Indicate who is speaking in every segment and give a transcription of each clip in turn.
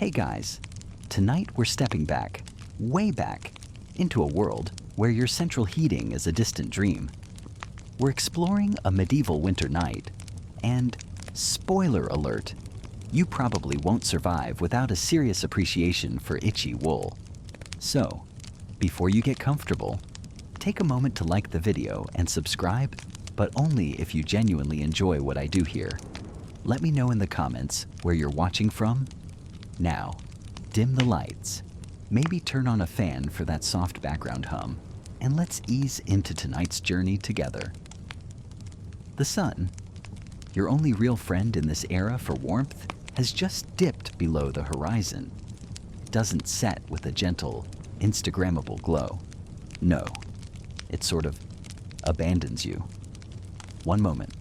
Speaker 1: Hey guys, tonight we're stepping back, way back, into a world where your central heating is a distant dream. We're exploring a medieval winter night, and spoiler alert, you probably won't survive without a serious appreciation for itchy wool. So, before you get comfortable, take a moment to like the video and subscribe, but only if you genuinely enjoy what I do here. Let me know in the comments where you're watching from. Now, dim the lights, maybe turn on a fan for that soft background hum, and let's ease into tonight's journey together. The sun, your only real friend in this era for warmth, has just dipped below the horizon. Doesn't set with a gentle, Instagrammable glow. No, it sort of abandons you. One moment,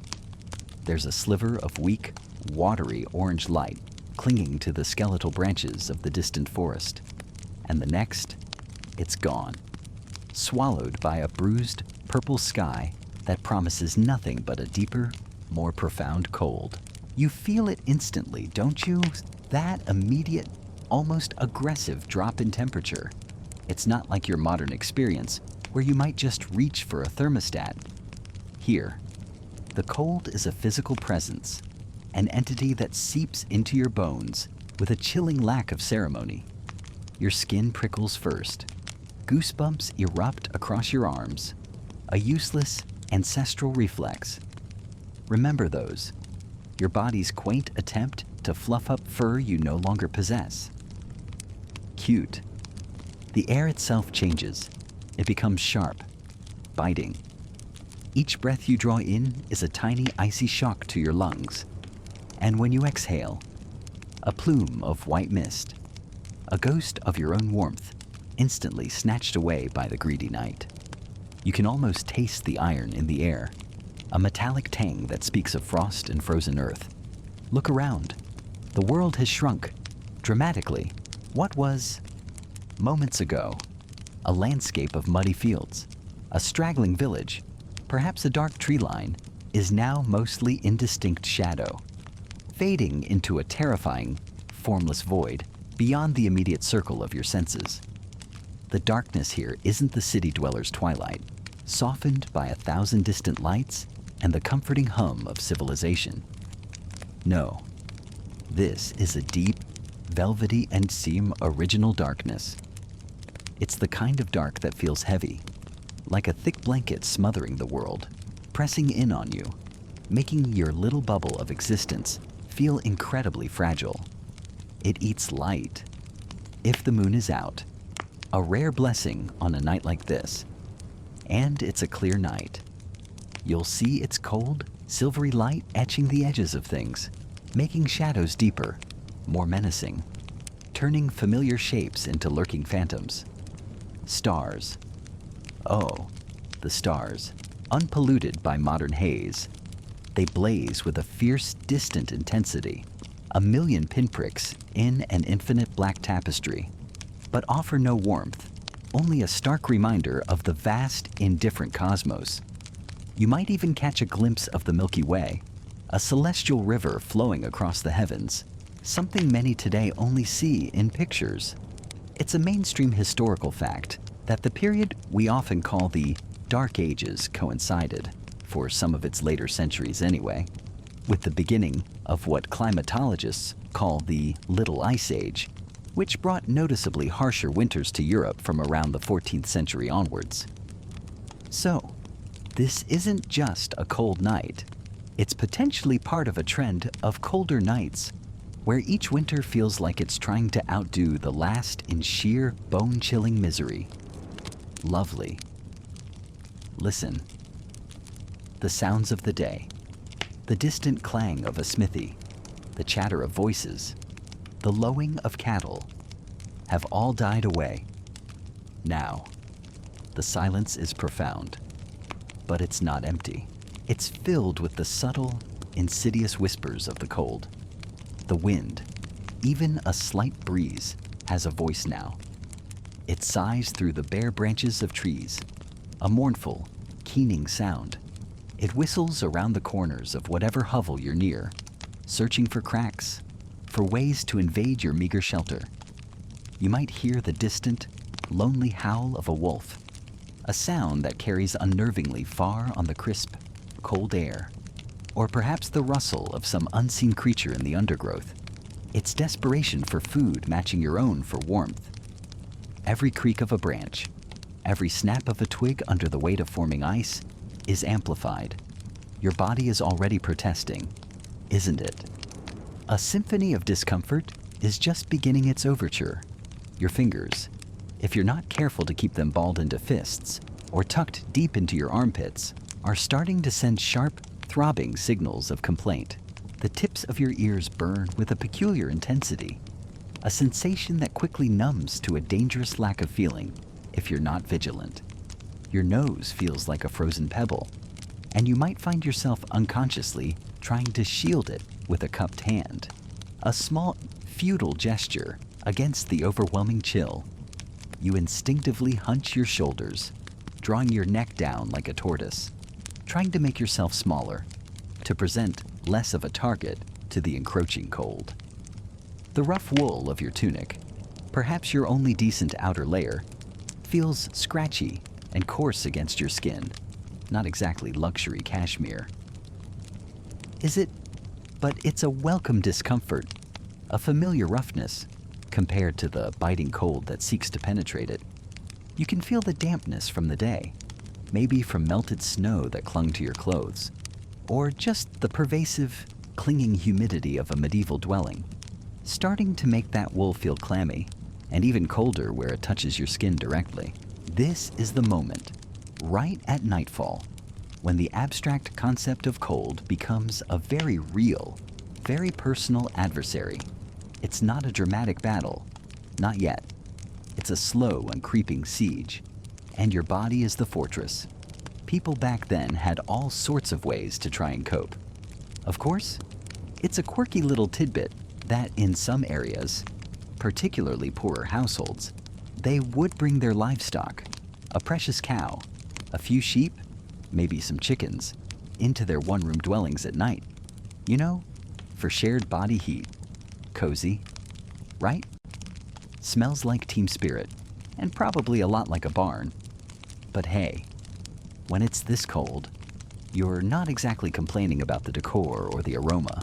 Speaker 1: there's a sliver of weak, watery orange light clinging to the skeletal branches of the distant forest. And the next, it's gone, swallowed by a bruised, purple sky that promises nothing but a deeper, more profound cold. You feel it instantly, don't you? That immediate, almost aggressive drop in temperature. It's not like your modern experience, where you might just reach for a thermostat. Here, the cold is a physical presence, an entity that seeps into your bones with a chilling lack of ceremony. Your skin prickles first. Goosebumps erupt across your arms, a useless ancestral reflex. Remember those, your body's quaint attempt to fluff up fur you no longer possess. Cute. The air itself changes. It becomes sharp, biting. Each breath you draw in is a tiny icy shock to your lungs. And when you exhale, a plume of white mist, a ghost of your own warmth, instantly snatched away by the greedy night. You can almost taste the iron in the air, a metallic tang that speaks of frost and frozen earth. Look around. The world has shrunk, dramatically. What was, moments ago, a landscape of muddy fields, a straggling village, perhaps a dark tree line, is now mostly indistinct shadow, fading into a terrifying, formless void beyond the immediate circle of your senses. The darkness here isn't the city dweller's twilight, softened by 1,000 distant lights and the comforting hum of civilization. No, this is a deep, velvety and seem original darkness. It's the kind of dark that feels heavy, like a thick blanket smothering the world, pressing in on you, making your little bubble of existence feel incredibly fragile. It eats light. If the moon is out, a rare blessing on a night like this, and it's a clear night, you'll see its cold, silvery light etching the edges of things, making shadows deeper, more menacing, turning familiar shapes into lurking phantoms. Stars. Oh, the stars, unpolluted by modern haze. They blaze with a fierce, distant intensity, a million pinpricks in an infinite black tapestry, but offer no warmth, only a stark reminder of the vast, indifferent cosmos. You might even catch a glimpse of the Milky Way, a celestial river flowing across the heavens, something many today only see in pictures. It's a mainstream historical fact that the period we often call the Dark Ages coincided, for some of its later centuries anyway, with the beginning of what climatologists call the Little Ice Age, which brought noticeably harsher winters to Europe from around the 14th century onwards. So, this isn't just a cold night. It's potentially part of a trend of colder nights, where each winter feels like it's trying to outdo the last in sheer bone-chilling misery. Lovely. Listen. The sounds of the day, the distant clang of a smithy, the chatter of voices, the lowing of cattle, have all died away. Now, the silence is profound, but it's not empty. It's filled with the subtle, insidious whispers of the cold. The wind, even a slight breeze, has a voice now. It sighs through the bare branches of trees, a mournful, keening sound. It whistles around the corners of whatever hovel you're near, searching for cracks, for ways to invade your meager shelter. You might hear the distant, lonely howl of a wolf, a sound that carries unnervingly far on the crisp, cold air, or perhaps the rustle of some unseen creature in the undergrowth, its desperation for food matching your own for warmth. Every creak of a branch, every snap of a twig under the weight of forming ice is amplified. Your body is already protesting, isn't it? A symphony of discomfort is just beginning its overture. Your fingers, if you're not careful to keep them balled into fists or tucked deep into your armpits, are starting to send sharp, throbbing signals of complaint. The tips of your ears burn with a peculiar intensity, a sensation that quickly numbs to a dangerous lack of feeling if you're not vigilant. Your nose feels like a frozen pebble, and you might find yourself unconsciously trying to shield it with a cupped hand. A small, futile gesture against the overwhelming chill. You instinctively hunch your shoulders, drawing your neck down like a tortoise, trying to make yourself smaller, to present less of a target to the encroaching cold. The rough wool of your tunic, perhaps your only decent outer layer, feels scratchy and coarse against your skin, not exactly luxury cashmere. Is it? But it's a welcome discomfort, a familiar roughness, compared to the biting cold that seeks to penetrate it. You can feel the dampness from the day, maybe from melted snow that clung to your clothes, or just the pervasive, clinging humidity of a medieval dwelling, starting to make that wool feel clammy, and even colder where it touches your skin directly. This is the moment, right at nightfall, when the abstract concept of cold becomes a very real, very personal adversary. It's not a dramatic battle, not yet. It's a slow and creeping siege, and your body is the fortress. People back then had all sorts of ways to try and cope. Of course, it's a quirky little tidbit that in some areas, particularly poorer households, they would bring their livestock, a precious cow, a few sheep, maybe some chickens, into their one-room dwellings at night. You know, for shared body heat. Cozy, right? Smells like team spirit, and probably a lot like a barn. But hey, when it's this cold, you're not exactly complaining about the decor or the aroma.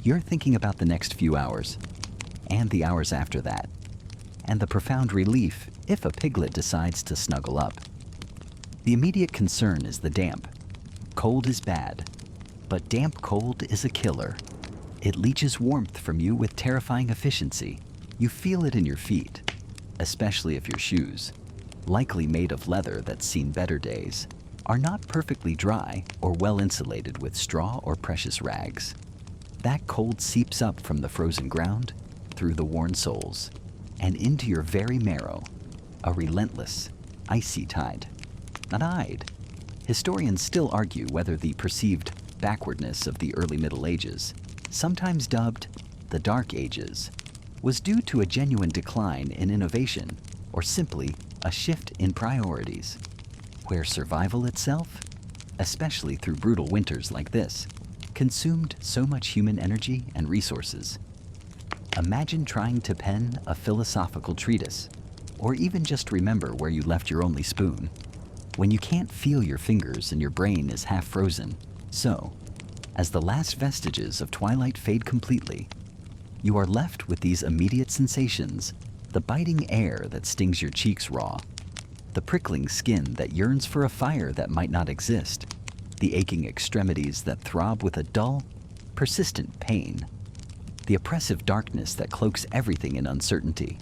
Speaker 1: You're thinking about the next few hours, and the hours after that, and the profound relief if a piglet decides to snuggle up. The immediate concern is the damp. Cold is bad, but damp cold is a killer. It leaches warmth from you with terrifying efficiency. You feel it in your feet, especially if your shoes, likely made of leather that's seen better days, are not perfectly dry or well insulated with straw or precious rags. That cold seeps up from the frozen ground, through the worn soles, and into your very marrow, a relentless, icy tide. Not I'd. Historians still argue whether the perceived backwardness of the early Middle Ages, sometimes dubbed the Dark Ages, was due to a genuine decline in innovation or simply a shift in priorities, where survival itself, especially through brutal winters like this, consumed so much human energy and resources. Imagine trying to pen a philosophical treatise, or even just remember where you left your only spoon, when you can't feel your fingers and your brain is half frozen. So, as the last vestiges of twilight fade completely, you are left with these immediate sensations: the biting air that stings your cheeks raw, the prickling skin that yearns for a fire that might not exist, the aching extremities that throb with a dull, persistent pain, the oppressive darkness that cloaks everything in uncertainty,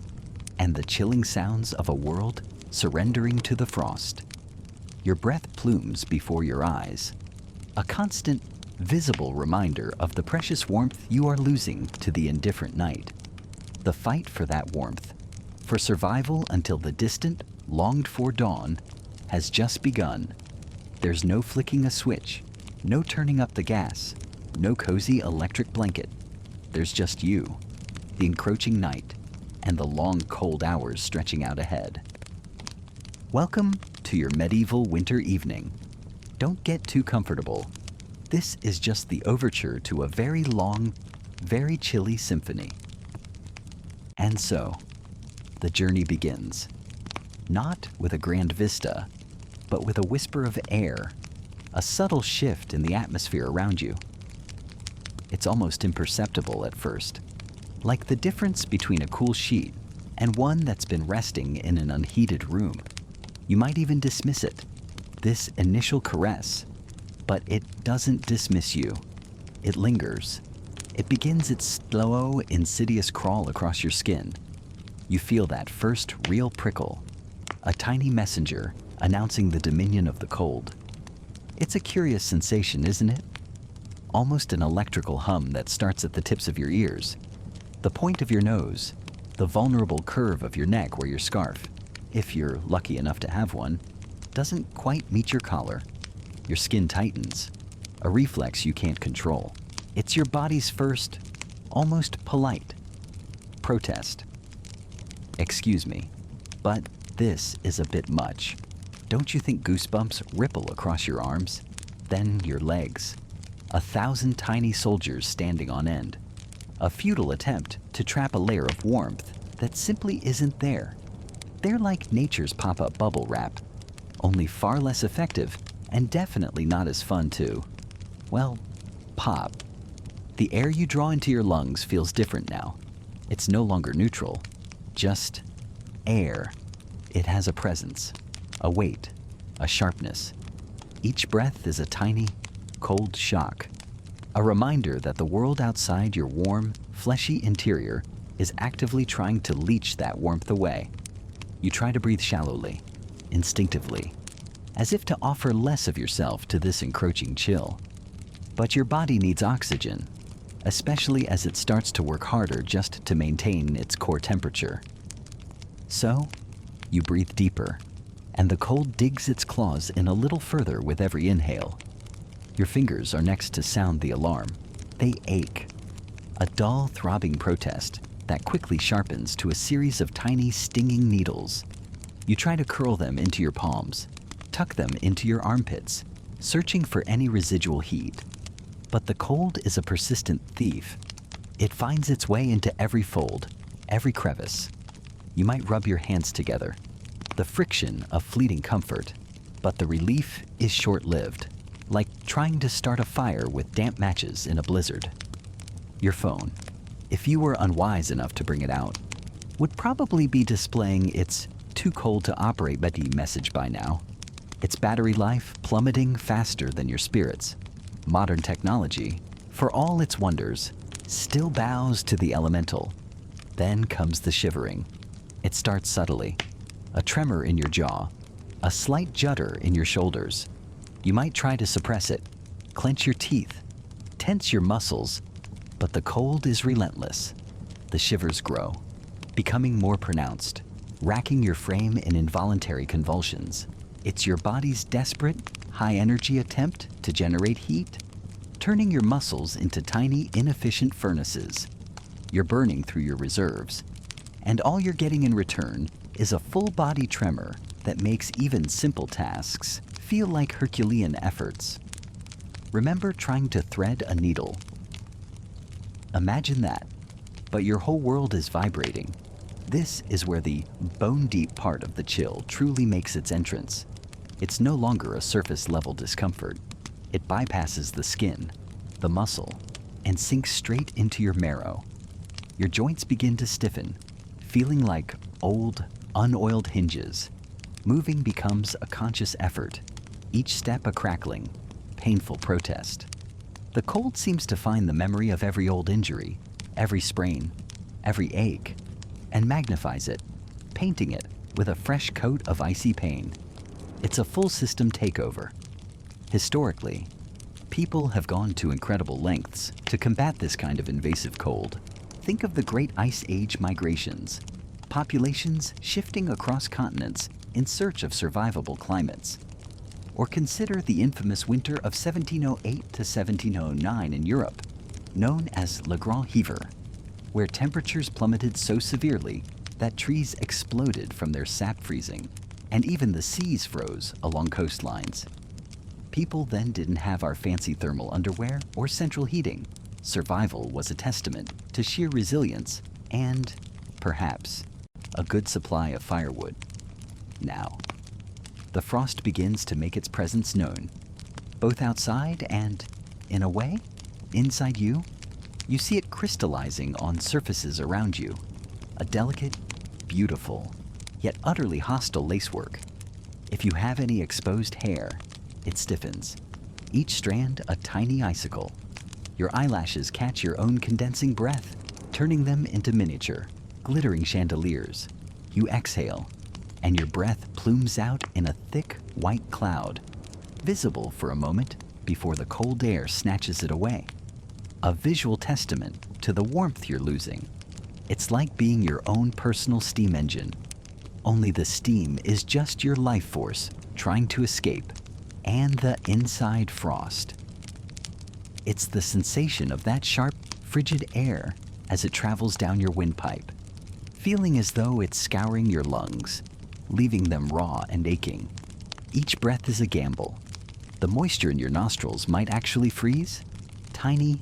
Speaker 1: and the chilling sounds of a world surrendering to the frost. Your breath plumes before your eyes, a constant, visible reminder of the precious warmth you are losing to the indifferent night. The fight for that warmth, for survival until the distant, longed-for dawn, has just begun. There's no flicking a switch, no turning up the gas, no cozy electric blanket. There's just you, the encroaching night, and the long, cold hours stretching out ahead. Welcome to your medieval winter evening. Don't get too comfortable. This is just the overture to a very long, very chilly symphony. And so, the journey begins. Not with a grand vista, but with a whisper of air, a subtle shift in the atmosphere around you. It's almost imperceptible at first, like the difference between a cool sheet and one that's been resting in an unheated room. You might even dismiss it, this initial caress, but it doesn't dismiss you. It lingers. It begins its slow, insidious crawl across your skin. You feel that first real prickle, a tiny messenger announcing the dominion of the cold. It's a curious sensation, isn't it? Almost an electrical hum that starts at the tips of your ears, the point of your nose, the vulnerable curve of your neck where your scarf, if you're lucky enough to have one, doesn't quite meet your collar. Your skin tightens, a reflex you can't control. It's your body's first, almost polite, protest. Excuse me, but this is a bit much. Don't you think goosebumps ripple across your arms? Then your legs. 1,000 tiny soldiers standing on end. A futile attempt to trap a layer of warmth that simply isn't there. They're like nature's pop-up bubble wrap, only far less effective and definitely not as fun to, well, pop. The air you draw into your lungs feels different now. It's no longer neutral, just air. It has a presence, a weight, a sharpness. Each breath is a tiny, cold shock, a reminder that the world outside your warm, fleshy interior is actively trying to leach that warmth away. You try to breathe shallowly, instinctively, as if to offer less of yourself to this encroaching chill. But your body needs oxygen, especially as it starts to work harder just to maintain its core temperature. So, you breathe deeper, and the cold digs its claws in a little further with every inhale. Your fingers are next to sound the alarm. They ache. A dull, throbbing protest that quickly sharpens to a series of tiny, stinging needles. You try to curl them into your palms, tuck them into your armpits, searching for any residual heat. But the cold is a persistent thief. It finds its way into every fold, every crevice. You might rub your hands together, the friction of fleeting comfort, but the relief is short-lived, like trying to start a fire with damp matches in a blizzard. Your phone, if you were unwise enough to bring it out, would probably be displaying its too cold to operate message by now, its battery life plummeting faster than your spirits. Modern technology, for all its wonders, still bows to the elemental. Then comes the shivering. It starts subtly, a tremor in your jaw, a slight judder in your shoulders. You might try to suppress it, clench your teeth, tense your muscles, but the cold is relentless. The shivers grow, becoming more pronounced, racking your frame in involuntary convulsions. It's your body's desperate, high-energy attempt to generate heat, turning your muscles into tiny, inefficient furnaces. You're burning through your reserves, and all you're getting in return is a full-body tremor that makes even simple tasks feel like Herculean efforts. Remember trying to thread a needle? Imagine that, but your whole world is vibrating. This is where the bone-deep part of the chill truly makes its entrance. It's no longer a surface-level discomfort. It bypasses the skin, the muscle, and sinks straight into your marrow. Your joints begin to stiffen, feeling like old, unoiled hinges. Moving becomes a conscious effort, each step a crackling, painful protest. The cold seems to find the memory of every old injury, every sprain, every ache, and magnifies it, painting it with a fresh coat of icy pain. It's a full system takeover. Historically, people have gone to incredible lengths to combat this kind of invasive cold. Think of the Great Ice Age migrations, populations shifting across continents in search of survivable climates. Or consider the infamous winter of 1708 to 1709 in Europe, known as Le Grand Hiver, where temperatures plummeted so severely that trees exploded from their sap freezing, and even the seas froze along coastlines. People then didn't have our fancy thermal underwear or central heating. survival was a testament to sheer resilience and, perhaps, a good supply of firewood. Now, the frost begins to make its presence known, both outside and, in a way, inside you. You see it crystallizing on surfaces around you, a delicate, beautiful, yet utterly hostile lacework. If you have any exposed hair, it stiffens, each strand a tiny icicle. Your eyelashes catch your own condensing breath, turning them into miniature, glittering chandeliers. You exhale, and your breath plumes out in a thick, white cloud, visible for a moment before the cold air snatches it away. A visual testament to the warmth you're losing. It's like being your own personal steam engine, only the steam is just your life force trying to escape, and the inside frost. It's the sensation of that sharp, frigid air as it travels down your windpipe, feeling as though it's scouring your lungs, leaving them raw and aching. Each breath is a gamble. The moisture in your nostrils might actually freeze, tiny,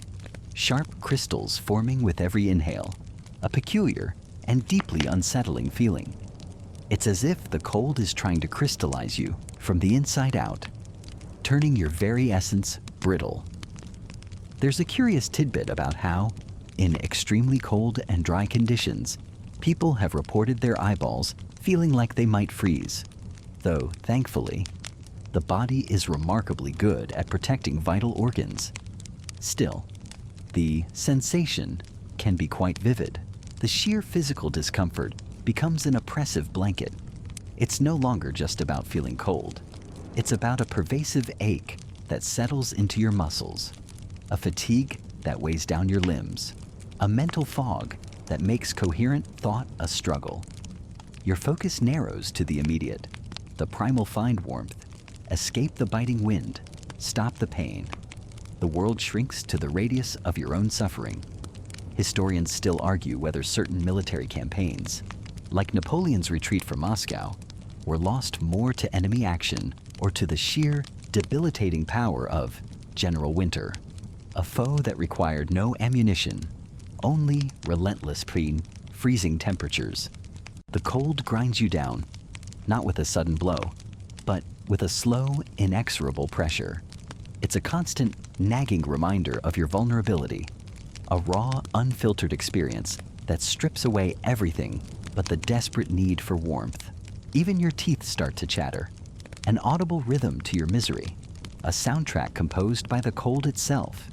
Speaker 1: sharp crystals forming with every inhale, a peculiar and deeply unsettling feeling. It's as if the cold is trying to crystallize you from the inside out, turning your very essence brittle. There's a curious tidbit about how, in extremely cold and dry conditions, people have reported their eyeballs feeling like they might freeze, though, thankfully, the body is remarkably good at protecting vital organs. Still, the sensation can be quite vivid. The sheer physical discomfort becomes an oppressive blanket. It's no longer just about feeling cold. It's about a pervasive ache that settles into your muscles, a fatigue that weighs down your limbs, a mental fog that makes coherent thought a struggle. Your focus narrows to the immediate, the primal find warmth, escape the biting wind, stop the pain. The world shrinks to the radius of your own suffering. Historians still argue whether certain military campaigns, like Napoleon's retreat from Moscow, were lost more to enemy action or to the sheer, debilitating power of General Winter, a foe that required no ammunition, only relentless freezing temperatures. The cold grinds you down, not with a sudden blow, but with a slow, inexorable pressure. It's a constant, nagging reminder of your vulnerability, a raw, unfiltered experience that strips away everything but the desperate need for warmth. Even your teeth start to chatter, an audible rhythm to your misery, a soundtrack composed by the cold itself.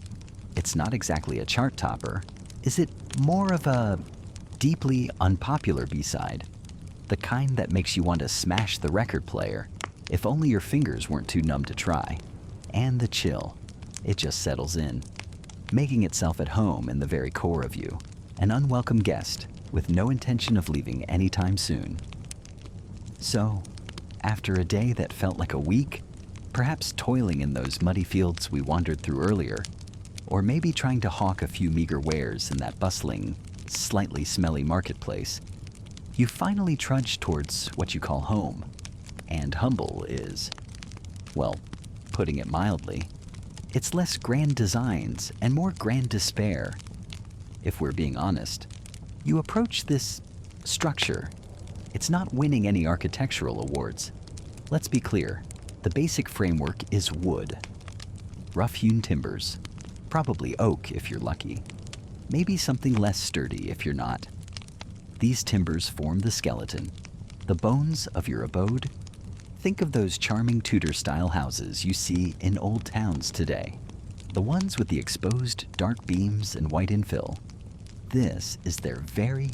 Speaker 1: It's not exactly a chart topper. Is it more of a deeply unpopular B-side? The kind that makes you want to smash the record player, if only your fingers weren't too numb to try. And the chill, it just settles in, making itself at home in the very core of you, an unwelcome guest with no intention of leaving anytime soon. So, after a day that felt like a week, perhaps toiling in those muddy fields we wandered through earlier, or maybe trying to hawk a few meager wares in that bustling, slightly smelly marketplace, you finally trudge towards what you call home. And humble is, well, putting it mildly, it's less grand designs and more grand despair. If we're being honest, you approach this structure. It's not winning any architectural awards. Let's be clear, the basic framework is wood. Rough-hewn timbers, probably oak if you're lucky, maybe something less sturdy if you're not. These timbers form the skeleton, the bones of your abode. Think of those charming Tudor-style houses you see in old towns today, the ones with the exposed dark beams and white infill. This is their very,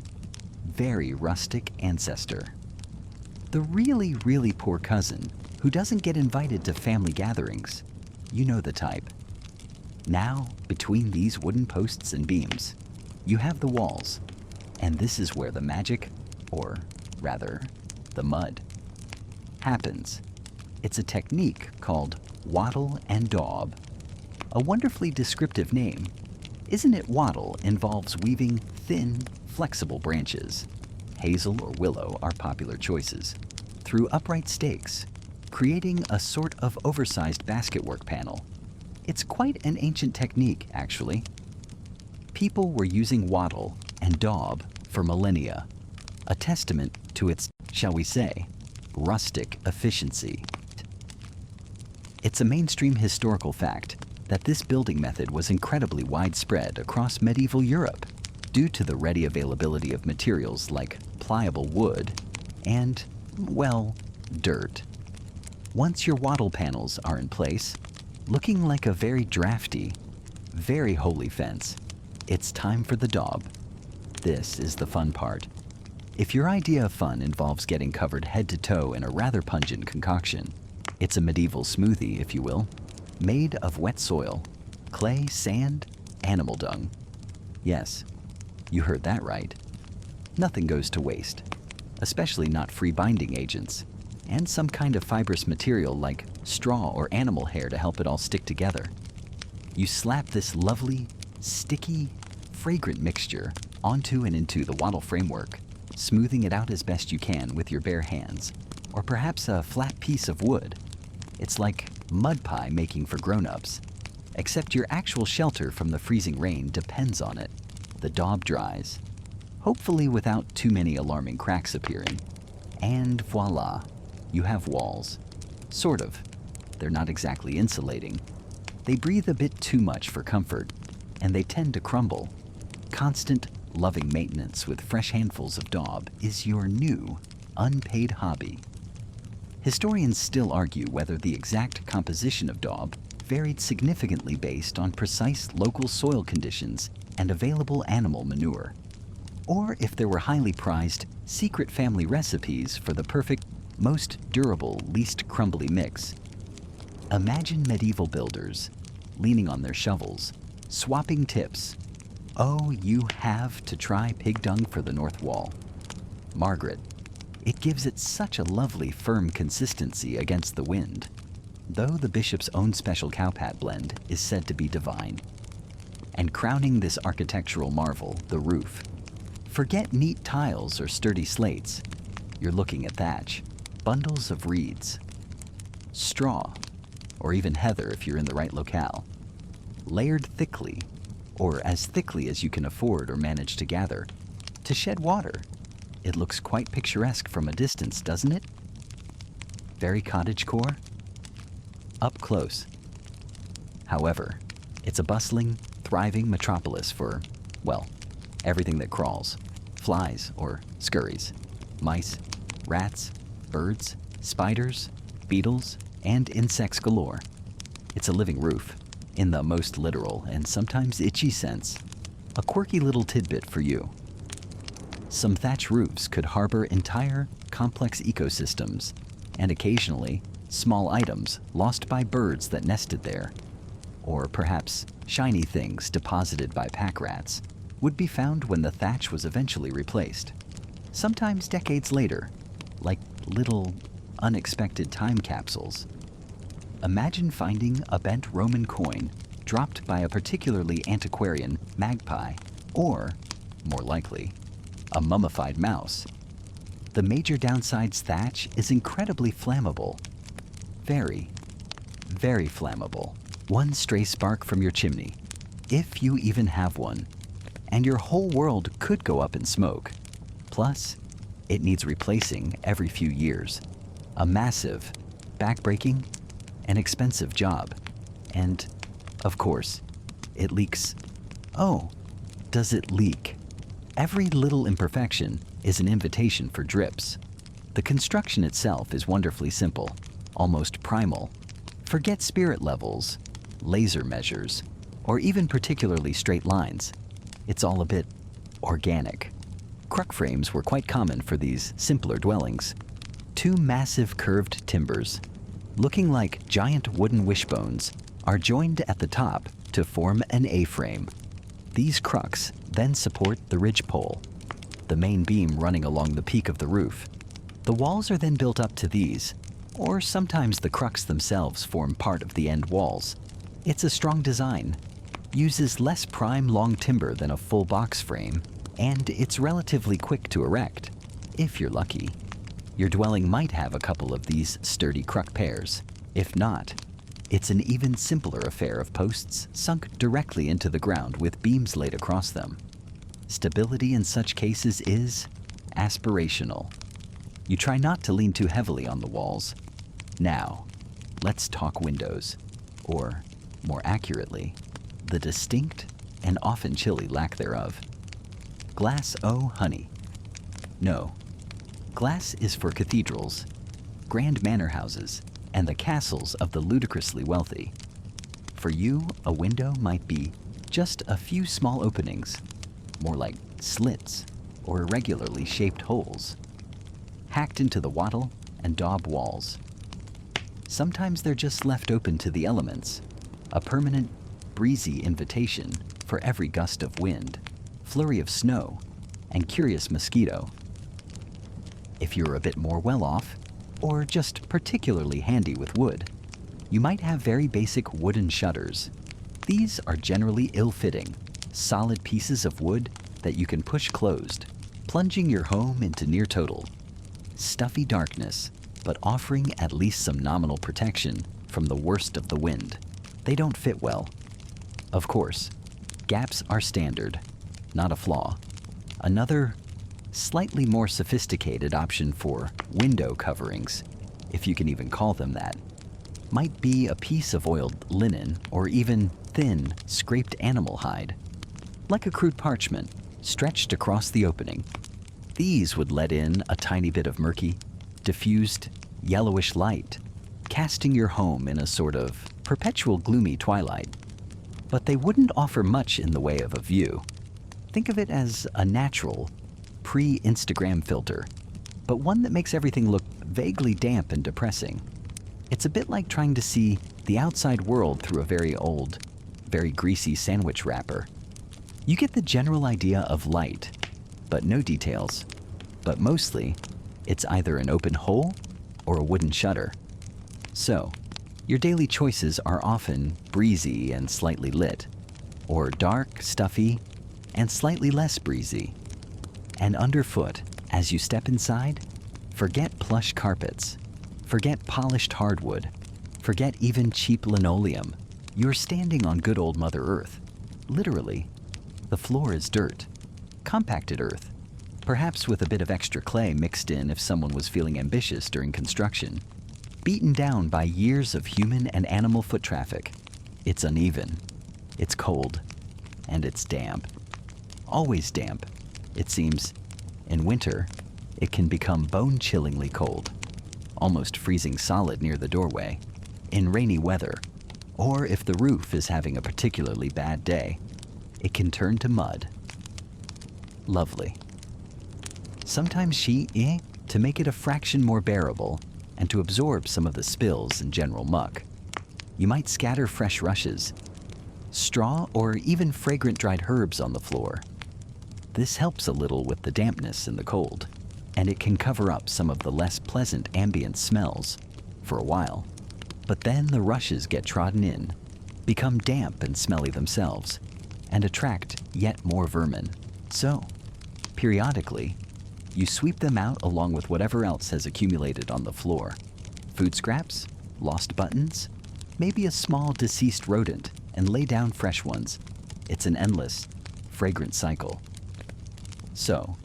Speaker 1: very rustic ancestor. The really, really poor cousin who doesn't get invited to family gatherings. You know the type. Now, between these wooden posts and beams, you have the walls, and this is where the magic, or rather, the mud, happens. It's a technique called wattle and daub. A wonderfully descriptive name. Isn't it? Wattle involves weaving thin, flexible branches. Hazel or willow are popular choices. Through upright stakes, creating a sort of oversized basketwork panel. It's quite an ancient technique, actually. people were using wattle and daub for millennia, a testament to its, shall we say, rustic efficiency. It's a mainstream historical fact that this building method was incredibly widespread across medieval Europe due to the ready availability of materials like pliable wood and, well, dirt. Once your wattle panels are in place, looking like a very drafty, very holy fence, it's time for the daub. This is the fun part. If your idea of fun involves getting covered head to toe in a rather pungent concoction, it's a medieval smoothie, if you will, made of wet soil, clay, sand, animal dung. Yes, you heard that right. Nothing goes to waste, especially not free binding agents, and some kind of fibrous material like straw or animal hair to help it all stick together. You slap this lovely, sticky, fragrant mixture onto and into the wattle framework, smoothing it out as best you can with your bare hands, or perhaps a flat piece of wood. It's like mud pie making for grown-ups, except your actual shelter from the freezing rain depends on it. The daub dries, hopefully without too many alarming cracks appearing, and voila, you have walls. Sort of. They're not exactly insulating. They breathe a bit too much for comfort, and they tend to crumble. Constant, loving maintenance with fresh handfuls of daub is your new, unpaid hobby. Historians still argue whether the exact composition of daub varied significantly based on precise local soil conditions and available animal manure, or if there were highly prized, secret family recipes for the perfect, most durable, least crumbly mix. Imagine medieval builders leaning on their shovels, swapping tips. Oh, you have to try pig dung for the north wall. Margaret, it gives it such a lovely, firm consistency against the wind, though the bishop's own special cowpat blend is said to be divine. And crowning this architectural marvel, the roof. Forget neat tiles or sturdy slates. You're looking at thatch, bundles of reeds, straw, or even heather if you're in the right locale, layered thickly, or as thickly as you can afford or manage to gather, to shed water. It looks quite picturesque from a distance, doesn't it? Very cottagecore? Up close. However, it's a bustling, thriving metropolis for, well, everything that crawls, flies or scurries, mice, rats, birds, spiders, beetles, and insects galore. It's a living roof, in the most literal and sometimes itchy sense. A quirky little tidbit for you. Some thatch roofs could harbor entire, complex ecosystems, and occasionally, small items lost by birds that nested there, or perhaps shiny things deposited by pack rats, would be found when the thatch was eventually replaced. Sometimes decades later, like little, unexpected time capsules. Imagine finding a bent Roman coin dropped by a particularly antiquarian magpie, or, more likely, a mummified mouse. The major downside's thatch is incredibly flammable. Very, very flammable. One stray spark from your chimney, if you even have one, and your whole world could go up in smoke. Plus, it needs replacing every few years. A massive, backbreaking, and expensive job. And, of course, it leaks. Oh, does it leak? Every little imperfection is an invitation for drips. The construction itself is wonderfully simple, almost primal. Forget spirit levels, laser measures, or even particularly straight lines. It's all a bit organic. Cruck frames were quite common for these simpler dwellings. Two massive curved timbers, looking like giant wooden wishbones, are joined at the top to form an A-frame. These crucks then support the ridgepole, the main beam running along the peak of the roof. The walls are then built up to these, or sometimes the crucks themselves form part of the end walls. It's a strong design, uses less prime long timber than a full box frame, and it's relatively quick to erect, if you're lucky. Your dwelling might have a couple of these sturdy cruck pairs. If not, It's an even simpler affair of posts sunk directly into the ground with beams laid across them. Stability in such cases is aspirational. You try not to lean too heavily on the walls. Now, let's talk windows, or more accurately, the distinct and often chilly lack thereof. Glass, oh honey. No, glass is for cathedrals, grand manor houses, and the castles of the ludicrously wealthy. For you, a window might be just a few small openings, more like slits or irregularly shaped holes, hacked into the wattle and daub walls. Sometimes they're just left open to the elements, a permanent, breezy invitation for every gust of wind, flurry of snow, and curious mosquito. If you're a bit more well-off, or just particularly handy with wood, you might have very basic wooden shutters. These are generally ill-fitting, solid pieces of wood that you can push closed, plunging your home into near total stuffy darkness, but offering at least some nominal protection from the worst of the wind. They don't fit well. Of course, gaps are standard, not a flaw. Another, slightly more sophisticated option for window coverings, if you can even call them that, might be a piece of oiled linen or even thin, scraped animal hide, like a crude parchment stretched across the opening. These would let in a tiny bit of murky, diffused, yellowish light, casting your home in a sort of perpetual gloomy twilight. But they wouldn't offer much in the way of a view. Think of it as a natural, pre-Instagram filter, but one that makes everything look vaguely damp and depressing. It's a bit like trying to see the outside world through a very old, very greasy sandwich wrapper. You get the general idea of light, but no details. But mostly, it's either an open hole or a wooden shutter. So, your daily choices are often breezy and slightly lit, or dark, stuffy, and slightly less breezy. And underfoot, as you step inside, forget plush carpets, forget polished hardwood, forget even cheap linoleum. You're standing on good old Mother Earth. Literally, the floor is dirt, compacted earth, perhaps with a bit of extra clay mixed in if someone was feeling ambitious during construction. Beaten down by years of human and animal foot traffic. It's uneven, it's cold, and it's damp. Always damp, it seems. In winter, it can become bone-chillingly cold, almost freezing solid near the doorway. In rainy weather, or if the roof is having a particularly bad day, it can turn to mud. Lovely. Sometimes to make it a fraction more bearable and to absorb some of the spills and general muck, you might scatter fresh rushes, straw, or even fragrant dried herbs on the floor. This helps a little with the dampness and the cold, and it can cover up some of the less pleasant ambient smells for a while. But then the rushes get trodden in, become damp and smelly themselves, and attract yet more vermin. So, periodically, you sweep them out along with whatever else has accumulated on the floor. Food scraps, lost buttons, maybe a small deceased rodent, and lay down fresh ones. It's an endless, fragrant cycle. So,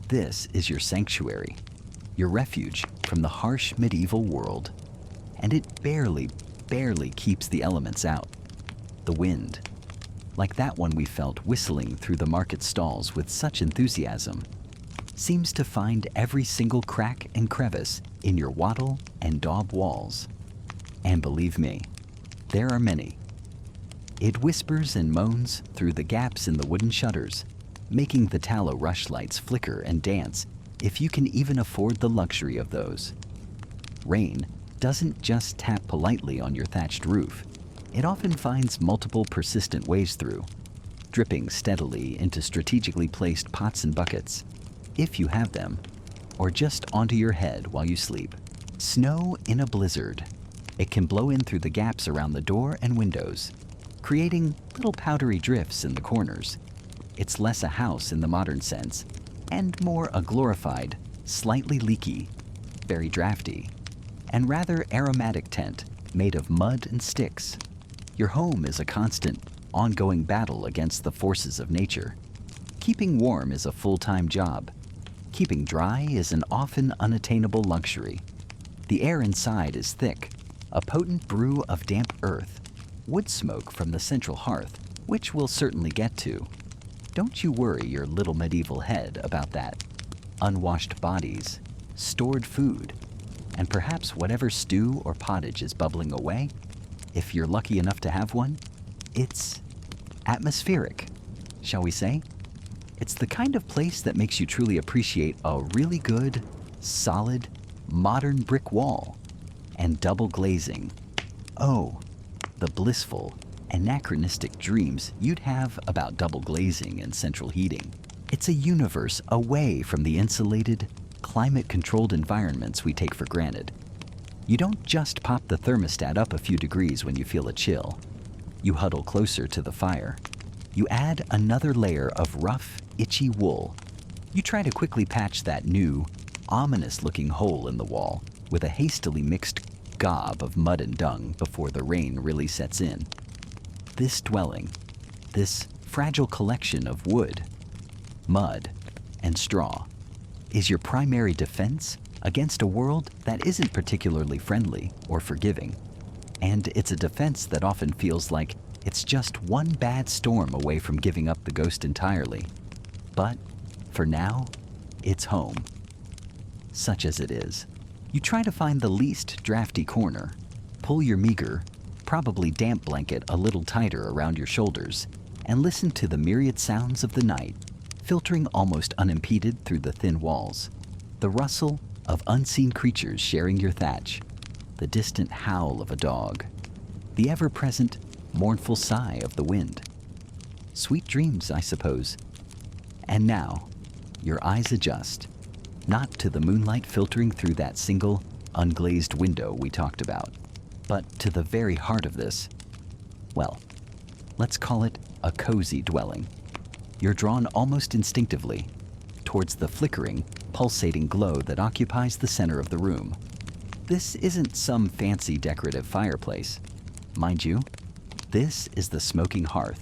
Speaker 1: this is your sanctuary, your refuge from the harsh medieval world. And it barely keeps the elements out. The wind, like that one we felt whistling through the market stalls with such enthusiasm, seems to find every single crack and crevice in your wattle and daub walls. And believe me, there are many. It whispers and moans through the gaps in the wooden shutters, making the tallow rushlights flicker and dance if you can even afford the luxury of those. Rain doesn't just tap politely on your thatched roof. It often finds multiple persistent ways through, dripping steadily into strategically placed pots and buckets, if you have them, or just onto your head while you sleep. Snow in a blizzard. It can blow in through the gaps around the door and windows, creating little powdery drifts in the corners. It's less a house in the modern sense, and more a glorified, slightly leaky, very drafty, and rather aromatic tent made of mud and sticks. Your home is a constant, ongoing battle against the forces of nature. Keeping warm is a full-time job. Keeping dry is an often unattainable luxury. The air inside is thick, a potent brew of damp earth, wood smoke from the central hearth, which we'll certainly get to. Don't you worry your little medieval head about that. Unwashed bodies, stored food, and perhaps whatever stew or pottage is bubbling away, if you're lucky enough to have one, it's atmospheric, shall we say? It's the kind of place that makes you truly appreciate a really good, solid, modern brick wall and double glazing. Oh, the blissful, anachronistic dreams you'd have about double glazing and central heating. It's a universe away from the insulated, climate-controlled environments we take for granted. You don't just pop the thermostat up a few degrees when you feel a chill. You huddle closer to the fire. You add another layer of rough, itchy wool. You try to quickly patch that new, ominous-looking hole in the wall with a hastily mixed gob of mud and dung before the rain really sets in. This dwelling, this fragile collection of wood, mud, and straw, is your primary defense against a world that isn't particularly friendly or forgiving. And it's a defense that often feels like it's just one bad storm away from giving up the ghost entirely. But for now, it's home. Such as it is. You try to find the least drafty corner, pull your meager, probably damp blanket a little tighter around your shoulders, and listen to the myriad sounds of the night, filtering almost unimpeded through the thin walls. The rustle of unseen creatures sharing your thatch, the distant howl of a dog, the ever-present, mournful sigh of the wind. Sweet dreams, I suppose. And now, your eyes adjust, not to the moonlight filtering through that single, unglazed window we talked about, but to the very heart of this. Well, let's call it a cozy dwelling. You're drawn almost instinctively towards the flickering, pulsating glow that occupies the center of the room. This isn't some fancy decorative fireplace. Mind you, this is the smoking hearth,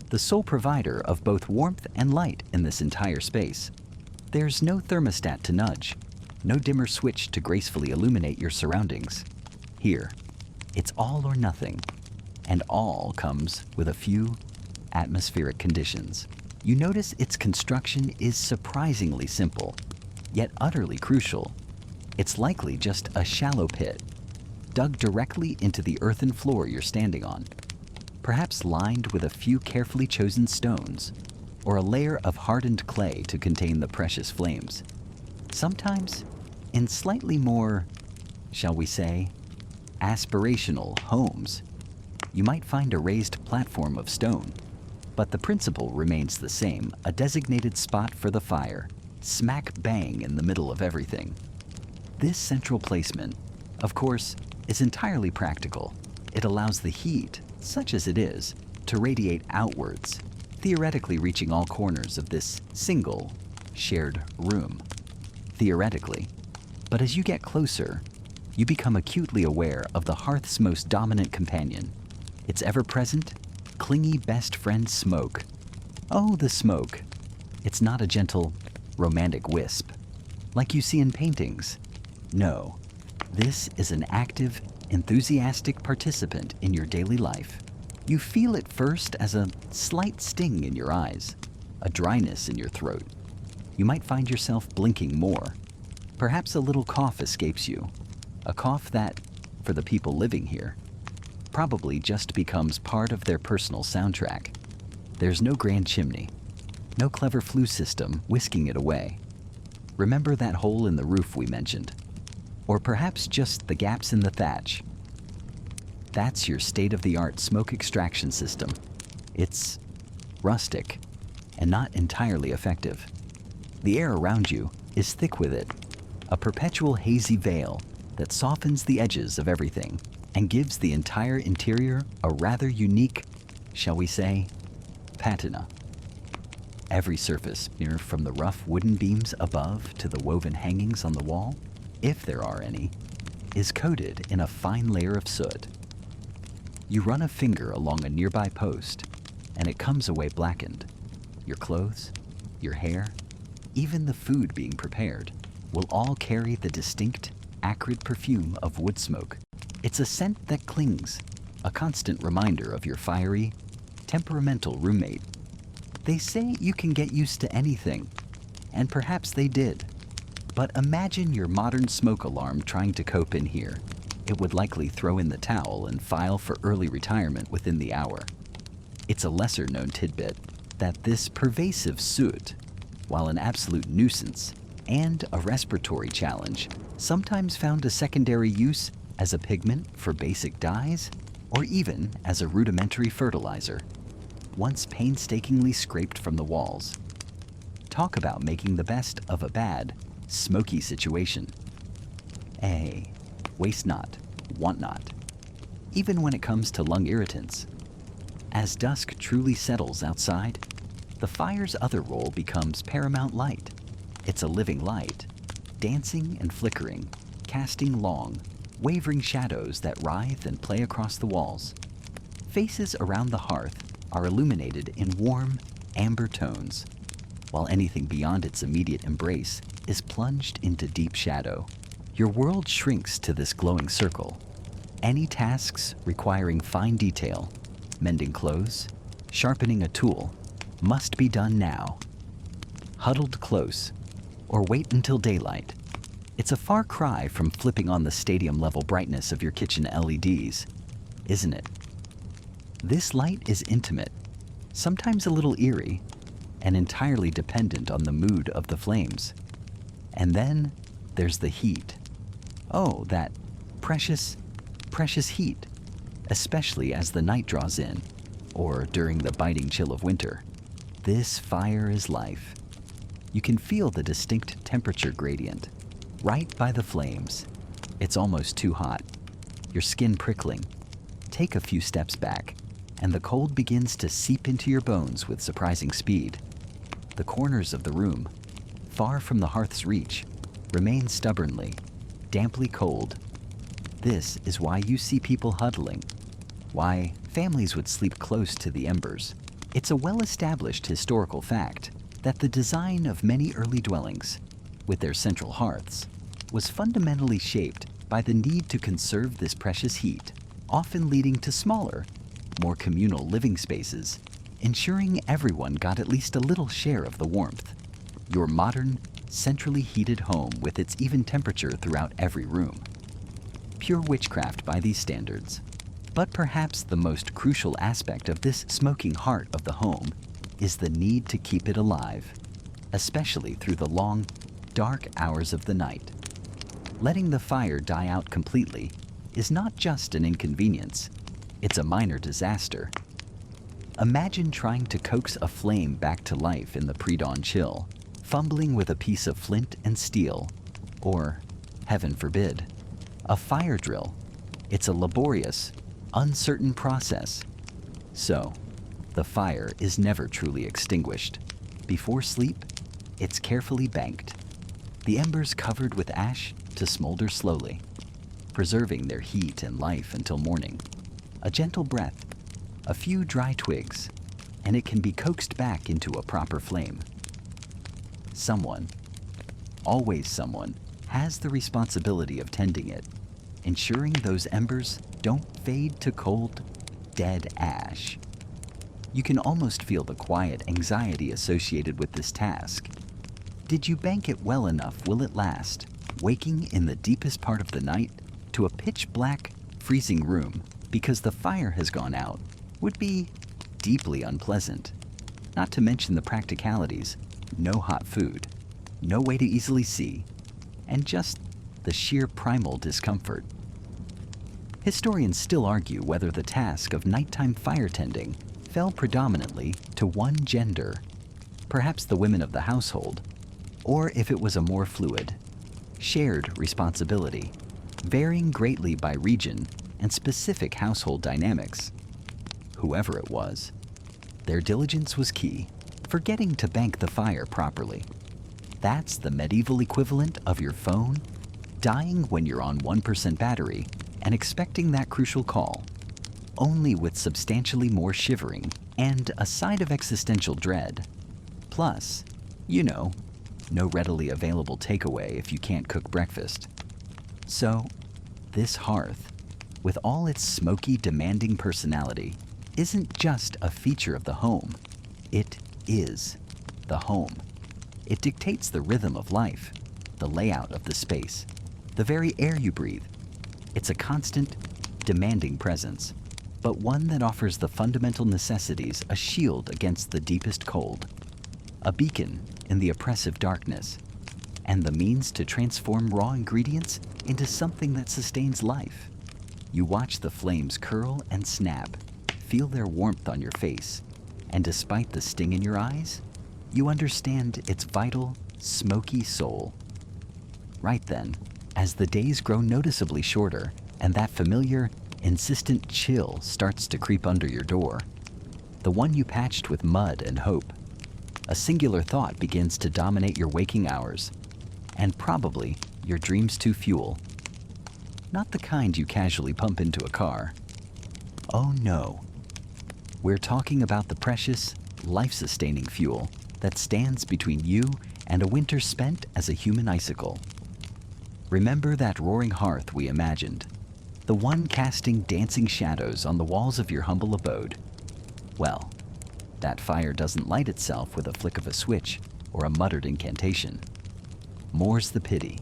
Speaker 1: the sole provider of both warmth and light in this entire space. There's no thermostat to nudge, no dimmer switch to gracefully illuminate your surroundings. Here, it's all or nothing, and all comes with a few atmospheric conditions. You notice its construction is surprisingly simple, yet utterly crucial. It's likely just a shallow pit, dug directly into the earthen floor you're standing on, perhaps lined with a few carefully chosen stones, or a layer of hardened clay to contain the precious flames. Sometimes, in slightly more, shall we say, aspirational homes, you might find a raised platform of stone, but the principle remains the same, a designated spot for the fire, smack bang in the middle of everything. This central placement, of course, is entirely practical. It allows the heat, such as it is, to radiate outwards, theoretically reaching all corners of this single, shared room. Theoretically. But as you get closer, you become acutely aware of the hearth's most dominant companion, its ever-present, clingy best friend smoke. Oh, the smoke. It's not a gentle, romantic wisp, like you see in paintings. No, this is an active, enthusiastic participant in your daily life. You feel it first as a slight sting in your eyes, a dryness in your throat. You might find yourself blinking more. Perhaps a little cough escapes you, a cough that, for the people living here, probably just becomes part of their personal soundtrack. There's no grand chimney, no clever flue system whisking it away. Remember that hole in the roof we mentioned? Or perhaps just the gaps in the thatch. That's your state-of-the-art smoke extraction system. It's rustic and not entirely effective. The air around you is thick with it, a perpetual hazy veil that softens the edges of everything and gives the entire interior a rather unique, shall we say, patina. Every surface, near from the rough wooden beams above to the woven hangings on the wall, if there are any, is coated in a fine layer of soot. You run a finger along a nearby post, and it comes away blackened. Your clothes, your hair, even the food being prepared will all carry the distinct, acrid perfume of wood smoke. It's a scent that clings, a constant reminder of your fiery, temperamental roommate. They say you can get used to anything, and perhaps they did. But imagine your modern smoke alarm trying to cope in here. It would likely throw in the towel and file for early retirement within the hour. It's a lesser-known tidbit that this pervasive soot, while an absolute nuisance and a respiratory challenge, sometimes found a secondary use as a pigment for basic dyes or even as a rudimentary fertilizer, once painstakingly scraped from the walls. Talk about making the best of a bad, smoky situation. Hey, waste not, want not, even when it comes to lung irritants. As dusk truly settles outside, the fire's other role becomes paramount light. It's a living light, dancing and flickering, casting long, wavering shadows that writhe and play across the walls. Faces around the hearth are illuminated in warm, amber tones, while anything beyond its immediate embrace is plunged into deep shadow. Your world shrinks to this glowing circle. Any tasks requiring fine detail, mending clothes, sharpening a tool, must be done now. Huddled close, or wait until daylight. It's a far cry from flipping on the stadium-level brightness of your kitchen LEDs, isn't it? This light is intimate, sometimes a little eerie, and entirely dependent on the mood of the flames. And then there's the heat. Oh, that precious, precious heat, especially as the night draws in, or during the biting chill of winter. This fire is life. You can feel the distinct temperature gradient right by the flames. It's almost too hot, your skin prickling. Take a few steps back, and the cold begins to seep into your bones with surprising speed. The corners of the room, far from the hearth's reach, remain stubbornly, damply cold. This is why you see people huddling, why families would sleep close to the embers. It's a well-established historical fact that the design of many early dwellings, with their central hearths, was fundamentally shaped by the need to conserve this precious heat, often leading to smaller, more communal living spaces, ensuring everyone got at least a little share of the warmth. Your modern, centrally heated home with its even temperature throughout every room. Pure witchcraft by these standards. But perhaps the most crucial aspect of this smoking heart of the home is the need to keep it alive, especially through the long, dark hours of the night. Letting the fire die out completely is not just an inconvenience, it's a minor disaster. Imagine trying to coax a flame back to life in the pre-dawn chill, fumbling with a piece of flint and steel, or, heaven forbid, a fire drill. It's a laborious, uncertain process. So, the fire is never truly extinguished. Before sleep, it's carefully banked, the embers covered with ash to smolder slowly, preserving their heat and life until morning. A gentle breath, a few dry twigs, and it can be coaxed back into a proper flame. Someone, always someone, has the responsibility of tending it, ensuring those embers don't fade to cold, dead ash. You can almost feel the quiet anxiety associated with this task. Did you bank it well enough will it last, waking in the deepest part of the night to a pitch-black, freezing room because the fire has gone out would be deeply unpleasant. Not to mention the practicalities, no hot food, no way to easily see, and just the sheer primal discomfort. Historians still argue whether the task of nighttime fire tending fell predominantly to one gender, perhaps the women of the household, or if it was a more fluid, shared responsibility, varying greatly by region and specific household dynamics. Whoever it was, their diligence was key, forgetting to bank the fire properly. That's the medieval equivalent of your phone dying when you're on 1% battery and expecting that crucial call, only with substantially more shivering and a side of existential dread. Plus, no readily available takeaway if you can't cook breakfast. So, this hearth, with all its smoky, demanding personality, isn't just a feature of the home. It is the home. It dictates the rhythm of life, the layout of the space, the very air you breathe. It's a constant, demanding presence, but one that offers the fundamental necessities a shield against the deepest cold, a beacon in the oppressive darkness, and the means to transform raw ingredients into something that sustains life. You watch the flames curl and snap, feel their warmth on your face, and despite the sting in your eyes, you understand its vital, smoky soul. Right then, as the days grow noticeably shorter and that familiar, insistent chill starts to creep under your door, the one you patched with mud and hope, a singular thought begins to dominate your waking hours, and probably your dreams to fuel. Not the kind you casually pump into a car. Oh no. We're talking about the precious, life-sustaining fuel that stands between you and a winter spent as a human icicle. Remember that roaring hearth we imagined, the one casting dancing shadows on the walls of your humble abode? Well, that fire doesn't light itself with a flick of a switch or a muttered incantation. More's the pity.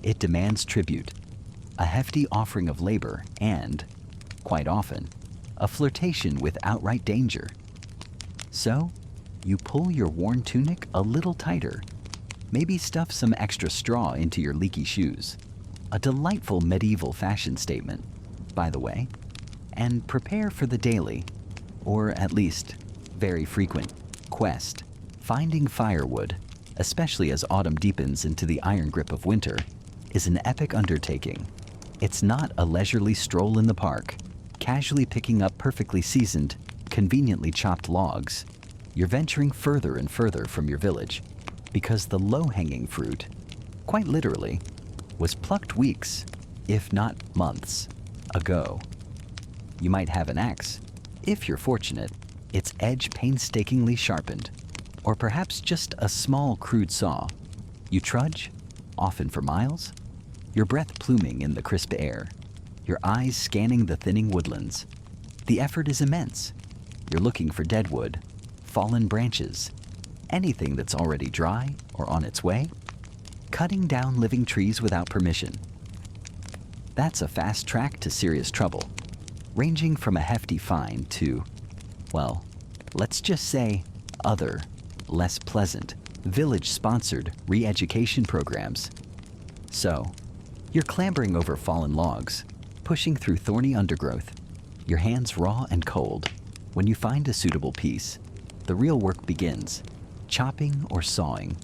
Speaker 1: It demands tribute, a hefty offering of labor and, quite often, a flirtation with outright danger. So, you pull your worn tunic a little tighter, maybe stuff some extra straw into your leaky shoes, a delightful medieval fashion statement, by the way, and prepare for the daily, or at least very frequent, quest. Finding firewood, especially as autumn deepens into the iron grip of winter, is an epic undertaking. It's not a leisurely stroll in the park, casually picking up perfectly seasoned, conveniently chopped logs. You're venturing further and further from your village, because the low-hanging fruit, quite literally, was plucked weeks, if not months, ago. You might have an axe, if you're fortunate, its edge painstakingly sharpened, or perhaps just a small crude saw. You trudge, often for miles, your breath pluming in the crisp air, your eyes scanning the thinning woodlands. The effort is immense. You're looking for dead wood, fallen branches, anything that's already dry or on its way, cutting down living trees without permission. That's a fast track to serious trouble, ranging from a hefty fine to, well, let's just say other, less pleasant, village-sponsored re-education programs. So, you're clambering over fallen logs, pushing through thorny undergrowth, your hands raw and cold. When you find a suitable piece, the real work begins, chopping or sawing.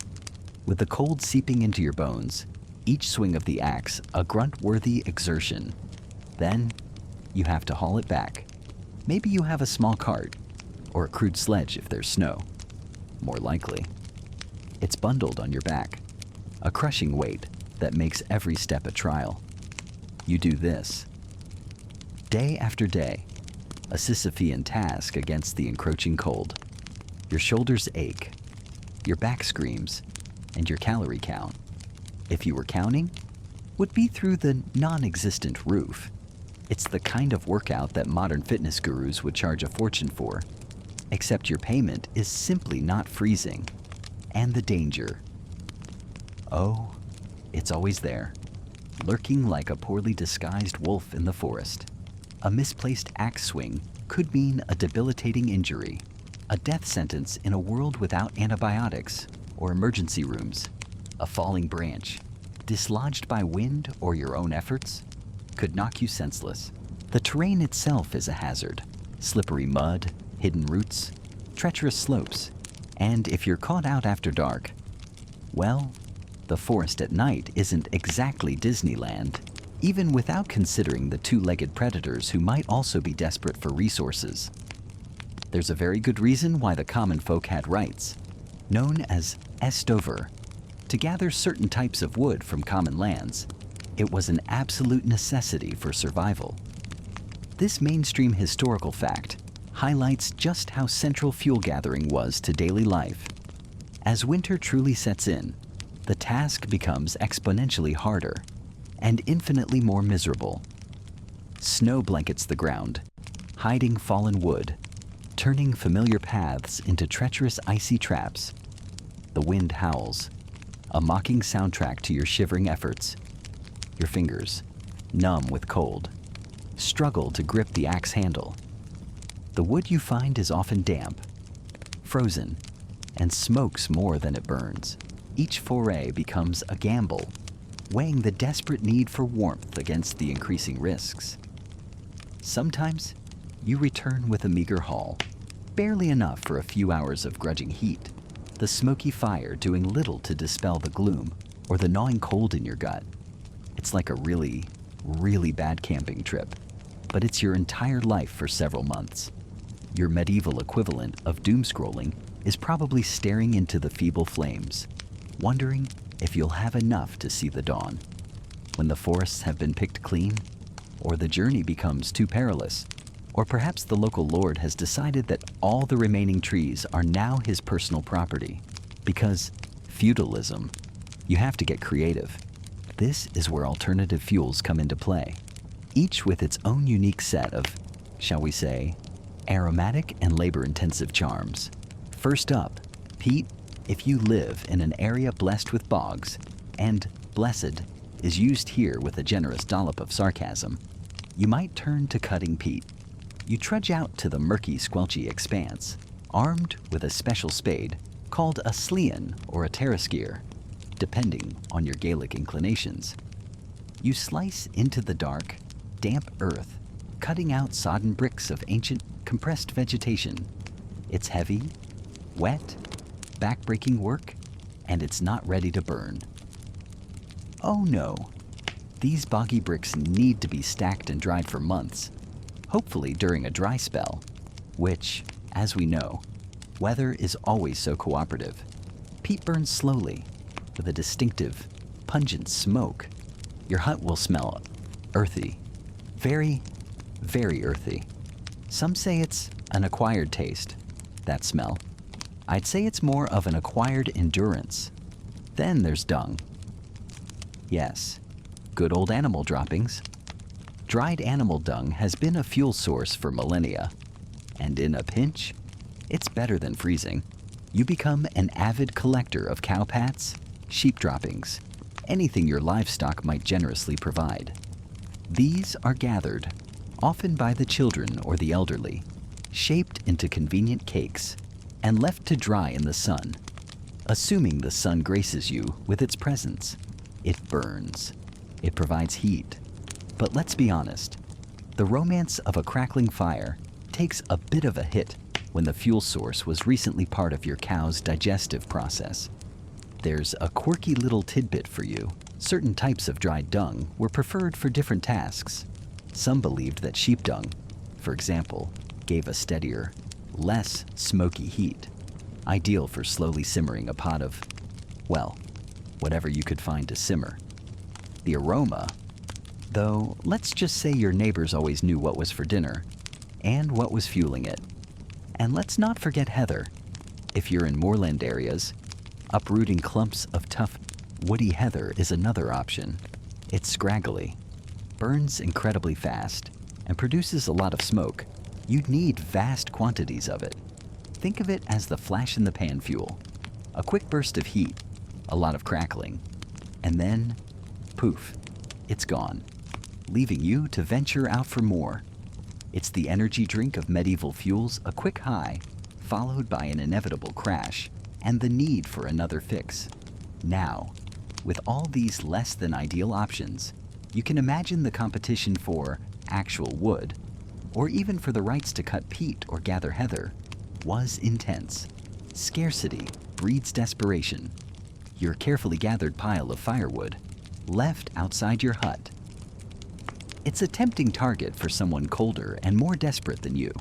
Speaker 1: With the cold seeping into your bones, each swing of the axe a grunt-worthy exertion. Then, you have to haul it back. Maybe you have a small cart, or a crude sledge if there's snow. More likely. It's bundled on your back, a crushing weight that makes every step a trial. You do this, day after day, a Sisyphean task against the encroaching cold. Your shoulders ache, your back screams, and your calorie count, if you were counting, would be through the non-existent roof. It's the kind of workout that modern fitness gurus would charge a fortune for, except your payment is simply not freezing. And the danger. Oh, it's always there, lurking like a poorly disguised wolf in the forest. A misplaced axe swing could mean a debilitating injury, a death sentence in a world without antibiotics or emergency rooms. A falling branch, dislodged by wind or your own efforts, could knock you senseless. The terrain itself is a hazard. Slippery mud, hidden roots, treacherous slopes, and if you're caught out after dark, well, the forest at night isn't exactly Disneyland, even without considering the two-legged predators who might also be desperate for resources. There's a very good reason why the common folk had rights, known as estover, to gather certain types of wood from common lands. It was an absolute necessity for survival. This mainstream historical fact highlights just how central fuel gathering was to daily life. As winter truly sets in, the task becomes exponentially harder and infinitely more miserable. Snow blankets the ground, hiding fallen wood, turning familiar paths into treacherous icy traps. The wind howls, a mocking soundtrack to your shivering efforts. Your fingers, numb with cold, struggle to grip the axe handle. The wood you find is often damp, frozen, and smokes more than it burns. Each foray becomes a gamble, weighing the desperate need for warmth against the increasing risks. Sometimes you return with a meager haul, barely enough for a few hours of grudging heat, the smoky fire doing little to dispel the gloom or the gnawing cold in your gut. It's like a really, really bad camping trip, but it's your entire life for several months. Your medieval equivalent of doom scrolling is probably staring into the feeble flames, wondering if you'll have enough to see the dawn. When the forests have been picked clean, or the journey becomes too perilous, or perhaps the local lord has decided that all the remaining trees are now his personal property. Because feudalism, you have to get creative. This is where alternative fuels come into play, each with its own unique set of, shall we say, aromatic and labor-intensive charms. First up, peat. If you live in an area blessed with bogs, and blessed is used here with a generous dollop of sarcasm, you might turn to cutting peat. You trudge out to the murky, squelchy expanse, armed with a special spade called a slian or a terrasgear, depending on your Gaelic inclinations. You slice into the dark, damp earth, cutting out sodden bricks of ancient, compressed vegetation. It's heavy, wet, back-breaking work, and it's not ready to burn. Oh no, these boggy bricks need to be stacked and dried for months, hopefully during a dry spell, which, as we know, weather is always so cooperative. Peat burns slowly, with a distinctive, pungent smoke. Your hut will smell earthy, very, very earthy. Some say it's an acquired taste, that smell. I'd say it's more of an acquired endurance. Then there's dung. Yes, good old animal droppings. Dried animal dung has been a fuel source for millennia, and in a pinch, it's better than freezing. You become an avid collector of cow pats, sheep droppings, anything your livestock might generously provide. These are gathered, often by the children or the elderly, shaped into convenient cakes, and left to dry in the sun. Assuming the sun graces you with its presence, it burns. It provides heat. But let's be honest, the romance of a crackling fire takes a bit of a hit when the fuel source was recently part of your cow's digestive process. There's a quirky little tidbit for you. Certain types of dried dung were preferred for different tasks. Some believed that sheep dung, for example, gave a steadier, less smoky heat, ideal for slowly simmering a pot of, well, whatever you could find to simmer. The aroma, though, let's just say your neighbors always knew what was for dinner and what was fueling it. And let's not forget heather. If you're in moorland areas, uprooting clumps of tough, woody heather is another option. It's scraggly, burns incredibly fast, and produces a lot of smoke. You'd need vast quantities of it. Think of it as the flash-in-the-pan fuel. A quick burst of heat, a lot of crackling, and then, poof, it's gone, leaving you to venture out for more. It's the energy drink of medieval fuels, a quick high, followed by an inevitable crash, and the need for another fix. Now, with all these less than ideal options, you can imagine the competition for actual wood, or even for the rights to cut peat or gather heather, was intense. Scarcity breeds desperation. Your carefully gathered pile of firewood, left outside your hut. It's a tempting target for someone colder and more desperate than you.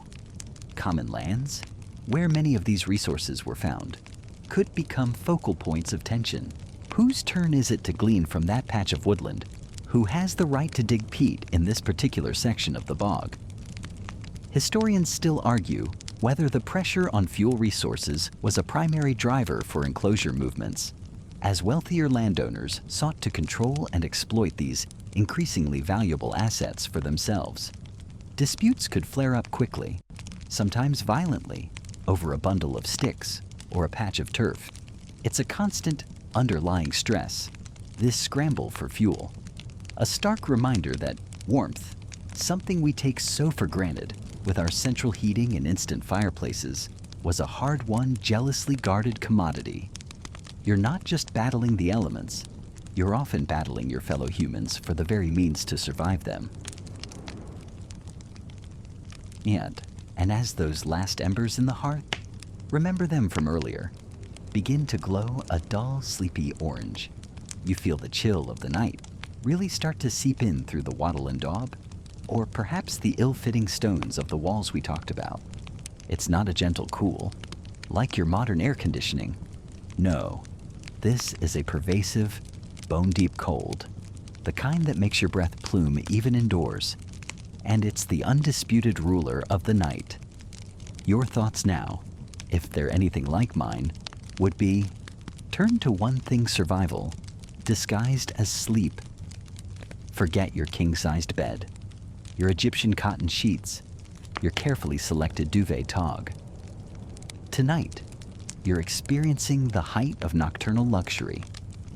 Speaker 1: Common lands, where many of these resources were found, could become focal points of tension. Whose turn is it to glean from that patch of woodland? Who has the right to dig peat in this particular section of the bog? Historians still argue whether the pressure on fuel resources was a primary driver for enclosure movements, as wealthier landowners sought to control and exploit these increasingly valuable assets for themselves. Disputes could flare up quickly, sometimes violently, over a bundle of sticks or a patch of turf. It's a constant underlying stress, this scramble for fuel. A stark reminder that warmth, something we take so for granted with our central heating and instant fireplaces, was a hard-won, jealously guarded commodity. You're not just battling the elements, you're often battling your fellow humans for the very means to survive them. And as those last embers in the hearth, remember them from earlier, begin to glow a dull, sleepy orange. You feel the chill of the night really start to seep in through the wattle and daub, or perhaps the ill-fitting stones of the walls we talked about. It's not a gentle cool, like your modern air conditioning. No, this is a pervasive, bone-deep cold, the kind that makes your breath plume even indoors. And it's the undisputed ruler of the night. Your thoughts now, if they're anything like mine, would be, turn to one thing survival, disguised as sleep. Forget your king-sized bed, your Egyptian cotton sheets, your carefully selected duvet tog. Tonight, you're experiencing the height of nocturnal luxury,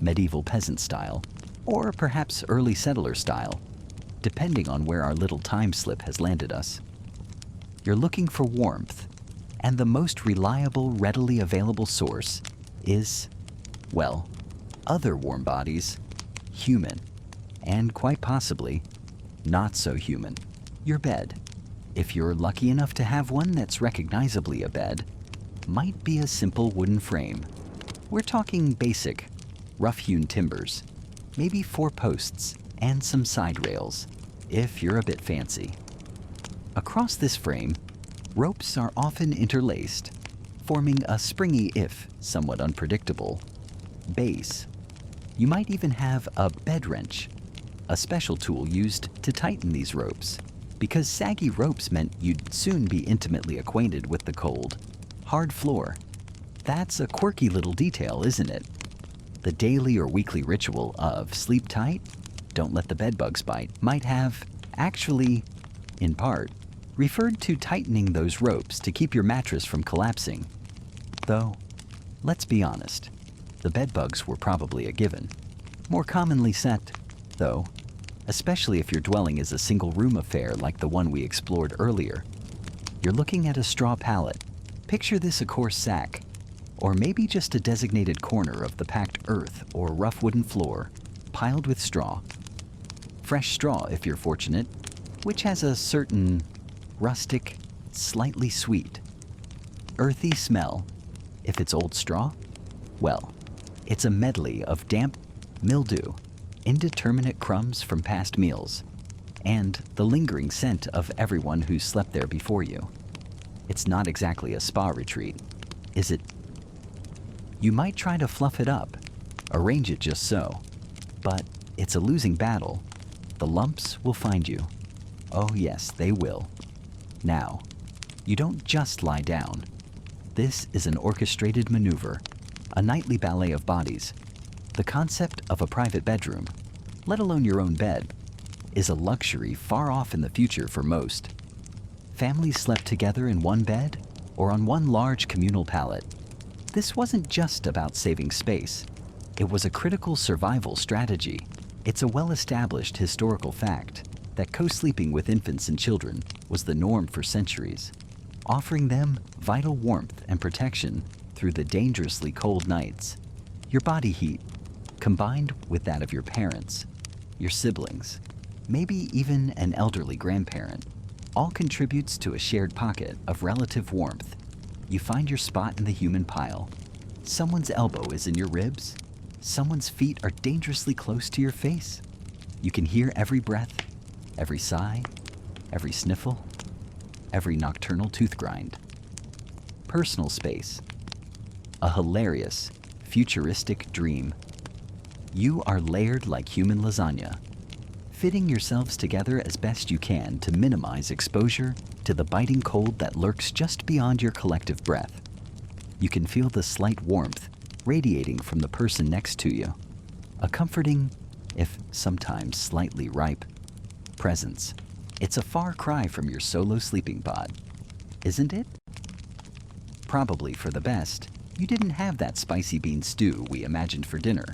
Speaker 1: medieval peasant style, or perhaps early settler style, depending on where our little time slip has landed us. You're looking for warmth, and the most reliable, readily available source is, well, other warm bodies, human, and quite possibly, not so human. Your bed, if you're lucky enough to have one that's recognizably a bed, might be a simple wooden frame. We're talking basic, rough-hewn timbers, maybe 4 posts and some side rails, if you're a bit fancy. Across this frame, ropes are often interlaced, forming a springy, if somewhat unpredictable, base. You might even have a bed wrench, a special tool used to tighten these ropes, because saggy ropes meant you'd soon be intimately acquainted with the cold, hard floor. That's a quirky little detail, isn't it? The daily or weekly ritual of sleep tight, don't let the bedbugs bite might have, actually, in part, referred to tightening those ropes to keep your mattress from collapsing. Though, let's be honest, the bedbugs were probably a given. More commonly set, though, especially if your dwelling is a single-room affair like the one we explored earlier. You're looking at a straw pallet. Picture this a coarse sack, or maybe just a designated corner of the packed earth or rough wooden floor, piled with straw. Fresh straw, if you're fortunate, which has a certain rustic, slightly sweet, earthy smell. If it's old straw, well, it's a medley of damp mildew, indeterminate crumbs from past meals, and the lingering scent of everyone who slept there before you. It's not exactly a spa retreat, is it? You might try to fluff it up, arrange it just so, but it's a losing battle. The lumps will find you. Oh yes, they will. Now, you don't just lie down. This is an orchestrated maneuver, a nightly ballet of bodies. The concept of a private bedroom, let alone your own bed, is a luxury far off in the future for most. Families slept together in one bed or on one large communal pallet. This wasn't just about saving space. It was a critical survival strategy. It's a well-established historical fact that co-sleeping with infants and children was the norm for centuries, offering them vital warmth and protection through the dangerously cold nights. Your body heat, combined with that of your parents, your siblings, maybe even an elderly grandparent, all contributes to a shared pocket of relative warmth. You find your spot in the human pile. Someone's elbow is in your ribs. Someone's feet are dangerously close to your face. You can hear every breath, every sigh, every sniffle, every nocturnal tooth grind. Personal space. A hilarious, futuristic dream. You are layered like human lasagna. fitting yourselves together as best you can to minimize exposure to the biting cold that lurks just beyond your collective breath. You can feel the slight warmth radiating from the person next to you, a comforting, if sometimes slightly ripe, presence. It's a far cry from your solo sleeping pod, isn't it? Probably for the best, you didn't have that spicy bean stew we imagined for dinner.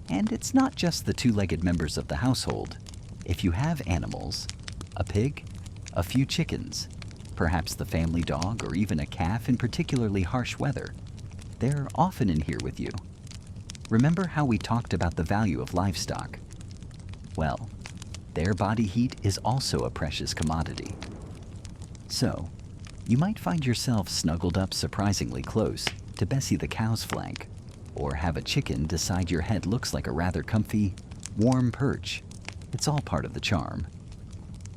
Speaker 1: And it's not just the two-legged members of the household. If you have animals, a pig, a few chickens, perhaps the family dog or even a calf in particularly harsh weather, they're often in here with you. Remember how we talked about the value of livestock? Well, their body heat is also a precious commodity. So, you might find yourself snuggled up surprisingly close to Bessie the cow's flank, or have a chicken decide your head looks like a rather comfy, warm perch. It's all part of the charm.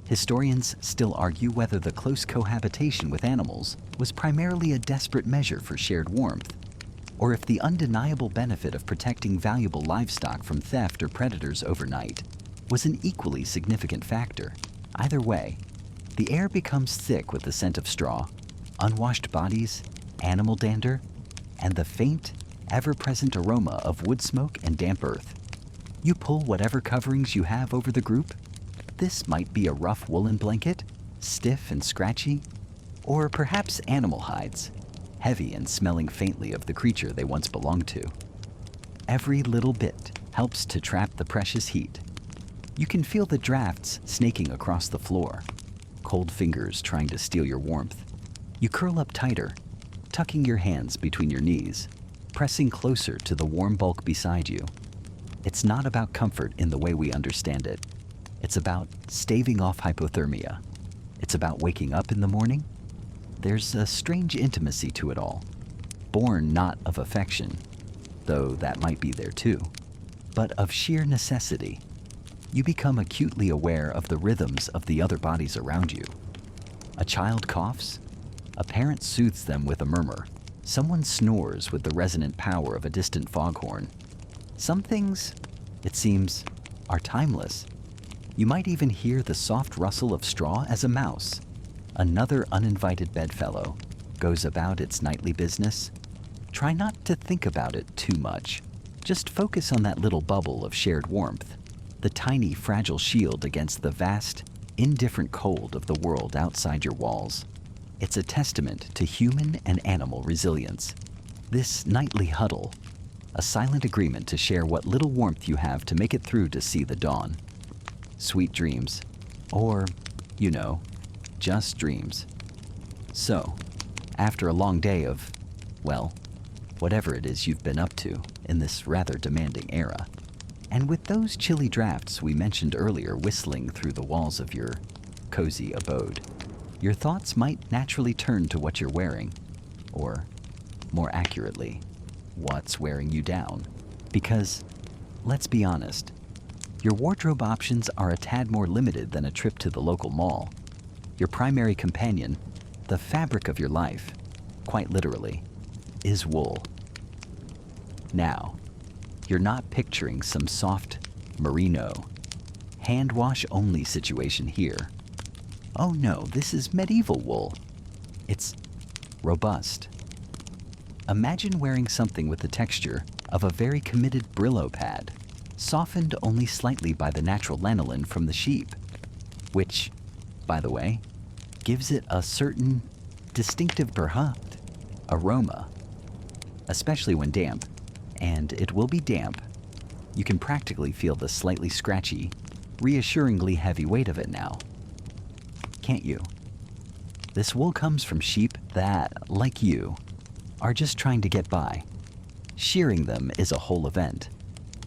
Speaker 1: Historians still argue whether the close cohabitation with animals was primarily a desperate measure for shared warmth, or if the undeniable benefit of protecting valuable livestock from theft or predators overnight was an equally significant factor. Either way, the air becomes thick with the scent of straw, unwashed bodies, animal dander, and the faint, ever-present aroma of wood smoke and damp earth. You pull whatever coverings you have over the group. This might be a rough woolen blanket, stiff and scratchy, or perhaps animal hides, heavy and smelling faintly of the creature they once belonged to. Every little bit helps to trap the precious heat. You can feel the drafts snaking across the floor, cold fingers trying to steal your warmth. You curl up tighter, tucking your hands between your knees, pressing closer to the warm bulk beside you. It's not about comfort in the way we understand it. It's about staving off hypothermia. It's about waking up in the morning. There's a strange intimacy to it all, born not of affection, though that might be there too, but of sheer necessity. You become acutely aware of the rhythms of the other bodies around you. A child coughs, a parent soothes them with a murmur, someone snores with the resonant power of a distant foghorn. Some things, it seems, are timeless. You might even hear the soft rustle of straw as a mouse, another uninvited bedfellow, goes about its nightly business. Try not to think about it too much. Just focus on that little bubble of shared warmth, the tiny, fragile shield against the vast, indifferent cold of the world outside your walls. It's a testament to human and animal resilience. This nightly huddle, a silent agreement to share what little warmth you have to make it through to see the dawn. Sweet dreams, or, just dreams. So, after a long day of, well, whatever it is you've been up to in this rather demanding era, and with those chilly drafts we mentioned earlier whistling through the walls of your cozy abode, your thoughts might naturally turn to what you're wearing, or, more accurately, what's wearing you down. Because, let's be honest, your wardrobe options are a tad more limited than a trip to the local mall. Your primary companion, the fabric of your life, quite literally, is wool. Now, you're not picturing some soft merino, hand wash only situation here. Oh no, this is medieval wool. It's robust. Imagine wearing something with the texture of a very committed Brillo pad, softened only slightly by the natural lanolin from the sheep, which, by the way, gives it a certain distinctive berhant aroma, especially when damp, and it will be damp. You can practically feel the slightly scratchy, reassuringly heavy weight of it now. Can't you? This wool comes from sheep that, like you, are just trying to get by. Shearing them is a whole event.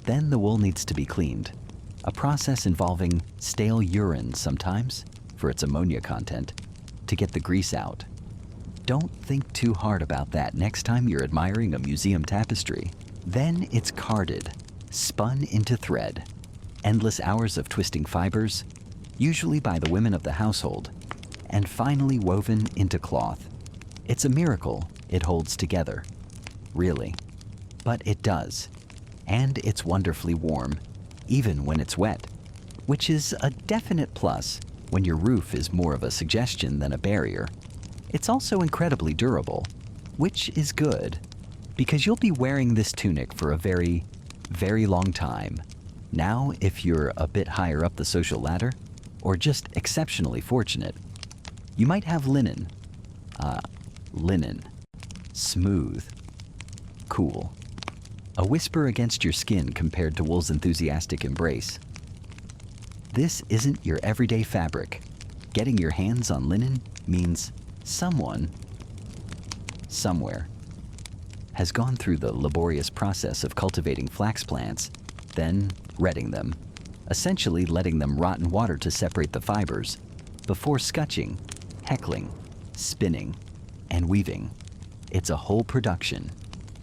Speaker 1: Then the wool needs to be cleaned, a process involving stale urine sometimes, for its ammonia content, to get the grease out. Don't think too hard about that next time you're admiring a museum tapestry. Then it's carded, spun into thread. Endless hours of twisting fibers, usually by the women of the household, and finally woven into cloth. It's a miracle it holds together, really. But it does, and it's wonderfully warm, even when it's wet. which is a definite plus when your roof is more of a suggestion than a barrier. It's also incredibly durable, which is good, because you'll be wearing this tunic for a very, very long time. Now, if you're a bit higher up the social ladder, or just exceptionally fortunate, you might have linen. Linen. Smooth. Cool. A whisper against your skin compared to wool's enthusiastic embrace. This isn't your everyday fabric. Getting your hands on linen means someone, somewhere, has gone through the laborious process of cultivating flax plants, then retting them, essentially letting them rot in water to separate the fibers, before scutching, heckling, spinning, and weaving. It's a whole production.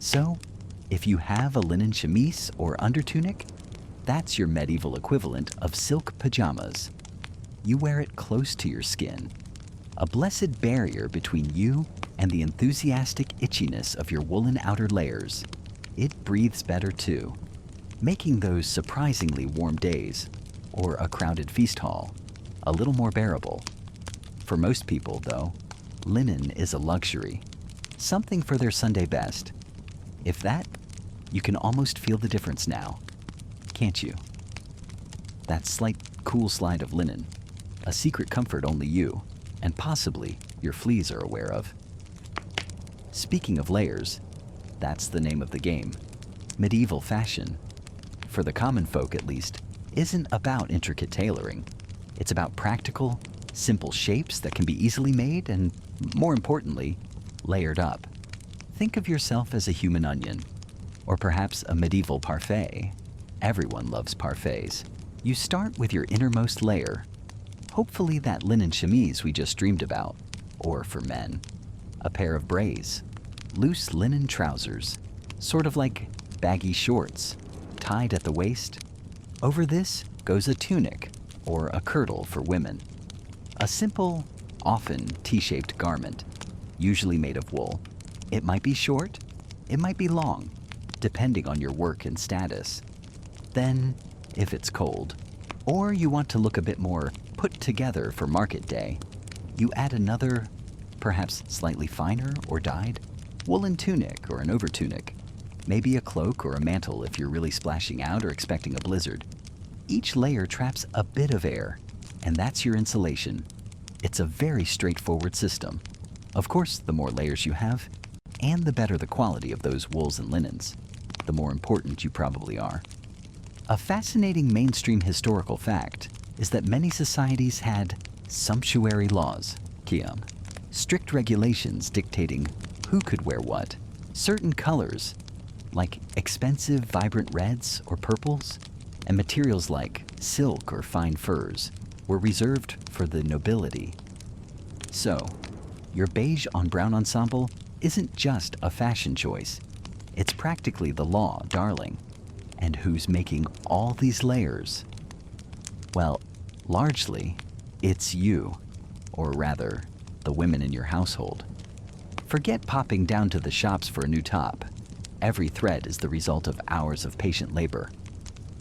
Speaker 1: So, if you have a linen chemise or undertunic, that's your medieval equivalent of silk pajamas. You wear it close to your skin, a blessed barrier between you and the enthusiastic itchiness of your woolen outer layers. It breathes better too, making those surprisingly warm days, or a crowded feast hall, a little more bearable. For most people, though, linen is a luxury, something for their Sunday best. If that, you can almost feel the difference now, can't you? That slight, cool slide of linen, a secret comfort only you, and possibly your fleas are aware of. Speaking of layers, that's the name of the game. Medieval fashion, for the common folk at least, isn't about intricate tailoring. It's about practical, simple shapes that can be easily made and, more importantly, layered up. Think of yourself as a human onion, or perhaps a medieval parfait. Everyone loves parfaits. You start with your innermost layer, hopefully that linen chemise we just dreamed about, or for men, a pair of brays, loose linen trousers, sort of like baggy shorts, tied at the waist. Over this goes a tunic, or a kirtle for women. A simple, often T-shaped garment, usually made of wool. It might be short, it might be long, depending on your work and status. Then, if it's cold, or you want to look a bit more put together for market day, you add another, perhaps slightly finer or dyed, woolen tunic or an overtunic, maybe a cloak or a mantle if you're really splashing out or expecting a blizzard. Each layer traps a bit of air, and that's your insulation. It's a very straightforward system. Of course, the more layers you have, and the better the quality of those wools and linens, the more important you probably are. A fascinating mainstream historical fact is that many societies had sumptuary laws, Kiam, strict regulations dictating who could wear what. Certain colors, like expensive vibrant reds or purples, and materials like silk or fine furs, were reserved for the nobility. So, your beige on brown ensemble isn't just a fashion choice. It's practically the law, darling. And who's making all these layers? Well, largely, it's you, or rather, the women in your household. Forget popping down to the shops for a new top. Every thread is the result of hours of patient labor.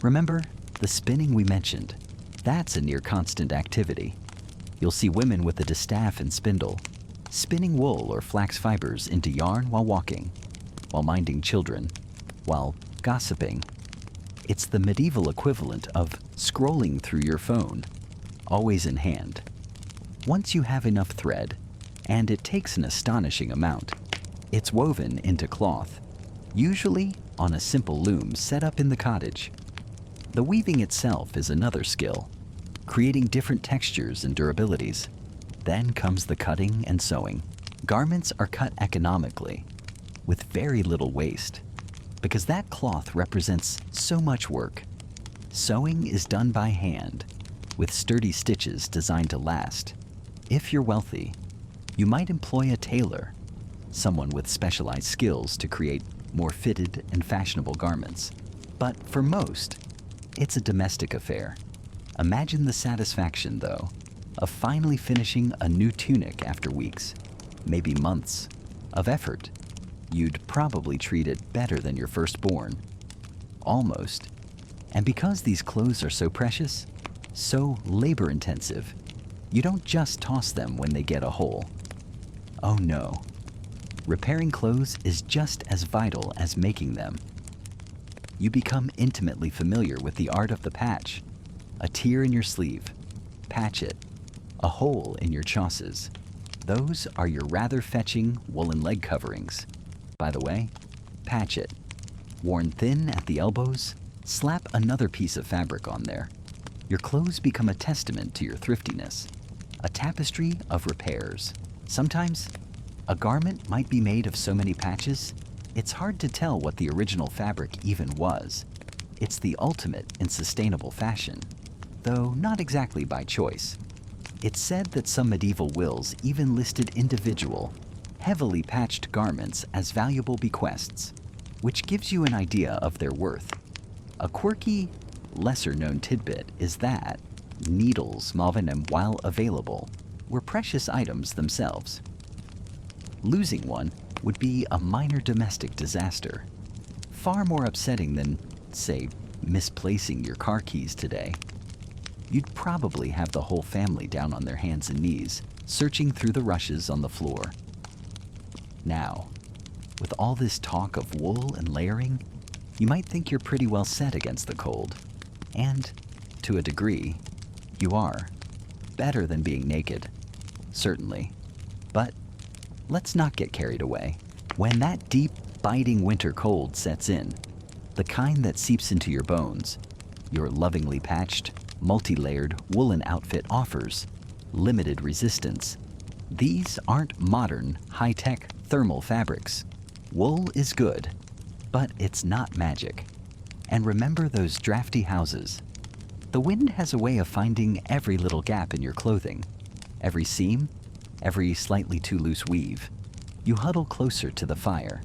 Speaker 1: Remember the spinning we mentioned? That's a near constant activity. You'll see women with a distaff and spindle, spinning wool or flax fibers into yarn while walking, while minding children, while gossiping. It's the medieval equivalent of scrolling through your phone, always in hand. Once you have enough thread, and it takes an astonishing amount, it's woven into cloth, usually on a simple loom set up in the cottage. The weaving itself is another skill, creating different textures and durabilities. Then comes the cutting and sewing. Garments are cut economically, with very little waste, because that cloth represents so much work. Sewing is done by hand, with sturdy stitches designed to last. If you're wealthy, you might employ a tailor, someone with specialized skills to create more fitted and fashionable garments. But for most, it's a domestic affair. Imagine the satisfaction, though, of finally finishing a new tunic after weeks, maybe months, of effort. You'd probably treat it better than your firstborn. Almost. And because these clothes are so precious, so labor-intensive, you don't just toss them when they get a hole. Oh no. Repairing clothes is just as vital as making them. You become intimately familiar with the art of the patch. A tear in your sleeve, patch it. A hole in your chausses. Those are your rather fetching woolen leg coverings. By the way, patch it. Worn thin at the elbows, slap another piece of fabric on there. Your clothes become a testament to your thriftiness, a tapestry of repairs. Sometimes, a garment might be made of so many patches, it's hard to tell what the original fabric even was. It's the ultimate in sustainable fashion, though not exactly by choice. It's said that some medieval wills even listed individual, heavily patched garments as valuable bequests, which gives you an idea of their worth. A quirky, lesser-known tidbit is that needles, while available, were precious items themselves. Losing one would be a minor domestic disaster, far more upsetting than, say, misplacing your car keys today. You'd probably have the whole family down on their hands and knees, searching through the rushes on the floor. Now, with all this talk of wool and layering, you might think you're pretty well set against the cold. And, to a degree, you are. Better than being naked, certainly. But let's not get carried away. When that deep, biting winter cold sets in, the kind that seeps into your bones, your lovingly patched, multi-layered woolen outfit offers limited resistance. These aren't modern, high-tech thermal fabrics. Wool is good, but it's not magic. And remember those drafty houses. The wind has a way of finding every little gap in your clothing, every seam, every slightly too loose weave. You huddle closer to the fire,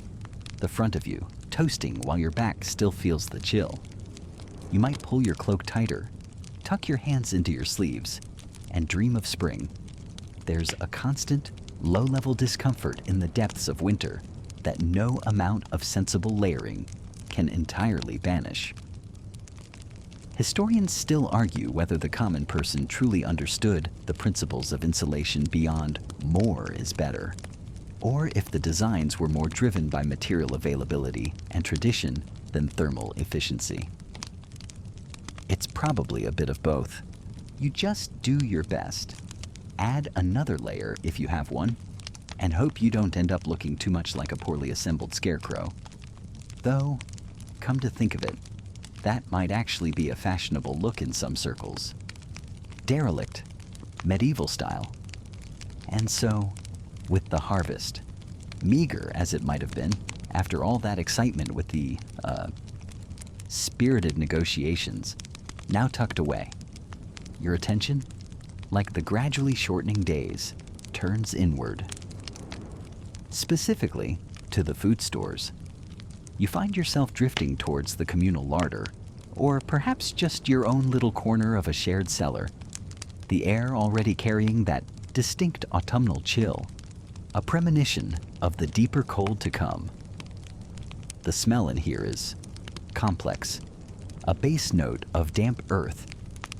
Speaker 1: the front of you toasting while your back still feels the chill. You might pull your cloak tighter, tuck your hands into your sleeves, and dream of spring. There's a constant, low-level discomfort in the depths of winter that no amount of sensible layering can entirely banish. Historians still argue whether the common person truly understood the principles of insulation beyond more is better, or if the designs were more driven by material availability and tradition than thermal efficiency. It's probably a bit of both. You just do your best. Add another layer if you have one, and hope you don't end up looking too much like a poorly assembled scarecrow. Though, come to think of it, that might actually be a fashionable look in some circles. Derelict, medieval style. And so, with the harvest, meager as it might have been, after all that excitement with the, spirited negotiations, now tucked away. Your attention, like the gradually shortening days, turns inward. Specifically, to the food stores. You find yourself drifting towards the communal larder, or perhaps just your own little corner of a shared cellar. The air already carrying that distinct autumnal chill, a premonition of the deeper cold to come. The smell in here is complex. A base note of damp earth,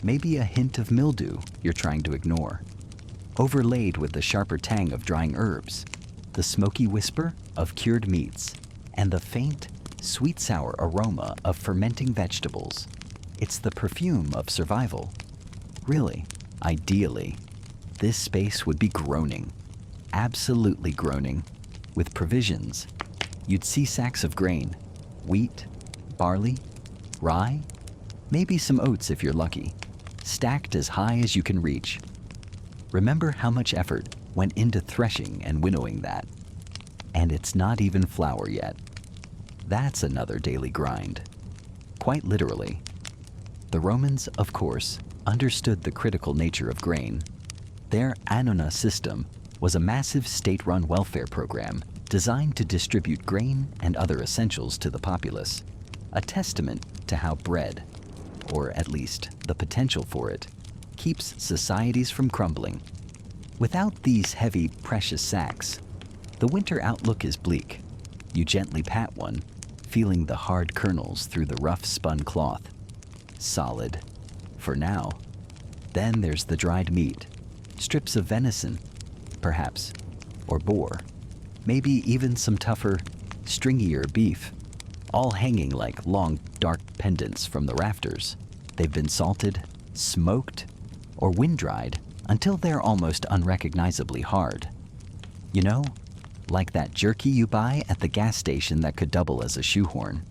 Speaker 1: maybe a hint of mildew you're trying to ignore, overlaid with the sharper tang of drying herbs, the smoky whisper of cured meats, and the faint, sweet-sour aroma of fermenting vegetables. It's the perfume of survival. Really, ideally, this space would be groaning, absolutely groaning, with provisions. You'd see sacks of grain, wheat, barley, rye, maybe some oats if you're lucky, stacked as high as you can reach. Remember how much effort went into threshing and winnowing that. And it's not even flour yet. That's another daily grind. Quite literally. The Romans, of course, understood the critical nature of grain. Their annona system was a massive state-run welfare program designed to distribute grain and other essentials to the populace, a testament to how bread, or at least the potential for it, keeps societies from crumbling. Without these heavy, precious sacks, the winter outlook is bleak. You gently pat one, feeling the hard kernels through the rough spun cloth. Solid. For now. Then there's the dried meat, strips of venison, perhaps, or boar, maybe even some tougher, stringier beef, all hanging like long, dark pendants from the rafters. They've been salted, smoked, or wind-dried until they're almost unrecognizably hard. You know, like that jerky you buy at the gas station that could double as a shoehorn.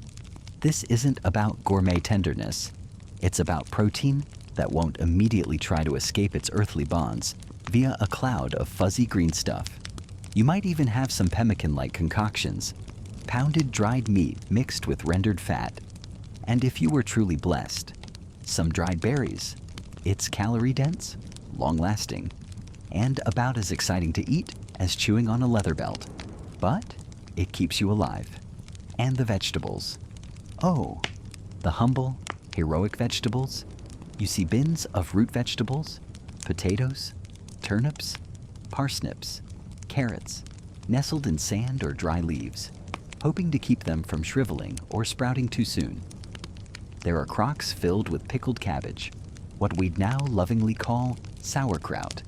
Speaker 1: This isn't about gourmet tenderness. It's about protein that won't immediately try to escape its earthly bonds via a cloud of fuzzy green stuff. You might even have some pemmican-like concoctions, pounded dried meat mixed with rendered fat, and if you were truly blessed, some dried berries. It's calorie-dense, long-lasting, and about as exciting to eat as chewing on a leather belt. But it keeps you alive. And the vegetables. Oh, the humble, heroic vegetables. You see bins of root vegetables, potatoes, turnips, parsnips, carrots, nestled in sand or dry leaves, hoping to keep them from shriveling or sprouting too soon. There are crocks filled with pickled cabbage, what we'd now lovingly call sauerkraut.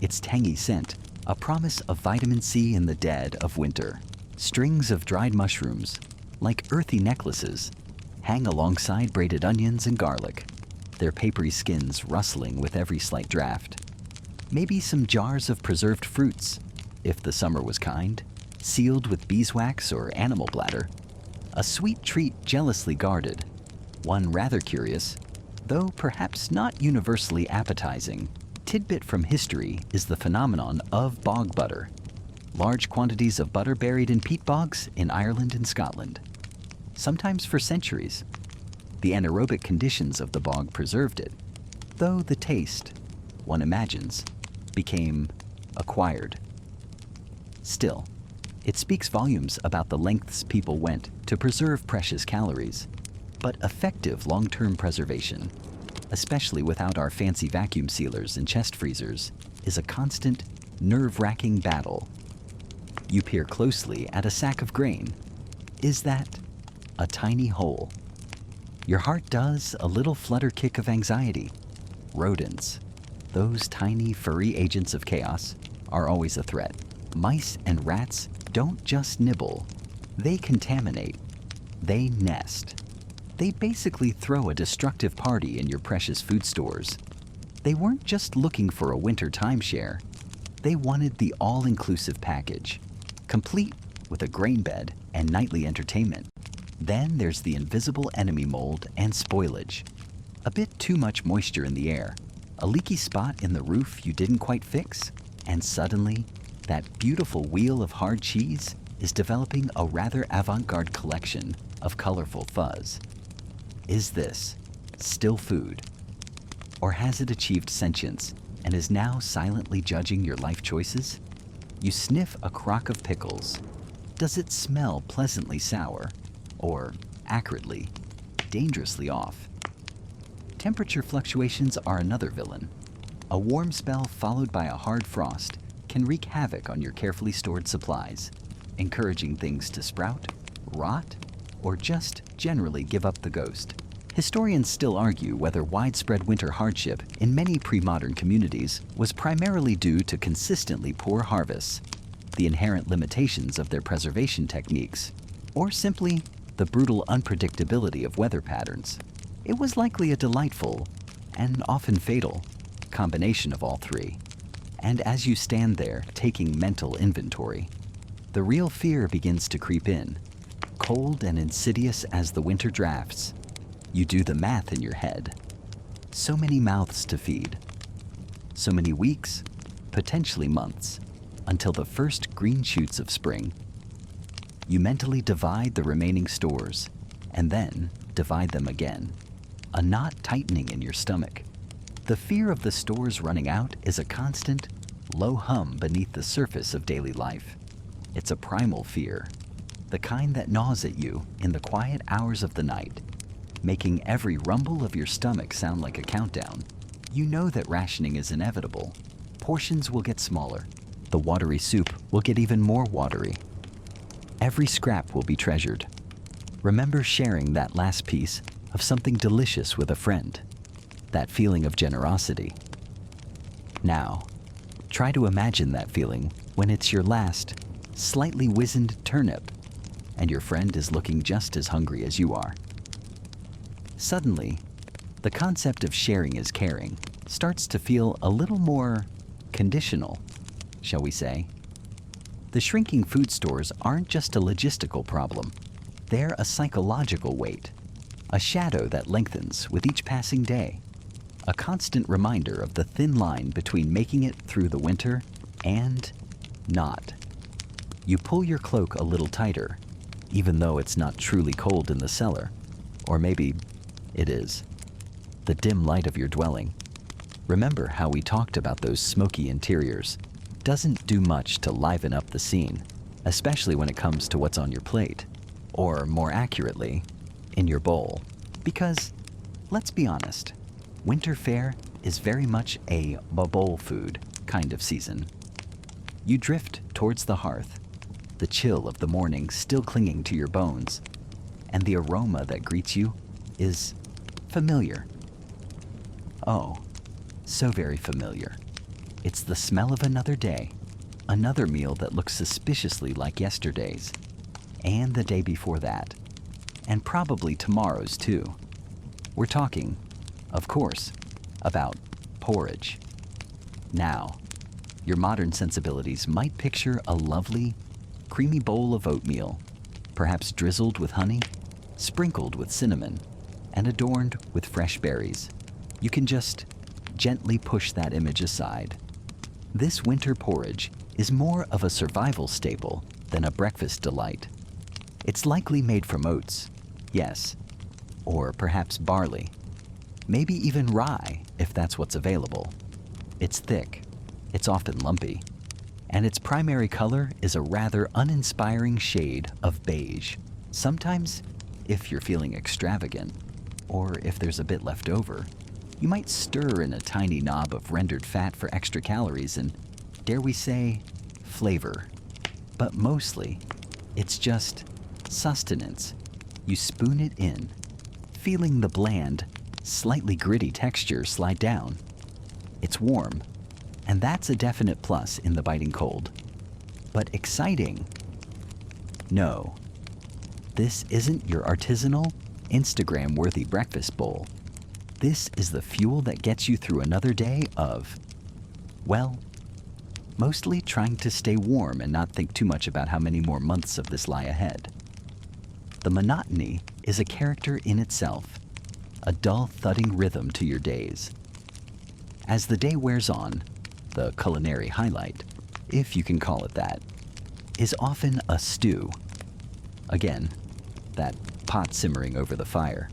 Speaker 1: Its tangy scent, a promise of vitamin C in the dead of winter. Strings of dried mushrooms, like earthy necklaces, hang alongside braided onions and garlic, their papery skins rustling with every slight draft. Maybe some jars of preserved fruits, if the summer was kind, sealed with beeswax or animal bladder. A sweet treat jealously guarded, one rather curious, though perhaps not universally appetizing. Tidbit from history is the phenomenon of bog butter. Large quantities of butter buried in peat bogs in Ireland and Scotland, sometimes for centuries. The anaerobic conditions of the bog preserved it, though the taste, one imagines, became acquired. Still, it speaks volumes about the lengths people went to preserve precious calories. But effective long-term preservation, especially without our fancy vacuum sealers and chest freezers, is a constant, nerve-wracking battle. You peer closely at a sack of grain. Is that a tiny hole? Your heart does a little flutter kick of anxiety. Rodents, those tiny furry agents of chaos, are always a threat. Mice and rats don't just nibble. They contaminate. They nest. They basically throw a destructive party in your precious food stores. They weren't just looking for a winter timeshare. They wanted the all-inclusive package, complete with a grain bed and nightly entertainment. Then there's the invisible enemy mold and spoilage. A bit too much moisture in the air, a leaky spot in the roof you didn't quite fix, and suddenly, that beautiful wheel of hard cheese is developing a rather avant-garde collection of colorful fuzz. Is this still food? Or has it achieved sentience and is now silently judging your life choices? You sniff a crock of pickles. Does it smell pleasantly sour? Or, accurately, dangerously off? Temperature fluctuations are another villain. A warm spell followed by a hard frost can wreak havoc on your carefully stored supplies, encouraging things to sprout, rot, or just generally give up the ghost. Historians still argue whether widespread winter hardship in many pre-modern communities was primarily due to consistently poor harvests, the inherent limitations of their preservation techniques, or simply the brutal unpredictability of weather patterns. It was likely a delightful, and often fatal, combination of all three. And as you stand there taking mental inventory, the real fear begins to creep in. Cold and insidious as the winter drafts, you do the math in your head. So many mouths to feed. So many weeks, potentially months, until the first green shoots of spring. You mentally divide the remaining stores, and then divide them again, a knot tightening in your stomach. The fear of the stores running out is a constant, low hum beneath the surface of daily life. It's a primal fear, the kind that gnaws at you in the quiet hours of the night, making every rumble of your stomach sound like a countdown. You know that rationing is inevitable. Portions will get smaller. The watery soup will get even more watery. Every scrap will be treasured. Remember sharing that last piece of something delicious with a friend. That feeling of generosity, Now, try to imagine that feeling when it's your last, slightly wizened turnip, and your friend is looking just as hungry as you are. Suddenly, the concept of sharing is caring starts to feel a little more conditional, shall we say. The shrinking food stores aren't just a logistical problem. They're a psychological weight, a shadow that lengthens with each passing day, a constant reminder of the thin line between making it through the winter and not. You pull your cloak a little tighter, even though it's not truly cold in the cellar. Or maybe it is. The dim light of your dwelling. Remember how we talked about those smoky interiors doesn't do much to liven up the scene, especially when it comes to what's on your plate, or more accurately, in your bowl. Because, let's be honest, winter fare is very much a bowl food kind of season. You drift towards the hearth, the chill of the morning still clinging to your bones, and the aroma that greets you is familiar. Oh, so very familiar. It's the smell of another day, another meal that looks suspiciously like yesterday's, and the day before that, and probably tomorrow's too. We're talking, of course, about porridge. Now, your modern sensibilities might picture a lovely, creamy bowl of oatmeal, perhaps drizzled with honey, sprinkled with cinnamon, and adorned with fresh berries. You can just gently push that image aside. This winter porridge is more of a survival staple than a breakfast delight. It's likely made from oats, yes, or perhaps barley, maybe even rye if that's what's available. It's thick, it's often lumpy, and its primary color is a rather uninspiring shade of beige. Sometimes, if you're feeling extravagant, or if there's a bit left over, you might stir in a tiny knob of rendered fat for extra calories and, dare we say, flavor. But mostly, it's just sustenance. You spoon it in, feeling the bland, slightly gritty texture slide down. It's warm, and that's a definite plus in the biting cold. But exciting? No. This isn't your artisanal, Instagram-worthy breakfast bowl. This is the fuel that gets you through another day of, well, mostly trying to stay warm and not think too much about how many more months of this lie ahead. The monotony is a character in itself, a dull thudding rhythm to your days. As the day wears on, the culinary highlight, if you can call it that, is often a stew. Again, that pot simmering over the fire.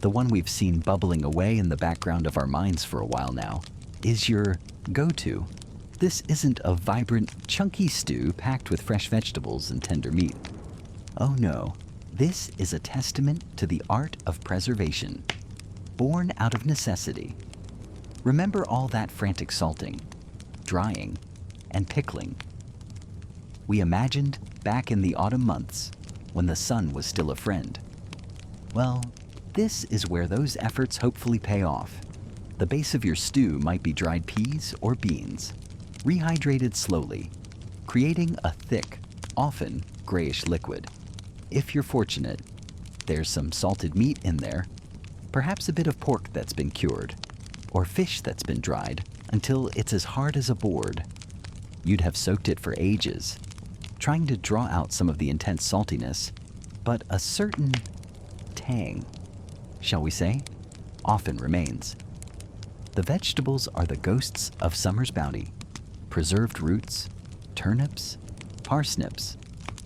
Speaker 1: The one we've seen bubbling away in the background of our minds for a while now, is your go-to. This isn't a vibrant, chunky stew packed with fresh vegetables and tender meat. Oh no, this is a testament to the art of preservation, born out of necessity. Remember all that frantic salting, drying, and pickling. We imagined back in the autumn months when the sun was still a friend. Well, this is where those efforts hopefully pay off. The base of your stew might be dried peas or beans, rehydrated slowly, creating a thick, often grayish liquid. If you're fortunate, there's some salted meat in there, perhaps a bit of pork that's been cured, or fish that's been dried until it's as hard as a board. You'd have soaked it for ages, trying to draw out some of the intense saltiness, but a certain tang, shall we say, often remains. The vegetables are the ghosts of summer's bounty. Preserved roots, turnips, parsnips,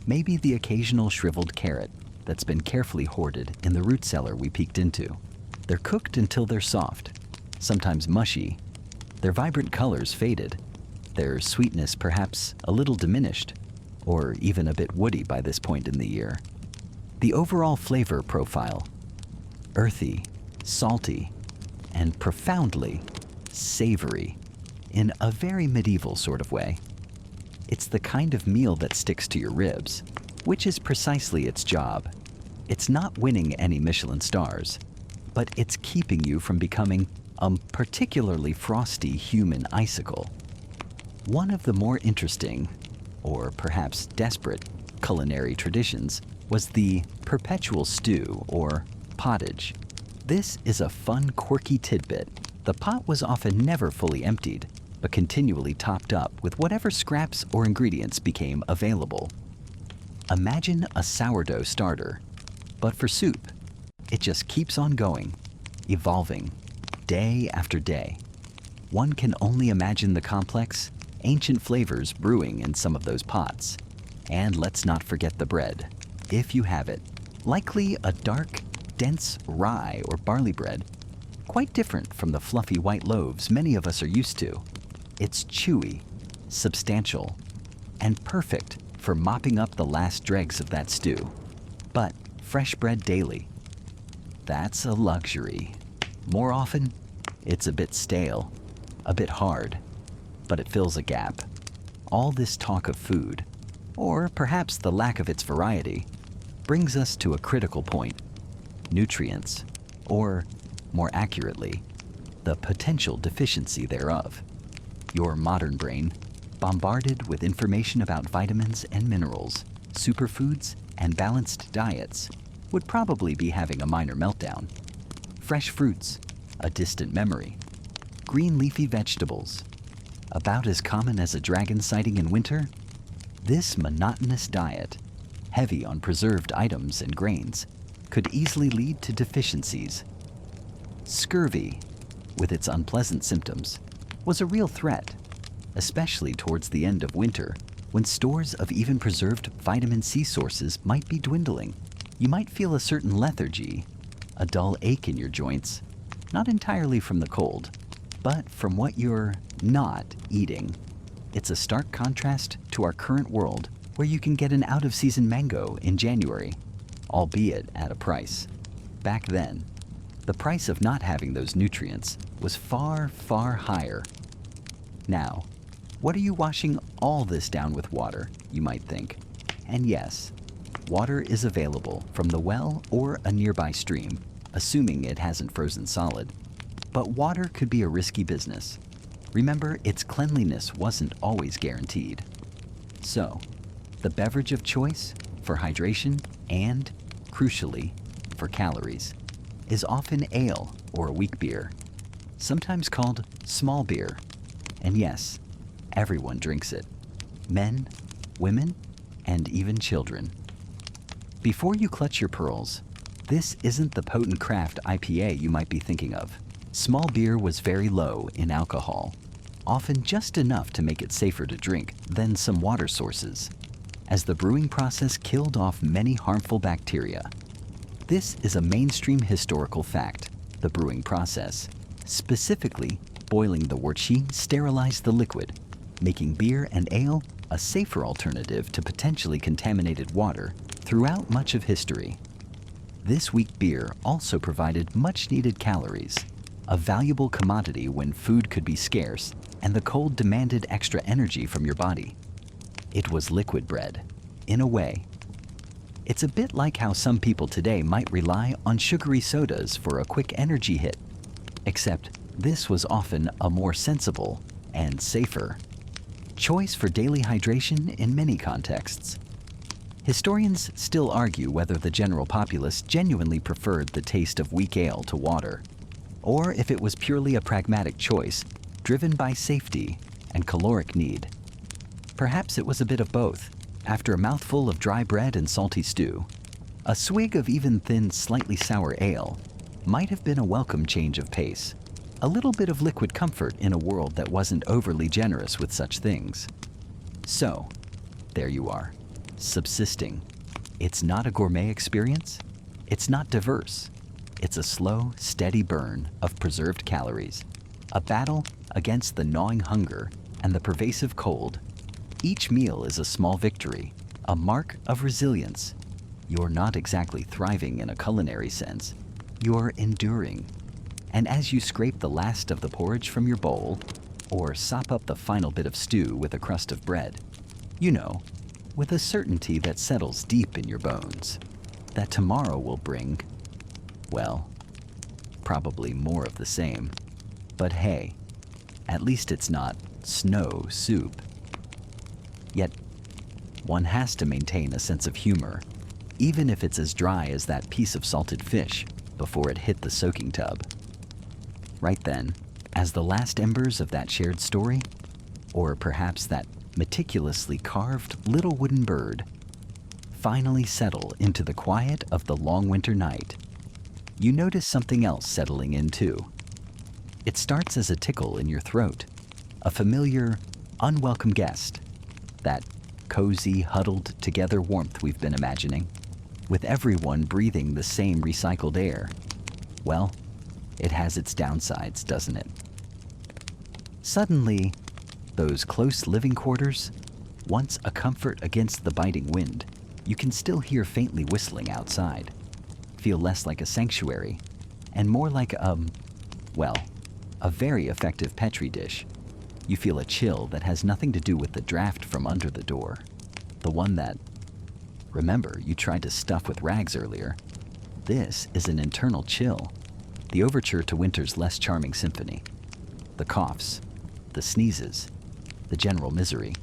Speaker 1: maybe the occasional shriveled carrot that's been carefully hoarded in the root cellar we peeked into. They're cooked until they're soft, sometimes mushy, their vibrant colors faded, their sweetness perhaps a little diminished, or even a bit woody by this point in the year. The overall flavor profile, earthy, salty, and profoundly savory in a very medieval sort of way. It's the kind of meal that sticks to your ribs, which is precisely its job. It's not winning any Michelin stars. but it's keeping you from becoming a particularly frosty human icicle. One of the more interesting, or perhaps desperate, culinary traditions was the perpetual stew or pottage. This is a fun, quirky tidbit. The pot was often never fully emptied, but continually topped up with whatever scraps or ingredients became available. Imagine a sourdough starter, but for soup. It just keeps on going, evolving, day after day. One can only imagine the complex, ancient flavors brewing in some of those pots. And let's not forget the bread, if you have it. Likely a dark, dense rye or barley bread, quite different from the fluffy white loaves many of us are used to. It's chewy, substantial, and perfect for mopping up the last dregs of that stew. But fresh bread daily, that's a luxury. More often, it's a bit stale, a bit hard, but it fills a gap. All this talk of food, or perhaps the lack of its variety, brings us to a critical point: nutrients, or more accurately, the potential deficiency thereof. Your modern brain, bombarded with information about vitamins and minerals, superfoods, and balanced diets, would probably be having a minor meltdown. Fresh fruits, a distant memory. Green leafy vegetables, about as common as a dragon sighting in winter. This monotonous diet, heavy on preserved items and grains, could easily lead to deficiencies. Scurvy, with its unpleasant symptoms, was a real threat, especially towards the end of winter, when stores of even preserved vitamin C sources might be dwindling. You might feel a certain lethargy, a dull ache in your joints, not entirely from the cold, but from what you're not eating. It's a stark contrast to our current world, where you can get an out-of-season mango in January, albeit at a price. Back then, the price of not having those nutrients was far, far higher. Now, what are you washing all this down with water, you might think? And yes, water is available from the well or a nearby stream, assuming it hasn't frozen solid. But water could be a risky business. Remember, its cleanliness wasn't always guaranteed. So, the beverage of choice for hydration and, crucially, for calories is often ale or a weak beer, sometimes called small beer. And yes, everyone drinks it. Men, women, and even children. Before you clutch your pearls, this isn't the potent craft IPA you might be thinking of. Small beer was very low in alcohol, often just enough to make it safer to drink than some water sources, as the brewing process killed off many harmful bacteria. This is a mainstream historical fact. The brewing process, specifically boiling the wort, sterilized the liquid, making beer and ale a safer alternative to potentially contaminated water throughout much of history. This weak beer also provided much-needed calories, a valuable commodity when food could be scarce and the cold demanded extra energy from your body. It was liquid bread, in a way. It's a bit like how some people today might rely on sugary sodas for a quick energy hit, except this was often a more sensible and safer choice for daily hydration in many contexts. Historians still argue whether the general populace genuinely preferred the taste of weak ale to water, or if it was purely a pragmatic choice driven by safety and caloric need. Perhaps it was a bit of both. After a mouthful of dry bread and salty stew, a swig of even thin, slightly sour ale might have been a welcome change of pace. A little bit of liquid comfort in a world that wasn't overly generous with such things. So, there you are, subsisting. It's not a gourmet experience. It's not diverse. It's a slow, steady burn of preserved calories. A battle against the gnawing hunger and the pervasive cold. Each meal is a small victory, a mark of resilience. You're not exactly thriving in a culinary sense. You're enduring. And as you scrape the last of the porridge from your bowl, or sop up the final bit of stew with a crust of bread, you know, with a certainty that settles deep in your bones, that tomorrow will bring, well, probably more of the same. But hey, at least it's not snow soup. Yet, one has to maintain a sense of humor, even if it's as dry as that piece of salted fish before it hit the soaking tub. Right then, as the last embers of that shared story, or perhaps that meticulously carved little wooden bird, finally settle into the quiet of the long winter night, you notice something else settling in too. It starts as a tickle in your throat, a familiar, unwelcome guest, that cozy, huddled together warmth we've been imagining, with everyone breathing the same recycled air. Well, it has its downsides, doesn't it? Suddenly, those close living quarters, once a comfort against the biting wind, you can still hear faintly whistling outside, feel less like a sanctuary, and more like well, a very effective Petri dish. You feel a chill that has nothing to do with the draft from under the door. The one that, remember, you tried to stuff with rags earlier. This is an internal chill, the overture to winter's less charming symphony. The coughs, the sneezes, the general misery.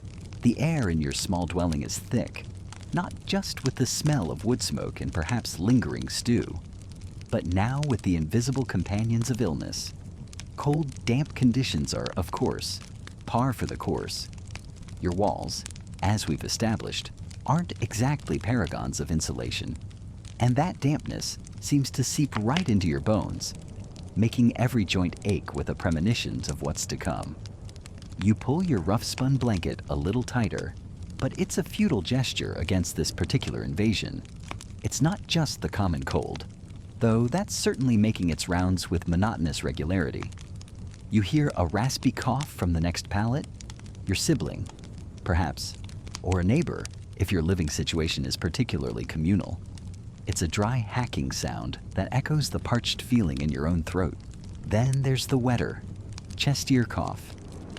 Speaker 1: The air in your small dwelling is thick, not just with the smell of wood smoke and perhaps lingering stew, but now with the invisible companions of illness. Cold, damp conditions are, of course, par for the course. Your walls, as we've established, aren't exactly paragons of insulation, and that dampness seems to seep right into your bones, making every joint ache with a premonition of what's to come. You pull your rough-spun blanket a little tighter, but it's a futile gesture against this particular invasion. It's not just the common cold, though that's certainly making its rounds with monotonous regularity. You hear a raspy cough from the next pallet, your sibling, perhaps, or a neighbor if your living situation is particularly communal. It's a dry hacking sound that echoes the parched feeling in your own throat. Then there's the wetter, chestier cough,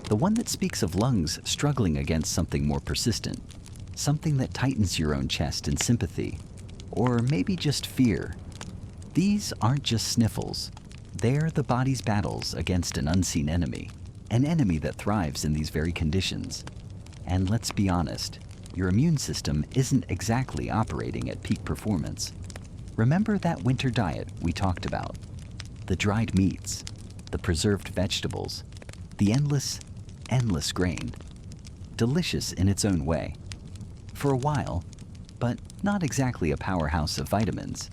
Speaker 1: the one that speaks of lungs struggling against something more persistent, something that tightens your own chest in sympathy, or maybe just fear. These aren't just sniffles. They're the body's battles against an unseen enemy, an enemy that thrives in these very conditions. And let's be honest, your immune system isn't exactly operating at peak performance. Remember that winter diet we talked about? The dried meats, the preserved vegetables, the endless grain. Delicious in its own way. For a while, but not exactly a powerhouse of vitamins.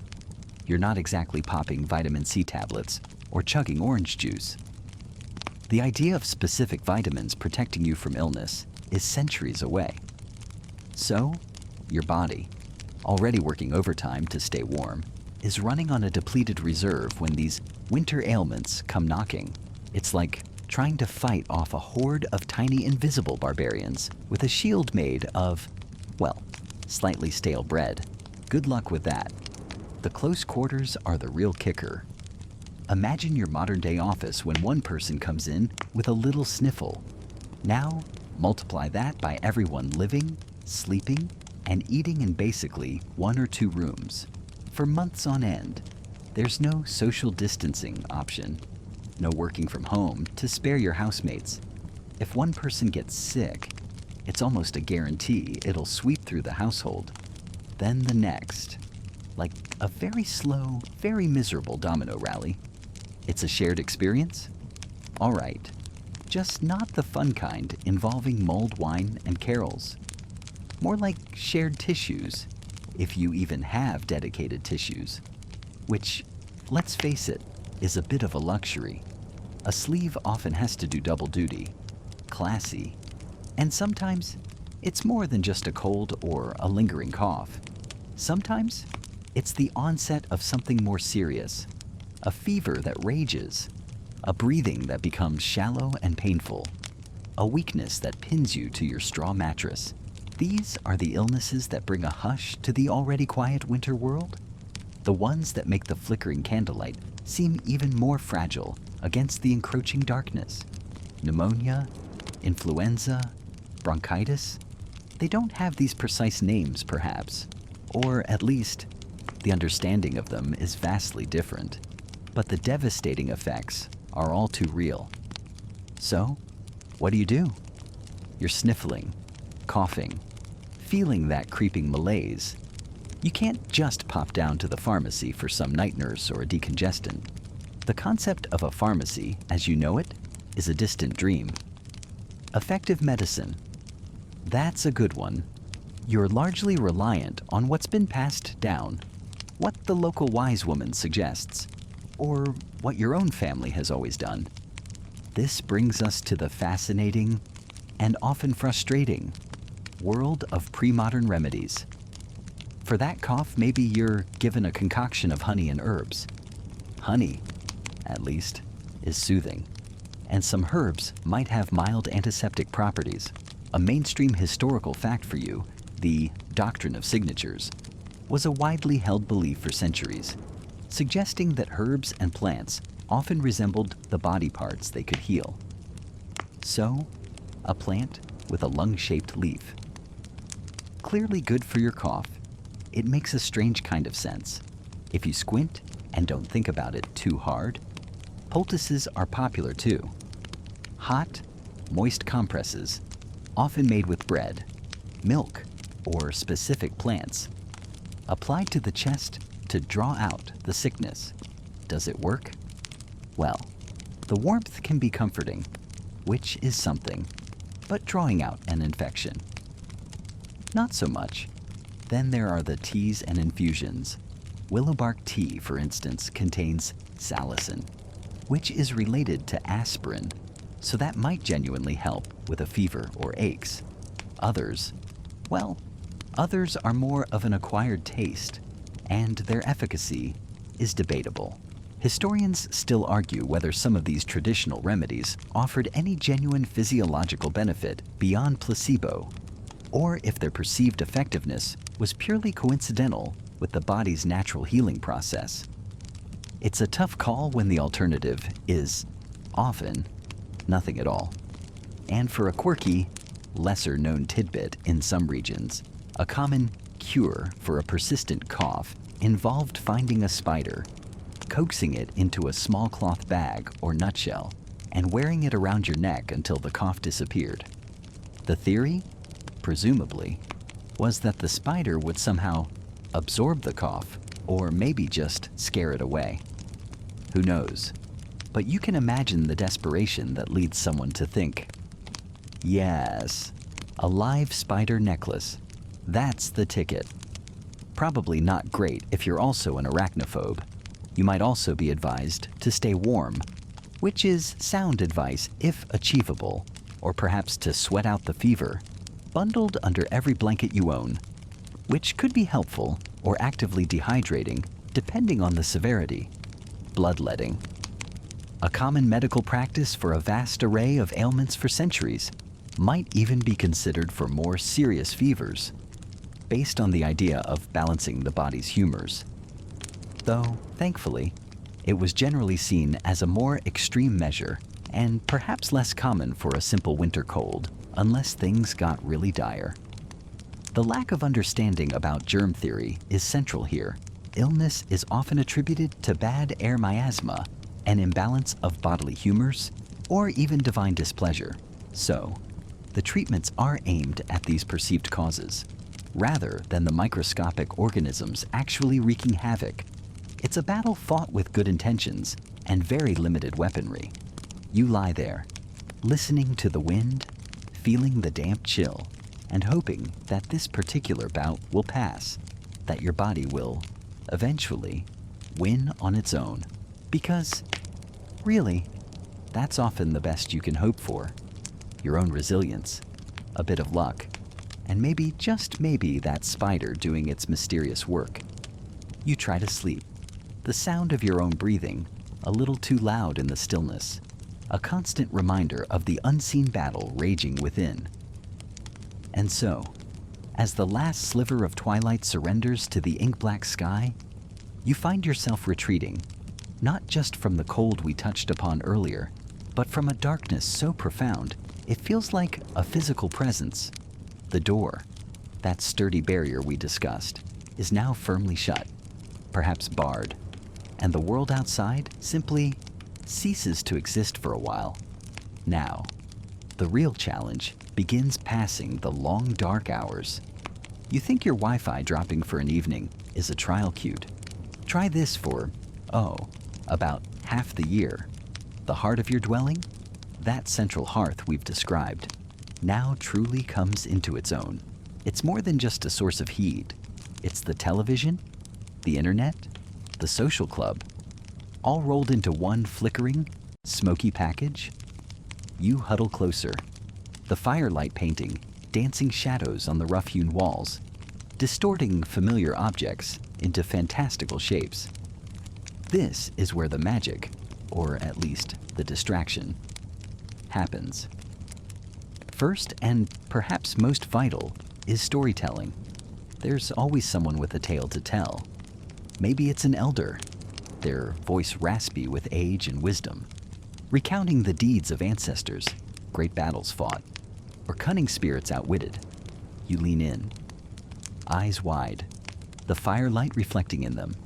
Speaker 1: You're not exactly popping vitamin C tablets or chugging orange juice. The idea of specific vitamins protecting you from illness is centuries away. So, your body, already working overtime to stay warm, is running on a depleted reserve when these winter ailments come knocking. It's like trying to fight off a horde of tiny invisible barbarians with a shield made of, well, slightly stale bread. Good luck with that. The close quarters are the real kicker. Imagine your modern-day office when one person comes in with a little sniffle. Now, multiply that by everyone living, sleeping, and eating in basically 1 or 2 rooms. For months on end, there's no social distancing option, no working from home to spare your housemates. If one person gets sick, it's almost a guarantee it'll sweep through the household. Then the next, like a very slow, very miserable domino rally. It's a shared experience? All right, just not the fun kind involving mulled wine and carols. More like shared tissues, if you even have dedicated tissues. Which, let's face it, is a bit of a luxury. A sleeve often has to do double duty, classy, and sometimes it's more than just a cold or a lingering cough. Sometimes it's the onset of something more serious, a fever that rages, a breathing that becomes shallow and painful, a weakness that pins you to your straw mattress. These are the illnesses that bring a hush to the already quiet winter world. The ones that make the flickering candlelight seem even more fragile against the encroaching darkness. Pneumonia, influenza, bronchitis. They don't have these precise names, perhaps, or at least the understanding of them is vastly different. but the devastating effects are all too real. So, what do? You're sniffling, coughing, feeling that creeping malaise. You can't just pop down to the pharmacy for some night nurse or a decongestant. The concept of a pharmacy, as you know it, is a distant dream. Effective medicine. That's a good one. You're largely reliant on what's been passed down, what the local wise woman suggests, or what your own family has always done. This brings us to the fascinating and often frustrating world of pre-modern remedies. For that cough, maybe you're given a concoction of honey and herbs. Honey, at least, is soothing, and some herbs might have mild antiseptic properties. A mainstream historical fact for you, the doctrine of signatures, was a widely held belief for centuries, suggesting that herbs and plants often resembled the body parts they could heal. So, a plant with a lung-shaped leaf. Clearly good for your cough, it makes a strange kind of sense. If you squint and don't think about it too hard, poultices are popular too. Hot, moist compresses, often made with bread, milk, or specific plants, applied to the chest to draw out the sickness. Does it work? Well, the warmth can be comforting, which is something, but drawing out an infection, not so much. Then there are the teas and infusions. Willowbark tea, for instance, contains salicin, which is related to aspirin, so that might genuinely help with a fever or aches. Others are more of an acquired taste, and their efficacy is debatable. Historians still argue whether some of these traditional remedies offered any genuine physiological benefit beyond placebo, or if their perceived effectiveness was purely coincidental with the body's natural healing process. It's a tough call when the alternative is, often, nothing at all. And for a quirky, lesser-known tidbit in some regions, a common cure for a persistent cough involved finding a spider, coaxing it into a small cloth bag or nutshell, and wearing it around your neck until the cough disappeared. The theory, presumably, was that the spider would somehow absorb the cough, or maybe just scare it away. Who knows? But you can imagine the desperation that leads someone to think, yes, a live spider necklace. That's the ticket. Probably not great if you're also an arachnophobe. You might also be advised to stay warm, which is sound advice if achievable, or perhaps to sweat out the fever, bundled under every blanket you own, which could be helpful or actively dehydrating depending on the severity. Bloodletting. A common medical practice for a vast array of ailments for centuries, might even be considered for more serious fevers, based on the idea of balancing the body's humors. Though, thankfully, it was generally seen as a more extreme measure and perhaps less common for a simple winter cold, unless things got really dire. The lack of understanding about germ theory is central here. Illness is often attributed to bad air miasma, an imbalance of bodily humors, or even divine displeasure. So, the treatments are aimed at these perceived causes, rather than the microscopic organisms actually wreaking havoc. It's a battle fought with good intentions and very limited weaponry. You lie there, listening to the wind, feeling the damp chill, and hoping that this particular bout will pass, that your body will, eventually, win on its own. Because, really, that's often the best you can hope for. Your own resilience, a bit of luck, and maybe, just maybe, that spider doing its mysterious work. You try to sleep, the sound of your own breathing, a little too loud in the stillness, a constant reminder of the unseen battle raging within. And so, as the last sliver of twilight surrenders to the ink-black sky, you find yourself retreating, not just from the cold we touched upon earlier, but from a darkness so profound it feels like a physical presence. The door, that sturdy barrier we discussed, is now firmly shut, perhaps barred. and the world outside simply ceases to exist for a while. Now, the real challenge begins passing the long dark hours. You think your Wi-Fi dropping for an evening is a trial cute. Try this for, about half the year. The heart of your dwelling, that central hearth we've described, now truly comes into its own. It's more than just a source of heat. It's the television, the internet, the social club, all rolled into one flickering, smoky package. You huddle closer, the firelight painting dancing shadows on the rough-hewn walls, distorting familiar objects into fantastical shapes. This is where the magic, or at least the distraction, happens. First, and perhaps most vital, is storytelling. There's always someone with a tale to tell. Maybe it's an elder, their voice raspy with age and wisdom, recounting the deeds of ancestors, great battles fought, or cunning spirits outwitted. You lean in, eyes wide, the firelight reflecting in them.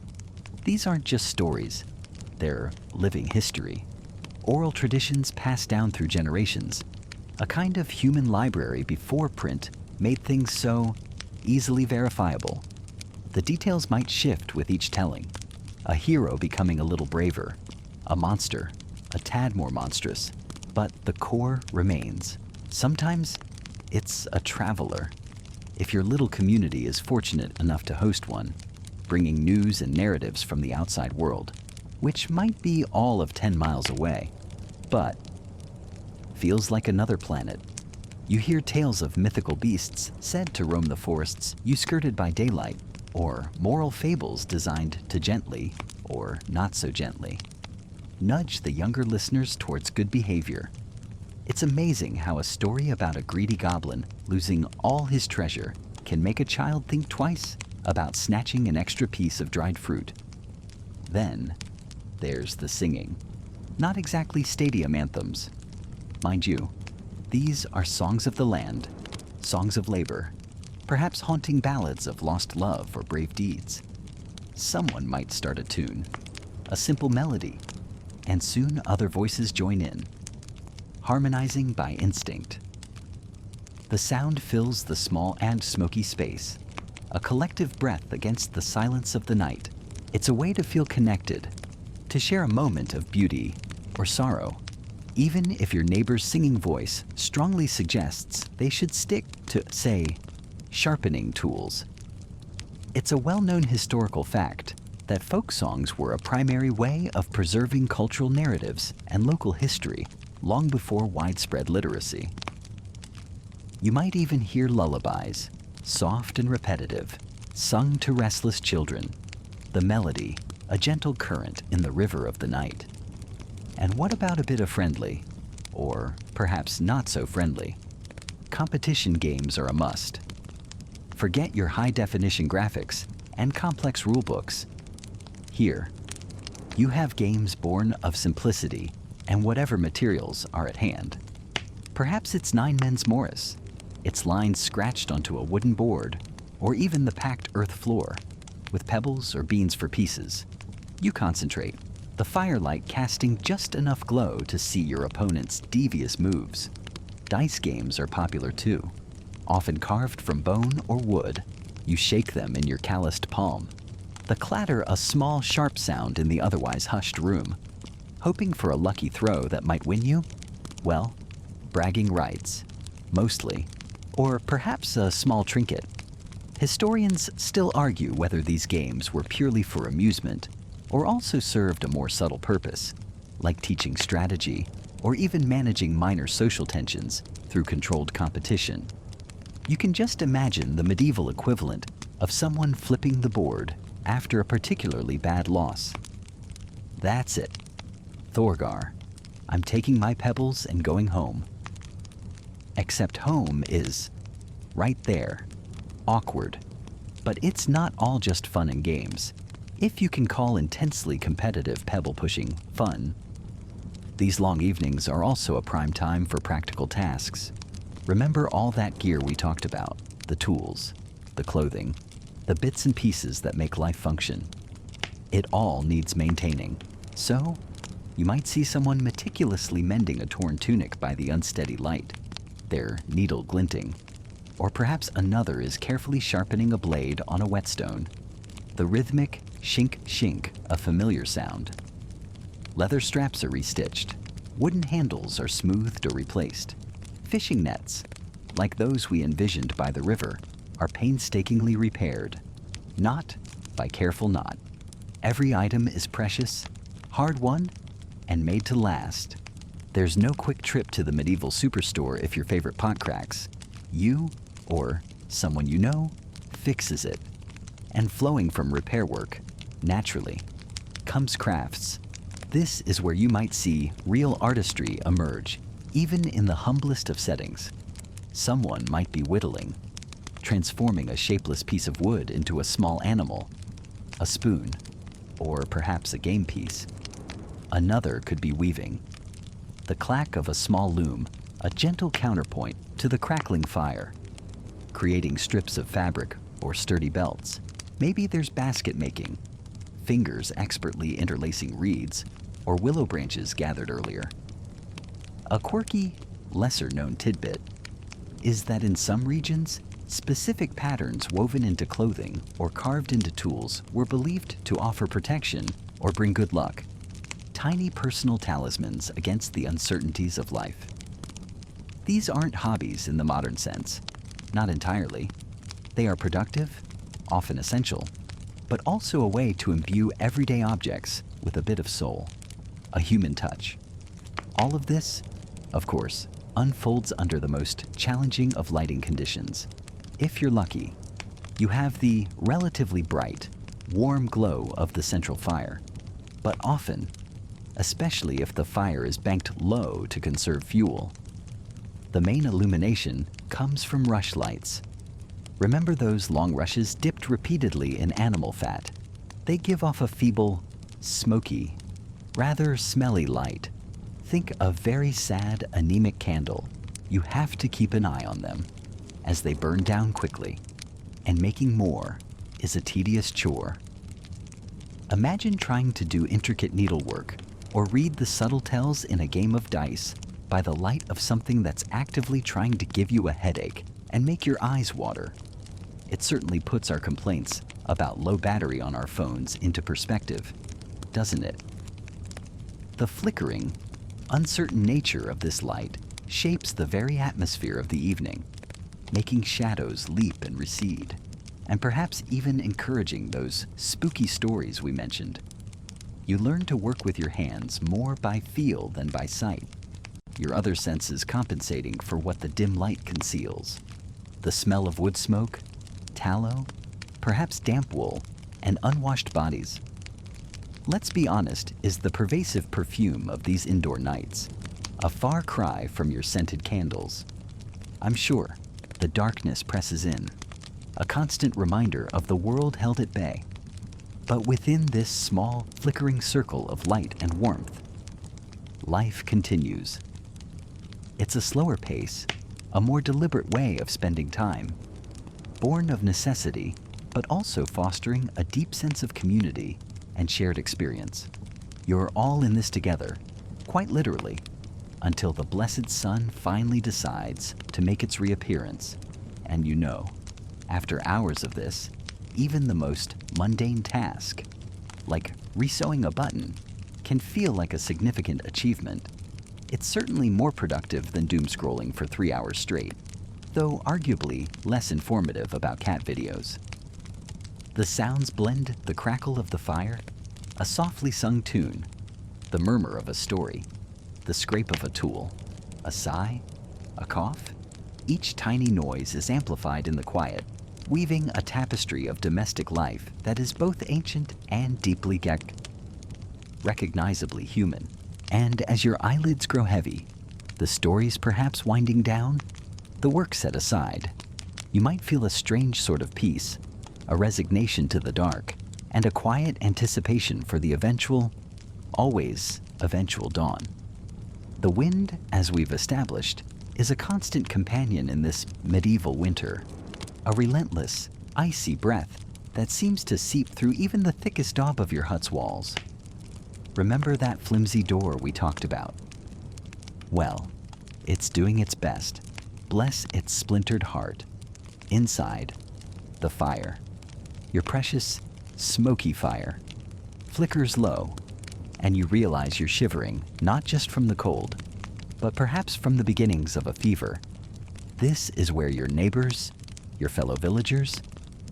Speaker 1: These aren't just stories, they're living history, oral traditions passed down through generations, a kind of human library before print made things so easily verifiable. The details might shift with each telling, a hero becoming a little braver, a monster a tad more monstrous, but the core remains. Sometimes it's a traveler. If your little community is fortunate enough to host one, bringing news and narratives from the outside world, which might be all of 10 miles away, but feels like another planet. You hear tales of mythical beasts said to roam the forests you skirted by daylight, or moral fables designed to gently, or not so gently, nudge the younger listeners towards good behavior. It's amazing how a story about a greedy goblin losing all his treasure can make a child think twice about snatching an extra piece of dried fruit. Then there's the singing. Not exactly stadium anthems. Mind you, these are songs of the land, songs of labor, perhaps haunting ballads of lost love or brave deeds. Someone might start a tune, a simple melody, and soon other voices join in, harmonizing by instinct. The sound fills the small and smoky space, a collective breath against the silence of the night. It's a way to feel connected, to share a moment of beauty or sorrow, even if your neighbor's singing voice strongly suggests they should stick to, say, sharpening tools. It's a well-known historical fact that folk songs were a primary way of preserving cultural narratives and local history long before widespread literacy. You might even hear lullabies, soft and repetitive, sung to restless children, the melody, a gentle current in the river of the night. And what about a bit of friendly, or perhaps not so friendly? Competition games are a must. Forget your high-definition graphics and complex rulebooks. Here, you have games born of simplicity and whatever materials are at hand. Perhaps it's Nine Men's Morris, its lines scratched onto a wooden board, or even the packed earth floor, with pebbles or beans for pieces. You concentrate, the firelight casting just enough glow to see your opponent's devious moves. Dice games are popular too, often carved from bone or wood. You shake them in your calloused palm, the clatter a small sharp sound in the otherwise hushed room. Hoping for a lucky throw that might win you? Well, bragging rights, mostly, or perhaps a small trinket. Historians still argue whether these games were purely for amusement or also served a more subtle purpose, like teaching strategy or even managing minor social tensions through controlled competition. You can just imagine the medieval equivalent of someone flipping the board after a particularly bad loss. That's it. Thorgar, I'm taking my pebbles and going home. Except home is right there, awkward. But it's not all just fun and games, if you can call intensely competitive pebble pushing fun. These long evenings are also a prime time for practical tasks. Remember all that gear we talked about, the tools, the clothing, the bits and pieces that make life function. It all needs maintaining. So, you might see someone meticulously mending a torn tunic by the unsteady light, their needle glinting. Or perhaps another is carefully sharpening a blade on a whetstone, the rhythmic shink-shink, a familiar sound. Leather straps are restitched. Wooden handles are smoothed or replaced. Fishing nets, like those we envisioned by the river, are painstakingly repaired, knot by careful knot. Every item is precious, hard-won, and made to last. There's no quick trip to the medieval superstore if your favorite pot cracks. You, or someone you know, fixes it. And flowing from repair work, naturally, comes crafts. This is where you might see real artistry emerge, even in the humblest of settings. Someone might be whittling, transforming a shapeless piece of wood into a small animal, a spoon, or perhaps a game piece. Another could be weaving. The clack of a small loom, a gentle counterpoint to the crackling fire, creating strips of fabric or sturdy belts. Maybe there's basket making, fingers expertly interlacing reeds or willow branches gathered earlier. A quirky, lesser-known tidbit is that in some regions, specific patterns woven into clothing or carved into tools were believed to offer protection or bring good luck. Tiny personal talismans against the uncertainties of life. These aren't hobbies in the modern sense, not entirely. They are productive, often essential, but also a way to imbue everyday objects with a bit of soul, a human touch. All of this, of course, unfolds under the most challenging of lighting conditions. If you're lucky, you have the relatively bright, warm glow of the central fire, but often, especially if the fire is banked low to conserve fuel, the main illumination comes from rush lights. Remember those long rushes dipped repeatedly in animal fat? They give off a feeble, smoky, rather smelly light. Think a very sad, anemic candle. You have to keep an eye on them, as they burn down quickly, and making more is a tedious chore. Imagine trying to do intricate needlework or read the subtle tells in a game of dice by the light of something that's actively trying to give you a headache and make your eyes water. It certainly puts our complaints about low battery on our phones into perspective, doesn't it? The flickering, uncertain nature of this light shapes the very atmosphere of the evening, making shadows leap and recede, and perhaps even encouraging those spooky stories we mentioned. You learn to work with your hands more by feel than by sight, your other senses compensating for what the dim light conceals. The smell of wood smoke, tallow, perhaps damp wool, and unwashed bodies. Let's be honest, is the pervasive perfume of these indoor nights, a far cry from your scented candles. I'm sure the darkness presses in, a constant reminder of the world held at bay. But within this small, flickering circle of light and warmth, life continues. It's a slower pace, a more deliberate way of spending time, born of necessity, but also fostering a deep sense of community and shared experience. You're all in this together, quite literally, until the blessed sun finally decides to make its reappearance. And you know, after hours of this, even the most mundane task, like resewing a button, can feel like a significant achievement. It's certainly more productive than doom scrolling for 3 hours straight, though arguably less informative about cat videos. The sounds blend the crackle of the fire, a softly sung tune, the murmur of a story, the scrape of a tool, a sigh, a cough. Each tiny noise is amplified in the quiet, weaving a tapestry of domestic life that is both ancient and deeply recognizably human. And as your eyelids grow heavy, the stories perhaps winding down, the work set aside, you might feel a strange sort of peace, a resignation to the dark, and a quiet anticipation for the eventual, always eventual dawn. The wind, as we've established, is a constant companion in this medieval winter, a relentless, icy breath that seems to seep through even the thickest daub of your hut's walls. Remember that flimsy door we talked about? Well, it's doing its best. Bless its splintered heart. Inside, the fire, your precious, smoky fire, flickers low, and you realize you're shivering not just from the cold, but perhaps from the beginnings of a fever. This is where your neighbors, your fellow villagers,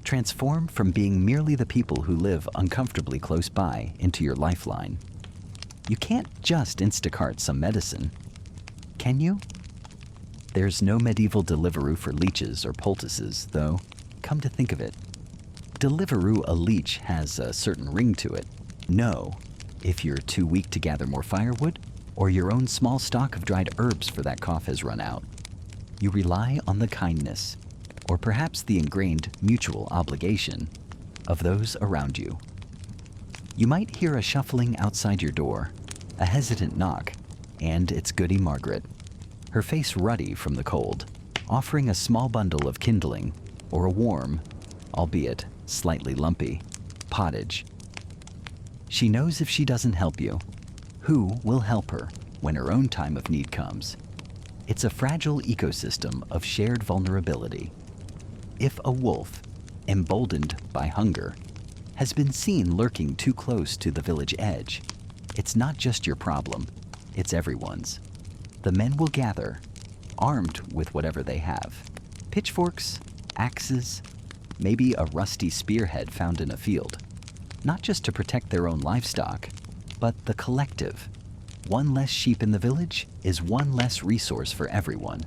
Speaker 1: transform from being merely the people who live uncomfortably close by into your lifeline. You can't just Instacart some medicine, can you? There's no medieval Deliveroo for leeches or poultices, though, come to think of it. Deliveroo a leech has a certain ring to it. No, if you're too weak to gather more firewood, or your own small stock of dried herbs for that cough has run out. You rely on the kindness, or perhaps the ingrained mutual obligation, of those around you. You might hear a shuffling outside your door, a hesitant knock, and it's Goody Margaret, her face ruddy from the cold, offering a small bundle of kindling or a warm, albeit slightly lumpy, pottage. She knows if she doesn't help you, who will help her when her own time of need comes? It's a fragile ecosystem of shared vulnerability. If a wolf, emboldened by hunger, has been seen lurking too close to the village edge, it's not just your problem, it's everyone's. The men will gather, armed with whatever they have. Pitchforks, axes, maybe a rusty spearhead found in a field. Not just to protect their own livestock, but the collective. One less sheep in the village is one less resource for everyone.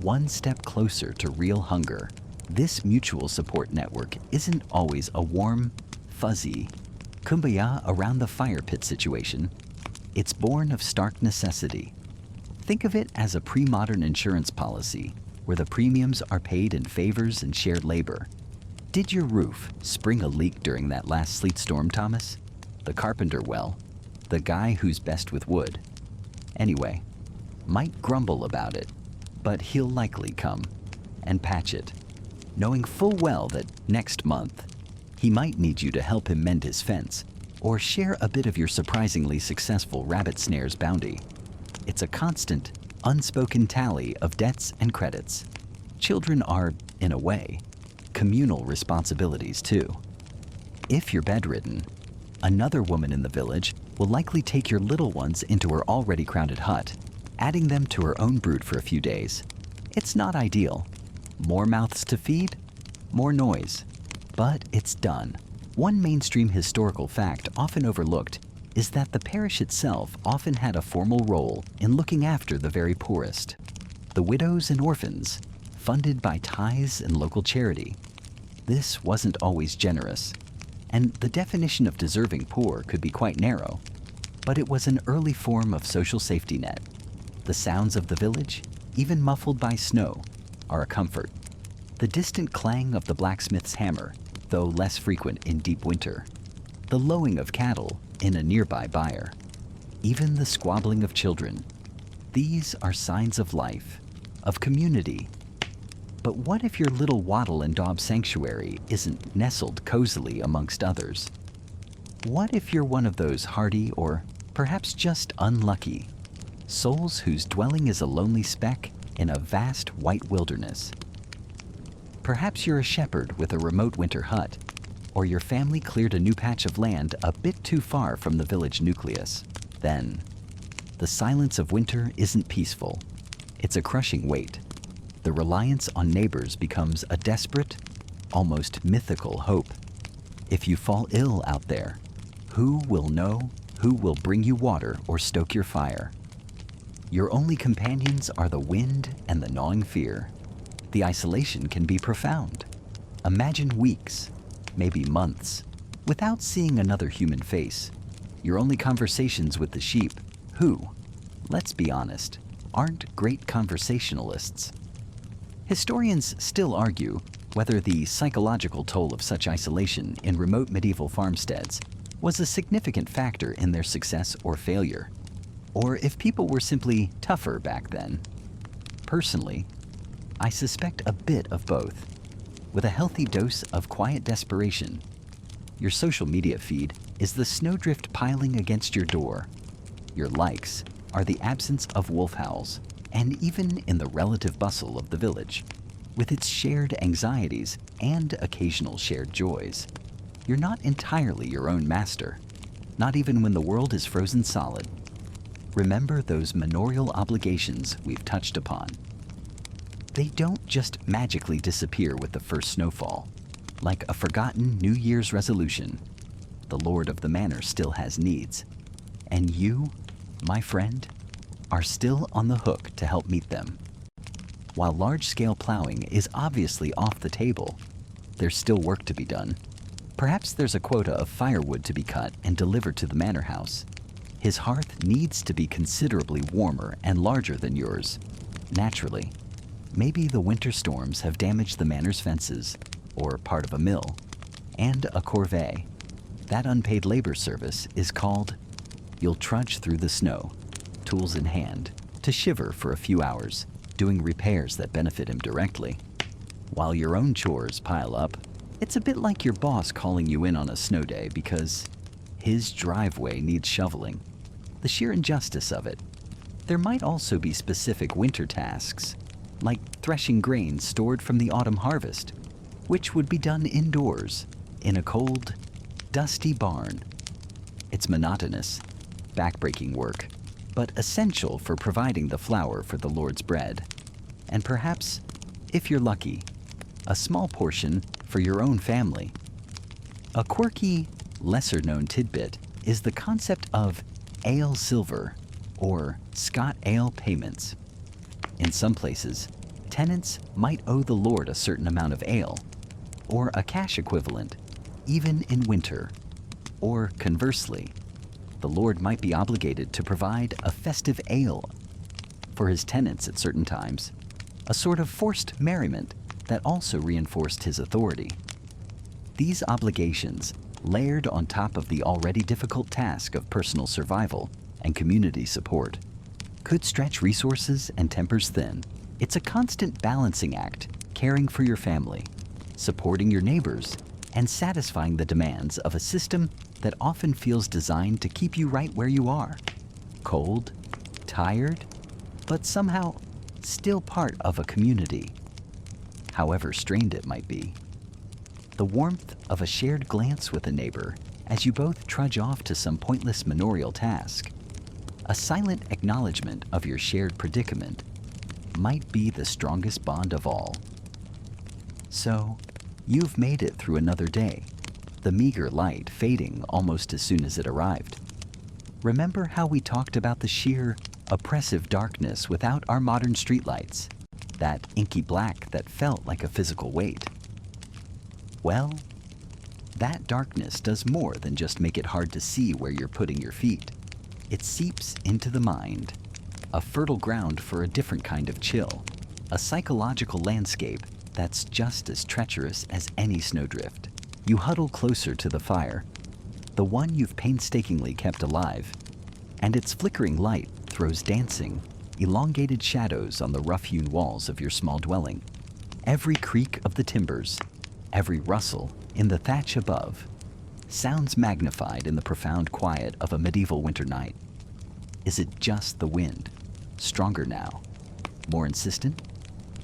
Speaker 1: One step closer to real hunger. This mutual support network isn't always a warm, fuzzy, kumbaya around the fire pit situation. It's born of stark necessity. Think of it as a pre-modern insurance policy where the premiums are paid in favors and shared labor. Did your roof spring a leak during that last sleet storm, Thomas? The carpenter will. The guy who's best with wood. Anyway, might grumble about it, but he'll likely come and patch it, knowing full well that next month he might need you to help him mend his fence or share a bit of your surprisingly successful rabbit snares bounty. It's a constant, unspoken tally of debts and credits. Children are, in a way, communal responsibilities too. If you're bedridden, another woman in the village will likely take your little ones into her already crowded hut, adding them to her own brood for a few days. It's not ideal. More mouths to feed, more noise. But it's done. One mainstream historical fact often overlooked is that the parish itself often had a formal role in looking after the very poorest. The widows and orphans, funded by tithes and local charity. This wasn't always generous, and the definition of deserving poor could be quite narrow, but it was an early form of social safety net. The sounds of the village, even muffled by snow, are a comfort. The distant clang of the blacksmith's hammer, though less frequent in deep winter. The lowing of cattle in a nearby byre. Even the squabbling of children. These are signs of life, of community. But what if your little wattle and daub sanctuary isn't nestled cozily amongst others? What if you're one of those hardy or perhaps just unlucky souls whose dwelling is a lonely speck in a vast white wilderness? Perhaps you're a shepherd with a remote winter hut, or your family cleared a new patch of land a bit too far from the village nucleus. Then, the silence of winter isn't peaceful. It's a crushing weight. The reliance on neighbors becomes a desperate, almost mythical hope. If you fall ill out there, who will know who will bring you water or stoke your fire? Your only companions are the wind and the gnawing fear. The isolation can be profound. Imagine weeks, maybe months, without seeing another human face. Your only conversations with the sheep, who, let's be honest, aren't great conversationalists. Historians still argue whether the psychological toll of such isolation in remote medieval farmsteads was a significant factor in their success or failure, or if people were simply tougher back then. Personally, I suspect a bit of both. with a healthy dose of quiet desperation. Your social media feed is the snowdrift piling against your door. Your likes are the absence of wolf howls, and even in the relative bustle of the village, with its shared anxieties and occasional shared joys, you're not entirely your own master, not even when the world is frozen solid. Remember those manorial obligations we've touched upon. They don't just magically disappear with the first snowfall. Like a forgotten New Year's resolution, the Lord of the Manor still has needs, and you, my friend, are still on the hook to help meet them. While large-scale plowing is obviously off the table, there's still work to be done. Perhaps there's a quota of firewood to be cut and delivered to the manor house. His hearth needs to be considerably warmer and larger than yours. Naturally, maybe the winter storms have damaged the manor's fences, or part of a mill, and a corvée. That unpaid labor service is called you'll trudge through the snow, tools in hand, to shiver for a few hours, doing repairs that benefit him directly. While your own chores pile up, it's a bit like your boss calling you in on a snow day because his driveway needs shoveling. The sheer injustice of it. There might also be specific winter tasks, like threshing grain stored from the autumn harvest, which would be done indoors, in a cold, dusty barn. It's monotonous, backbreaking work, but essential for providing the flour for the Lord's bread. And perhaps, if you're lucky, a small portion for your own family. A quirky, lesser-known tidbit is the concept of ale silver, or Scot ale payments. In some places, tenants might owe the Lord a certain amount of ale, or a cash equivalent, even in winter. Or conversely, the Lord might be obligated to provide a festive ale for his tenants at certain times, a sort of forced merriment that also reinforced his authority. These obligations, layered on top of the already difficult task of personal survival and community support, could stretch resources and tempers thin. It's a constant balancing act, caring for your family, supporting your neighbors, and satisfying the demands of a system that often feels designed to keep you right where you are. Cold, tired, but somehow still part of a community, however strained it might be. The warmth of a shared glance with a neighbor as you both trudge off to some pointless manorial task, a silent acknowledgement of your shared predicament, might be the strongest bond of all. So, you've made it through another day, the meager light fading almost as soon as it arrived. Remember how we talked about the sheer, oppressive darkness without our modern streetlights, that inky black that felt like a physical weight? Well, that darkness does more than just make it hard to see where you're putting your feet. It seeps into the mind, a fertile ground for a different kind of chill, a psychological landscape that's just as treacherous as any snowdrift. You huddle closer to the fire, the one you've painstakingly kept alive, and its flickering light throws dancing, elongated shadows on the rough-hewn walls of your small dwelling. Every creak of the timbers, every rustle in the thatch above, sounds magnified in the profound quiet of a medieval winter night. Is it just the wind, stronger now, more insistent,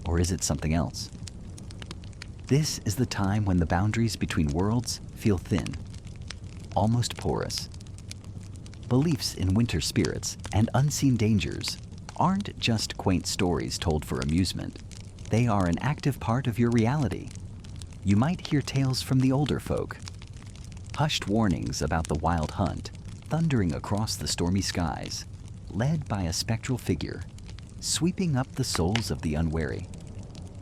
Speaker 1: or is it something else? This is the time when the boundaries between worlds feel thin, almost porous. Beliefs in winter spirits and unseen dangers aren't just quaint stories told for amusement. They are an active part of your reality. You might hear tales from the older folk, hushed warnings about the wild hunt, thundering across the stormy skies, led by a spectral figure, sweeping up the souls of the unwary.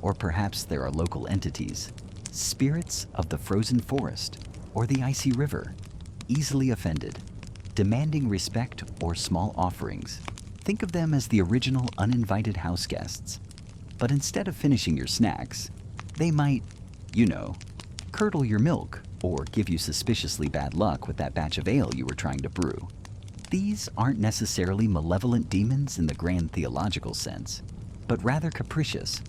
Speaker 1: Or perhaps there are local entities, spirits of the frozen forest or the icy river, easily offended, demanding respect or small offerings. Think of them as the original uninvited house guests. But instead of finishing your snacks, they might, curdle your milk or give you suspiciously bad luck with that batch of ale you were trying to brew. These aren't necessarily malevolent demons in the grand theological sense, but rather capricious,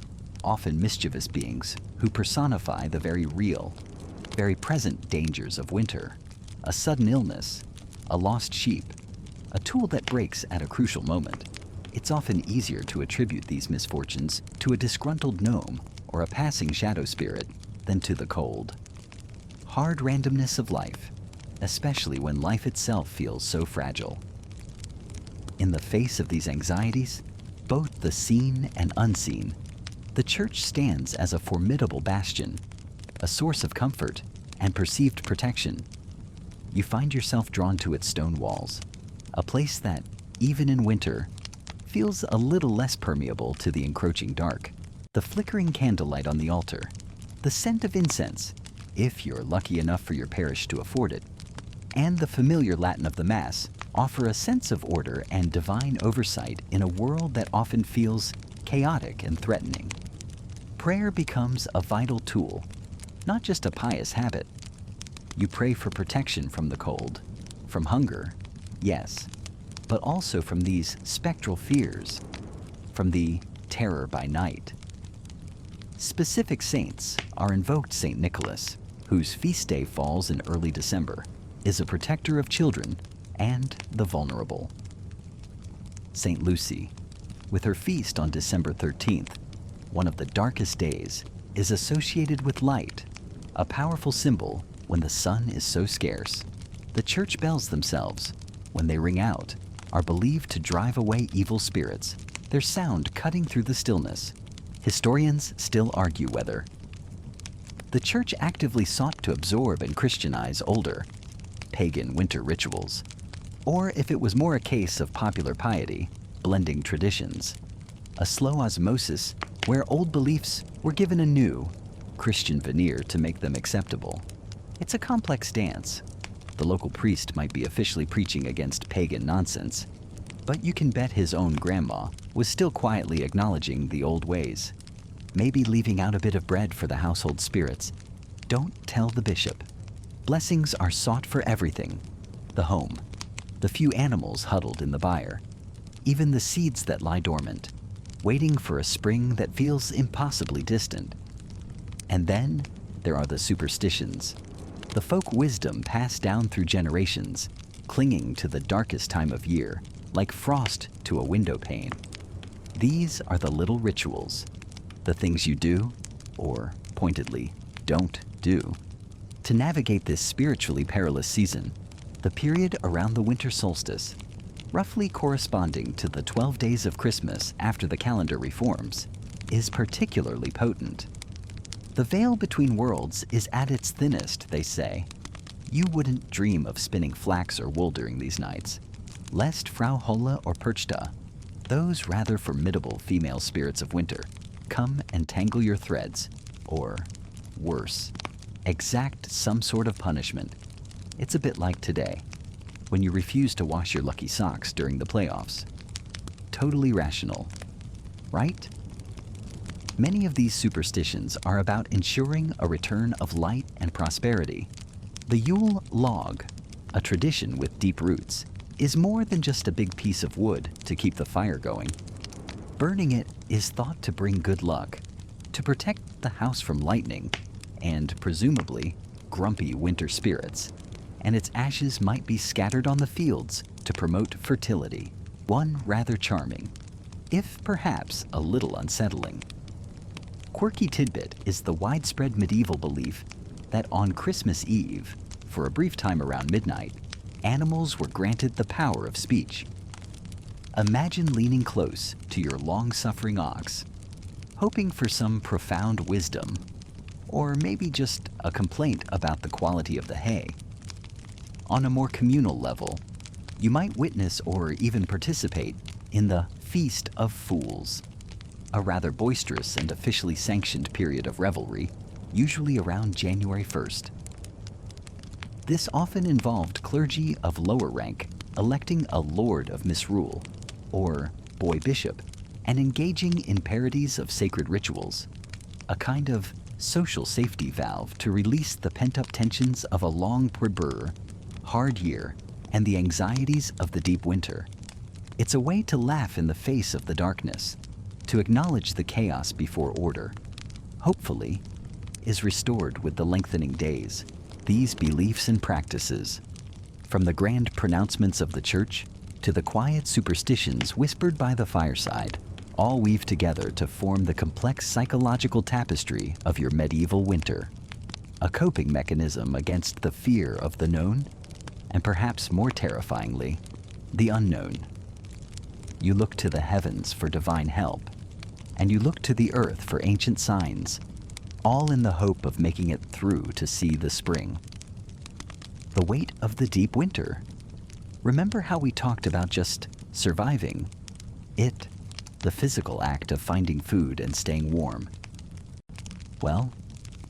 Speaker 1: often mischievous beings who personify the very real, very present dangers of winter. A sudden illness, a lost sheep, a tool that breaks at a crucial moment. It's often easier to attribute these misfortunes to a disgruntled gnome or a passing shadow spirit than to the cold. Hard randomness of life, especially when life itself feels so fragile. In the face of these anxieties, both the seen and unseen, the church stands as a formidable bastion, a source of comfort and perceived protection. You find yourself drawn to its stone walls, a place that, even in winter, feels a little less permeable to the encroaching dark. The flickering candlelight on the altar, the scent of incense, if you're lucky enough for your parish to afford it, and the familiar Latin of the Mass offer a sense of order and divine oversight in a world that often feels chaotic and threatening. Prayer becomes a vital tool, not just a pious habit. You pray for protection from the cold, from hunger, yes, but also from these spectral fears, from the terror by night. Specific saints are invoked. St. Nicholas, whose feast day falls in early December, is a protector of children and the vulnerable. St. Lucy, with her feast on December 13th, one of the darkest days, is associated with light, a powerful symbol when the sun is so scarce. The church bells themselves, when they ring out, are believed to drive away evil spirits, their sound cutting through the stillness. Historians still argue whether the church actively sought to absorb and Christianize older, pagan winter rituals, or if it was more a case of popular piety, blending traditions, a slow osmosis where old beliefs were given a new, Christian veneer to make them acceptable. It's a complex dance. The local priest might be officially preaching against pagan nonsense, but you can bet his own grandma was still quietly acknowledging the old ways, maybe leaving out a bit of bread for the household spirits. Don't tell the bishop. Blessings are sought for everything: the home, the few animals huddled in the byre, even the seeds that lie dormant, waiting for a spring that feels impossibly distant. And then there are the superstitions, the folk wisdom passed down through generations, clinging to the darkest time of year, like frost to a window pane. These are the little rituals, the things you do, or pointedly, don't do, to navigate this spiritually perilous season. The period around the winter solstice, roughly corresponding to the 12 days of Christmas after the calendar reforms, is particularly potent. The veil between worlds is at its thinnest, they say. You wouldn't dream of spinning flax or wool during these nights, lest Frau Holle or Perchta, those rather formidable female spirits of winter, come and tangle your threads, or, worse, exact some sort of punishment. It's a bit like today, when you refuse to wash your lucky socks during the playoffs. Totally rational, right? Many of these superstitions are about ensuring a return of light and prosperity. The Yule log, a tradition with deep roots, is more than just a big piece of wood to keep the fire going. Burning it is thought to bring good luck, to protect the house from lightning and, presumably, grumpy winter spirits, and its ashes might be scattered on the fields to promote fertility. One rather charming, if perhaps a little unsettling, quirky tidbit is the widespread medieval belief that on Christmas Eve, for a brief time around midnight, animals were granted the power of speech. Imagine leaning close to your long-suffering ox, hoping for some profound wisdom, or maybe just a complaint about the quality of the hay. On a more communal level, you might witness or even participate in the Feast of Fools, a rather boisterous and officially sanctioned period of revelry, usually around January 1st. This often involved clergy of lower rank electing a lord of misrule, or boy bishop, and engaging in parodies of sacred rituals, a kind of social safety valve to release the pent-up tensions of a long purber, hard year, and the anxieties of the deep winter. It's a way to laugh in the face of the darkness, to acknowledge the chaos before order, hopefully, is restored with the lengthening days. These beliefs and practices, from the grand pronouncements of the church to the quiet superstitions whispered by the fireside, all weave together to form the complex psychological tapestry of your medieval winter. A coping mechanism against the fear of the known, and perhaps more terrifyingly, the unknown. You look to the heavens for divine help, and you look to the earth for ancient signs, all in the hope of making it through to see the spring. The weight of the deep winter. Remember how we talked about just surviving? It, the physical act of finding food and staying warm. Well,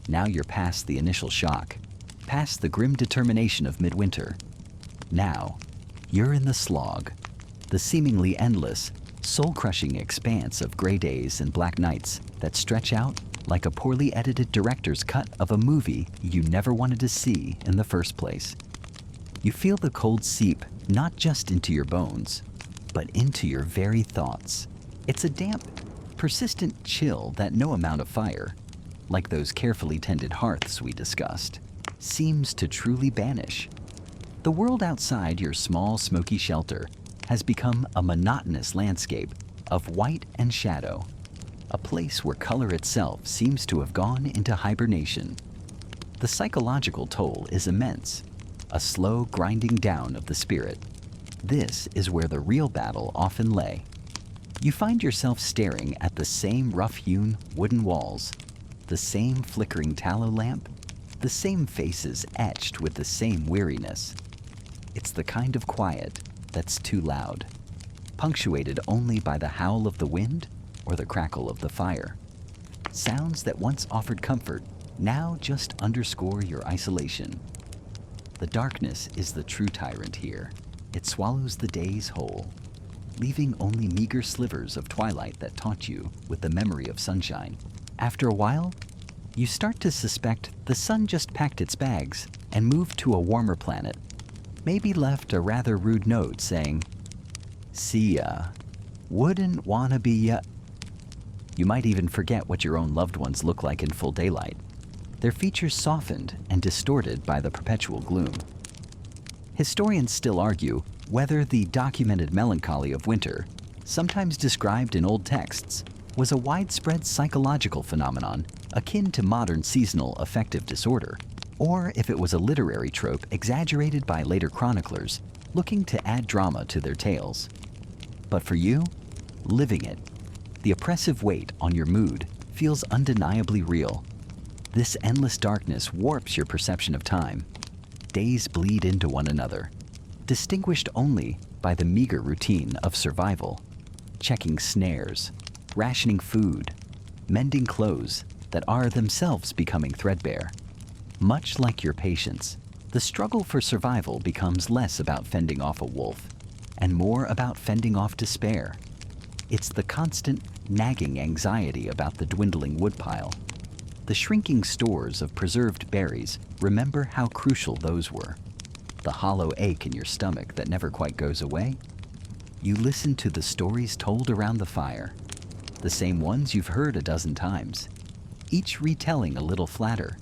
Speaker 1: now you're past the initial shock, past the grim determination of midwinter. Now, you're in the slog, the seemingly endless, soul-crushing expanse of gray days and black nights that stretch out like a poorly edited director's cut of a movie you never wanted to see in the first place. You feel the cold seep not just into your bones, but into your very thoughts. It's a damp, persistent chill that no amount of fire, like those carefully tended hearths we discussed, seems to truly banish. The world outside your small, smoky shelter has become a monotonous landscape of white and shadow, a place where color itself seems to have gone into hibernation. The psychological toll is immense, a slow grinding down of the spirit. This is where the real battle often lay. You find yourself staring at the same rough-hewn wooden walls, the same flickering tallow lamp, the same faces etched with the same weariness. It's the kind of quiet that's too loud, punctuated only by the howl of the wind or the crackle of the fire. Sounds that once offered comfort now just underscore your isolation. The darkness is the true tyrant here. It swallows the days whole, leaving only meager slivers of twilight that taunt you with the memory of sunshine. After a while, you start to suspect the sun just packed its bags and moved to a warmer planet, maybe left a rather rude note saying, "See ya, wouldn't wanna be ya." You might even forget what your own loved ones look like in full daylight, their features softened and distorted by the perpetual gloom. Historians still argue whether the documented melancholy of winter, sometimes described in old texts, was a widespread psychological phenomenon akin to modern seasonal affective disorder, or if it was a literary trope exaggerated by later chroniclers looking to add drama to their tales. But for you, living it, the oppressive weight on your mood feels undeniably real. This endless darkness warps your perception of time. Days bleed into one another, distinguished only by the meager routine of survival, checking snares, rationing food, mending clothes that are themselves becoming threadbare. Much like your patience, the struggle for survival becomes less about fending off a wolf and more about fending off despair. It's the constant, nagging anxiety about the dwindling woodpile. The shrinking stores of preserved berries, remember how crucial those were. The hollow ache in your stomach that never quite goes away. You listen to the stories told around the fire, the same ones you've heard a dozen times, each retelling a little flatter,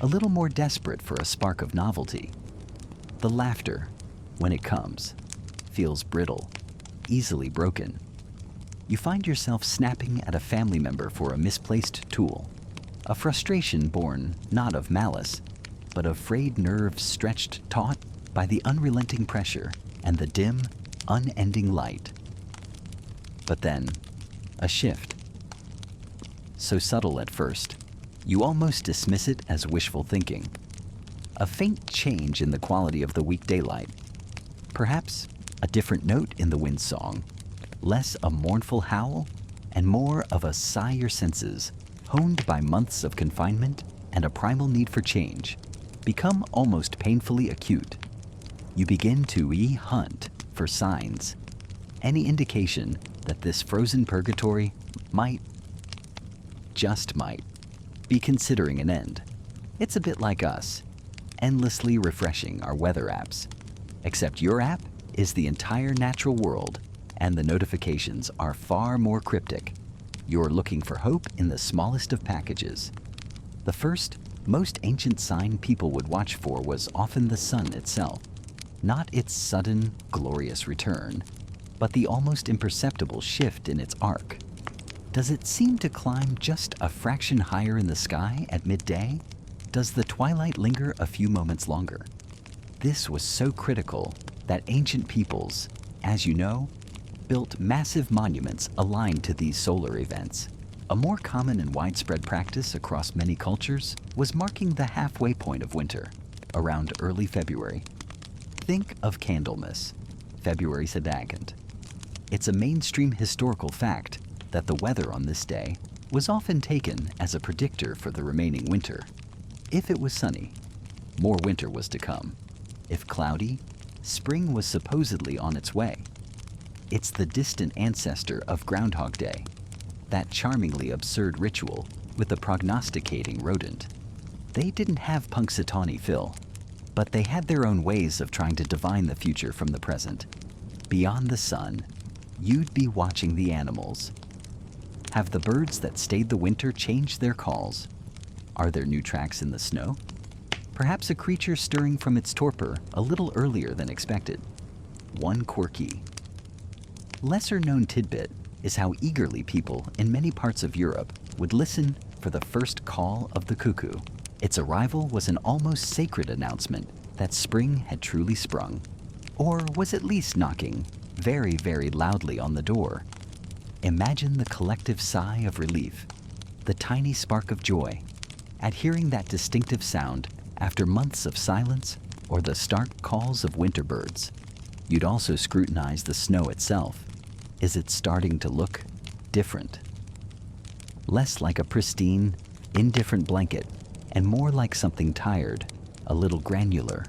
Speaker 1: a little more desperate for a spark of novelty. The laughter, when it comes, feels brittle, easily broken. You find yourself snapping at a family member for a misplaced tool, a frustration born not of malice, but of frayed nerves stretched taut by the unrelenting pressure and the dim, unending light. But then, a shift. So subtle at first, you almost dismiss it as wishful thinking. A faint change in the quality of the weak daylight. Perhaps a different note in the wind's song, less a mournful howl and more of a sigh your senses, honed by months of confinement and a primal need for change, become almost painfully acute. You begin to hunt for signs, any indication that this frozen purgatory might, just might, be considering an end. It's a bit like us, endlessly refreshing our weather apps, except your app is the entire natural world and the notifications are far more cryptic. You're looking for hope in the smallest of packages. The first, most ancient sign people would watch for was often the sun itself. Not its sudden, glorious return, but the almost imperceptible shift in its arc. Does it seem to climb just a fraction higher in the sky at midday? Does the twilight linger a few moments longer? This was so critical that ancient peoples, as you know, built massive monuments aligned to these solar events. A more common and widespread practice across many cultures was marking the halfway point of winter, around early February. Think of Candlemas, February Sedagant. It's a mainstream historical fact that the weather on this day was often taken as a predictor for the remaining winter. If it was sunny, more winter was to come. If cloudy, spring was supposedly on its way. It's the distant ancestor of Groundhog Day, that charmingly absurd ritual with a prognosticating rodent. They didn't have Punxsutawney Phil, but they had their own ways of trying to divine the future from the present. Beyond the sun, you'd be watching the animals. Have the birds that stayed the winter changed their calls? Are there new tracks in the snow? Perhaps a creature stirring from its torpor a little earlier than expected. One quirky, lesser-known tidbit is how eagerly people in many parts of Europe would listen for the first call of the cuckoo. Its arrival was an almost sacred announcement that spring had truly sprung, or was at least knocking very, very loudly on the door. Imagine the collective sigh of relief, the tiny spark of joy at hearing that distinctive sound after months of silence or the stark calls of winter birds. You'd also scrutinize the snow itself. Is it starting to look different? Less like a pristine, indifferent blanket and more like something tired, a little granular,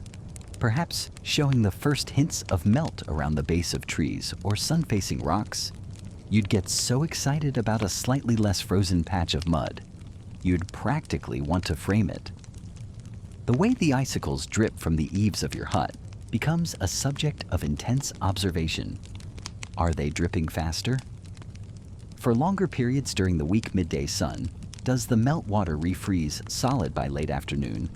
Speaker 1: perhaps showing the first hints of melt around the base of trees or sun-facing rocks. You'd get so excited about a slightly less frozen patch of mud, you'd practically want to frame it. The way the icicles drip from the eaves of your hut becomes a subject of intense observation. Are they dripping faster? For longer periods during the weak midday sun, does the meltwater refreeze solid by late afternoon?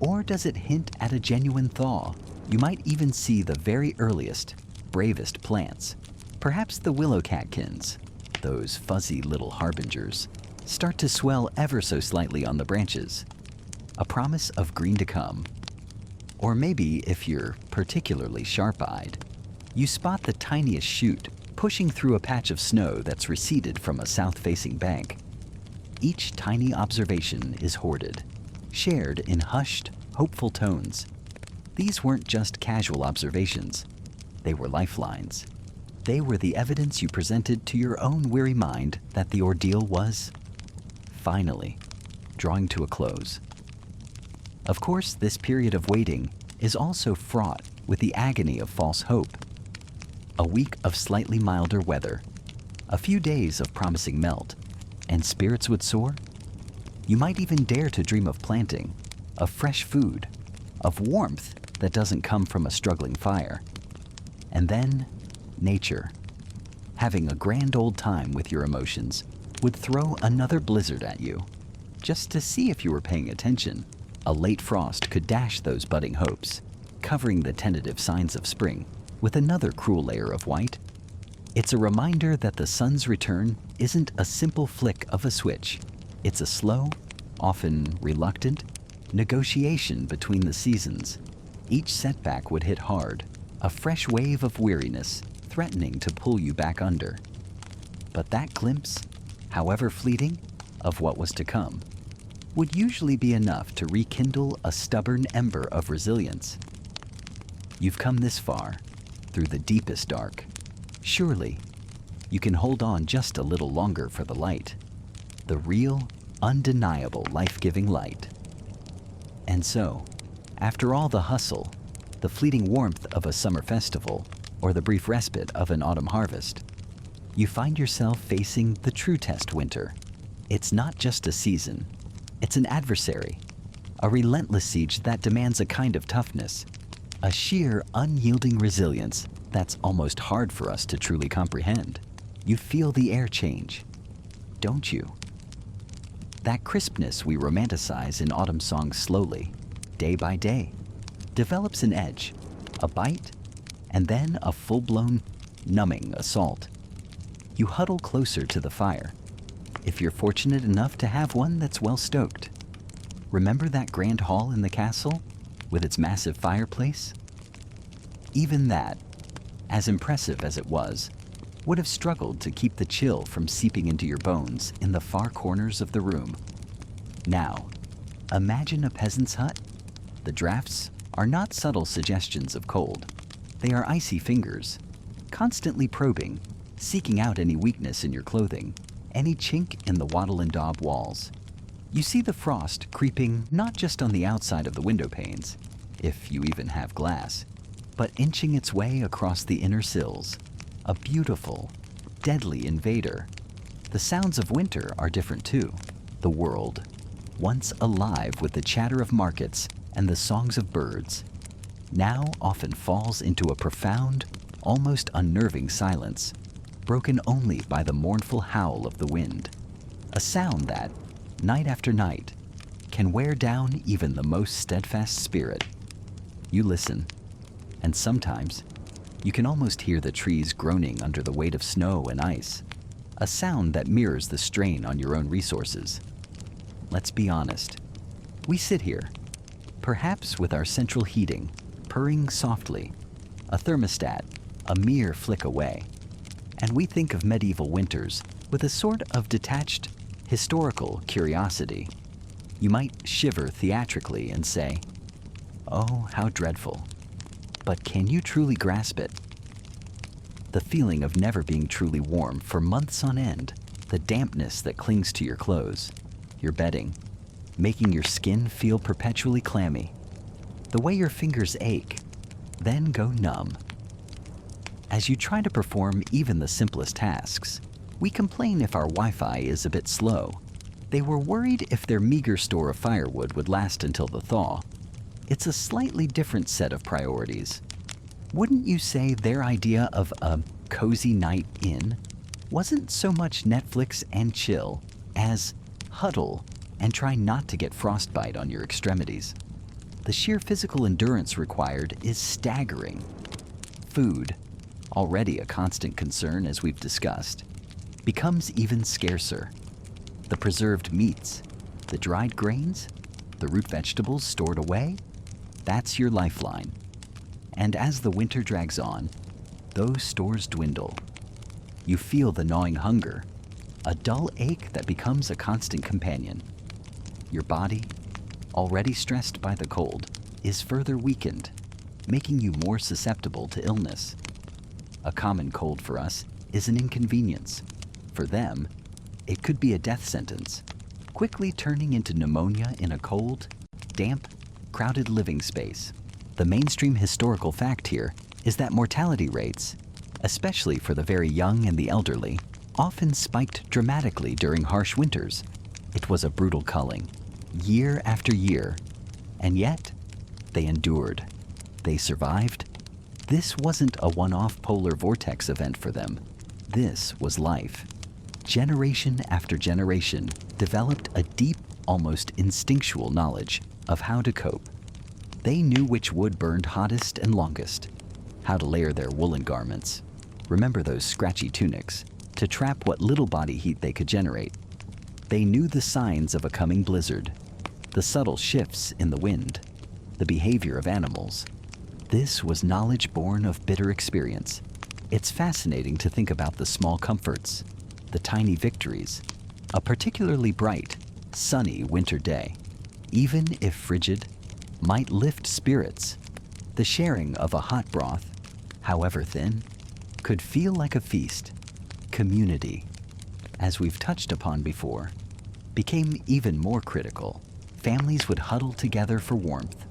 Speaker 1: Or does it hint at a genuine thaw? You might even see the very earliest, bravest plants, perhaps the willow catkins, those fuzzy little harbingers, start to swell ever so slightly on the branches, a promise of green to come. Or maybe, if you're particularly sharp-eyed, you spot the tiniest shoot pushing through a patch of snow that's receded from a south-facing bank. Each tiny observation is hoarded, shared in hushed, hopeful tones. These weren't just casual observations. They were lifelines. They were the evidence you presented to your own weary mind that the ordeal was, finally, drawing to a close. Of course, this period of waiting is also fraught with the agony of false hope. A week of slightly milder weather, a few days of promising melt, and spirits would soar? You might even dare to dream of planting, of fresh food, of warmth that doesn't come from a struggling fire. And then, nature, having a grand old time with your emotions, would throw another blizzard at you. Just to see if you were paying attention, a late frost could dash those budding hopes, covering the tentative signs of spring with another cruel layer of white. It's a reminder that the sun's return isn't a simple flick of a switch. It's a slow, often reluctant, negotiation between the seasons. Each setback would hit hard, a fresh wave of weariness threatening to pull you back under. But that glimpse, however fleeting, of what was to come, would usually be enough to rekindle a stubborn ember of resilience. You've come this far, through the deepest dark. Surely, you can hold on just a little longer for the light, the real, undeniable, life-giving light. And so, after all the hustle, the fleeting warmth of a summer festival, or the brief respite of an autumn harvest, you find yourself facing the true test winter. It's not just a season, it's an adversary, a relentless siege that demands a kind of toughness, a sheer, unyielding resilience that's almost hard for us to truly comprehend. You feel the air change, don't you? That crispness we romanticize in autumn songs slowly, day by day, develops an edge, a bite, and then a full-blown, numbing assault. You huddle closer to the fire, if you're fortunate enough to have one that's well stoked. Remember that grand hall in the castle with its massive fireplace? Even that, as impressive as it was, would have struggled to keep the chill from seeping into your bones in the far corners of the room. Now, imagine a peasant's hut. The drafts are not subtle suggestions of cold. They are icy fingers, constantly probing, seeking out any weakness in your clothing, any chink in the wattle and daub walls. You see the frost creeping not just on the outside of the window panes, if you even have glass, but inching its way across the inner sills. A beautiful, deadly invader. The sounds of winter are different too. The world, once alive with the chatter of markets and the songs of birds, now often falls into a profound, almost unnerving silence, broken only by the mournful howl of the wind. A sound that, night after night, can wear down even the most steadfast spirit. You listen, and sometimes you can almost hear the trees groaning under the weight of snow and ice, a sound that mirrors the strain on your own resources. Let's be honest. We sit here, perhaps with our central heating purring softly, a thermostat a mere flick away, and we think of medieval winters with a sort of detached, historical curiosity. You might shiver theatrically and say, "Oh, how dreadful." But can you truly grasp it? The feeling of never being truly warm for months on end, the dampness that clings to your clothes, your bedding, making your skin feel perpetually clammy, the way your fingers ache, then go numb. As you try to perform even the simplest tasks, we complain if our Wi-Fi is a bit slow. They were worried if their meager store of firewood would last until the thaw. It's a slightly different set of priorities. Wouldn't you say their idea of a cozy night in wasn't so much Netflix and chill as huddle and try not to get frostbite on your extremities? The sheer physical endurance required is staggering. Food, already a constant concern as we've discussed, becomes even scarcer. The preserved meats, the dried grains, the root vegetables stored away, that's your lifeline. And as the winter drags on, those stores dwindle. You feel the gnawing hunger, a dull ache that becomes a constant companion. Your body, already stressed by the cold, is further weakened, making you more susceptible to illness. A common cold for us is an inconvenience. For them, it could be a death sentence, quickly turning into pneumonia in a cold, damp, crowded living space. The mainstream historical fact here is that mortality rates, especially for the very young and the elderly, often spiked dramatically during harsh winters. It was a brutal culling, year after year, and yet they endured. They survived. This wasn't a one-off polar vortex event for them. This was life. Generation after generation developed a deep, almost instinctual knowledge of how to cope. They knew which wood burned hottest and longest, how to layer their woolen garments, remember those scratchy tunics, to trap what little body heat they could generate. They knew the signs of a coming blizzard, the subtle shifts in the wind, the behavior of animals. This was knowledge born of bitter experience. It's fascinating to think about the small comforts, the tiny victories. A particularly bright, sunny winter day, even if frigid, might lift spirits. The sharing of a hot broth, however thin, could feel like a feast. Community, as we've touched upon before, became even more critical. Families would huddle together for warmth.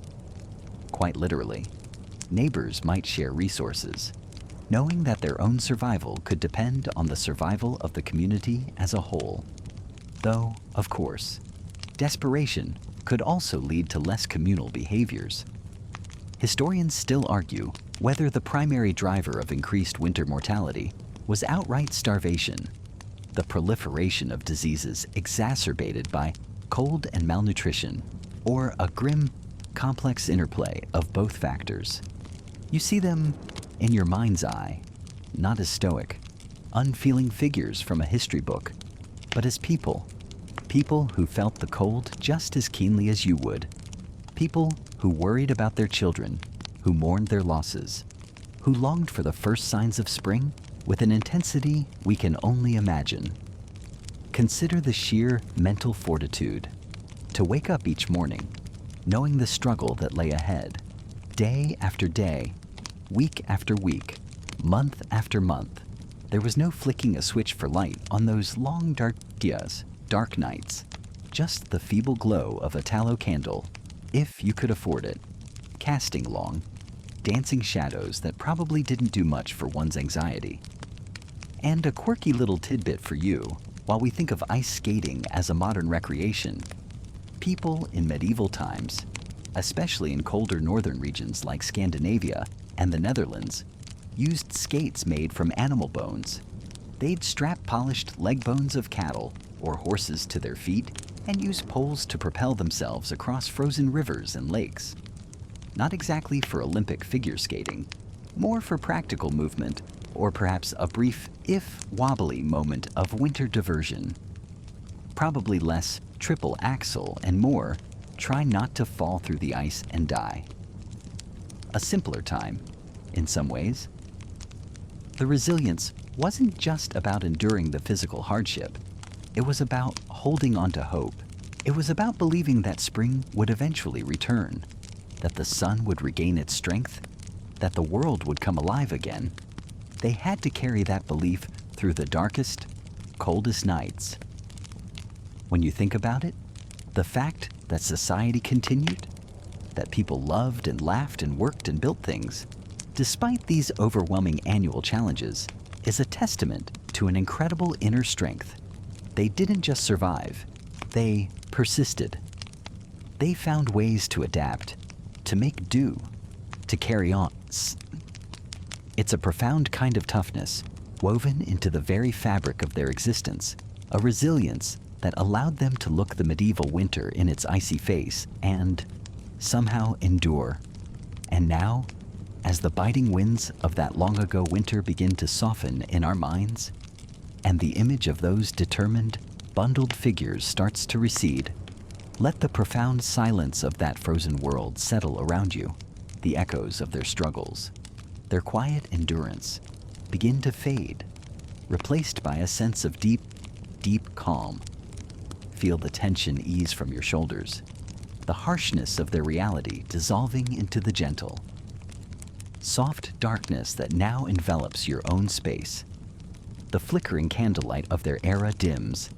Speaker 1: Quite literally, neighbors might share resources, knowing that their own survival could depend on the survival of the community as a whole. Though, of course, desperation could also lead to less communal behaviors. Historians still argue whether the primary driver of increased winter mortality was outright starvation. the proliferation of diseases exacerbated by cold and malnutrition, or a grim, complex interplay of both factors. You see them in your mind's eye, not as stoic, unfeeling figures from a history book, but as people. People who felt the cold just as keenly as you would. People who worried about their children, who mourned their losses, who longed for the first signs of spring with an intensity we can only imagine. Consider the sheer mental fortitude to wake up each morning, knowing the struggle that lay ahead, day after day, week after week, month after month. There was no flicking a switch for light on those long dark nights, just the feeble glow of a tallow candle, if you could afford it, casting long, dancing shadows that probably didn't do much for one's anxiety. And a quirky little tidbit for you, while we think of ice skating as a modern recreation, people in medieval times, especially in colder northern regions like Scandinavia and the Netherlands, used skates made from animal bones. They'd strap polished leg bones of cattle or horses to their feet and use poles to propel themselves across frozen rivers and lakes. Not exactly for Olympic figure skating, more for practical movement, or perhaps a brief, if wobbly, moment of winter diversion. Probably less triple axel and more try not to fall through the ice and die. A simpler time, in some ways. The resilience wasn't just about enduring the physical hardship. It was about holding on to hope. It was about believing that spring would eventually return, that the sun would regain its strength, that the world would come alive again. They had to carry that belief through the darkest, coldest nights. When you think about it, the fact that society continued, that people loved and laughed and worked and built things, despite these overwhelming annual challenges, is a testament to an incredible inner strength. They didn't just survive, they persisted. They found ways to adapt, to make do, to carry on. It's a profound kind of toughness woven into the very fabric of their existence, a resilience that allowed them to look the medieval winter in its icy face and somehow endure. And now, as the biting winds of that long ago winter begin to soften in our minds, and the image of those determined, bundled figures starts to recede, let the profound silence of that frozen world settle around you. The echoes of their struggles, their quiet endurance, begin to fade, replaced by a sense of deep, deep calm. Feel the tension ease from your shoulders, the harshness of their reality dissolving into the gentle, soft darkness that now envelops your own space. The flickering candlelight of their era dims,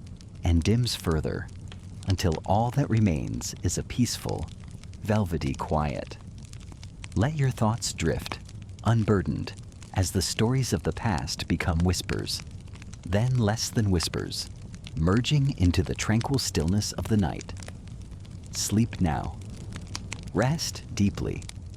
Speaker 1: and dims further, until all that remains is a peaceful, velvety quiet. Let your thoughts drift, unburdened, as the stories of the past become whispers, then less than whispers, merging into the tranquil stillness of the night. Sleep now. Rest deeply,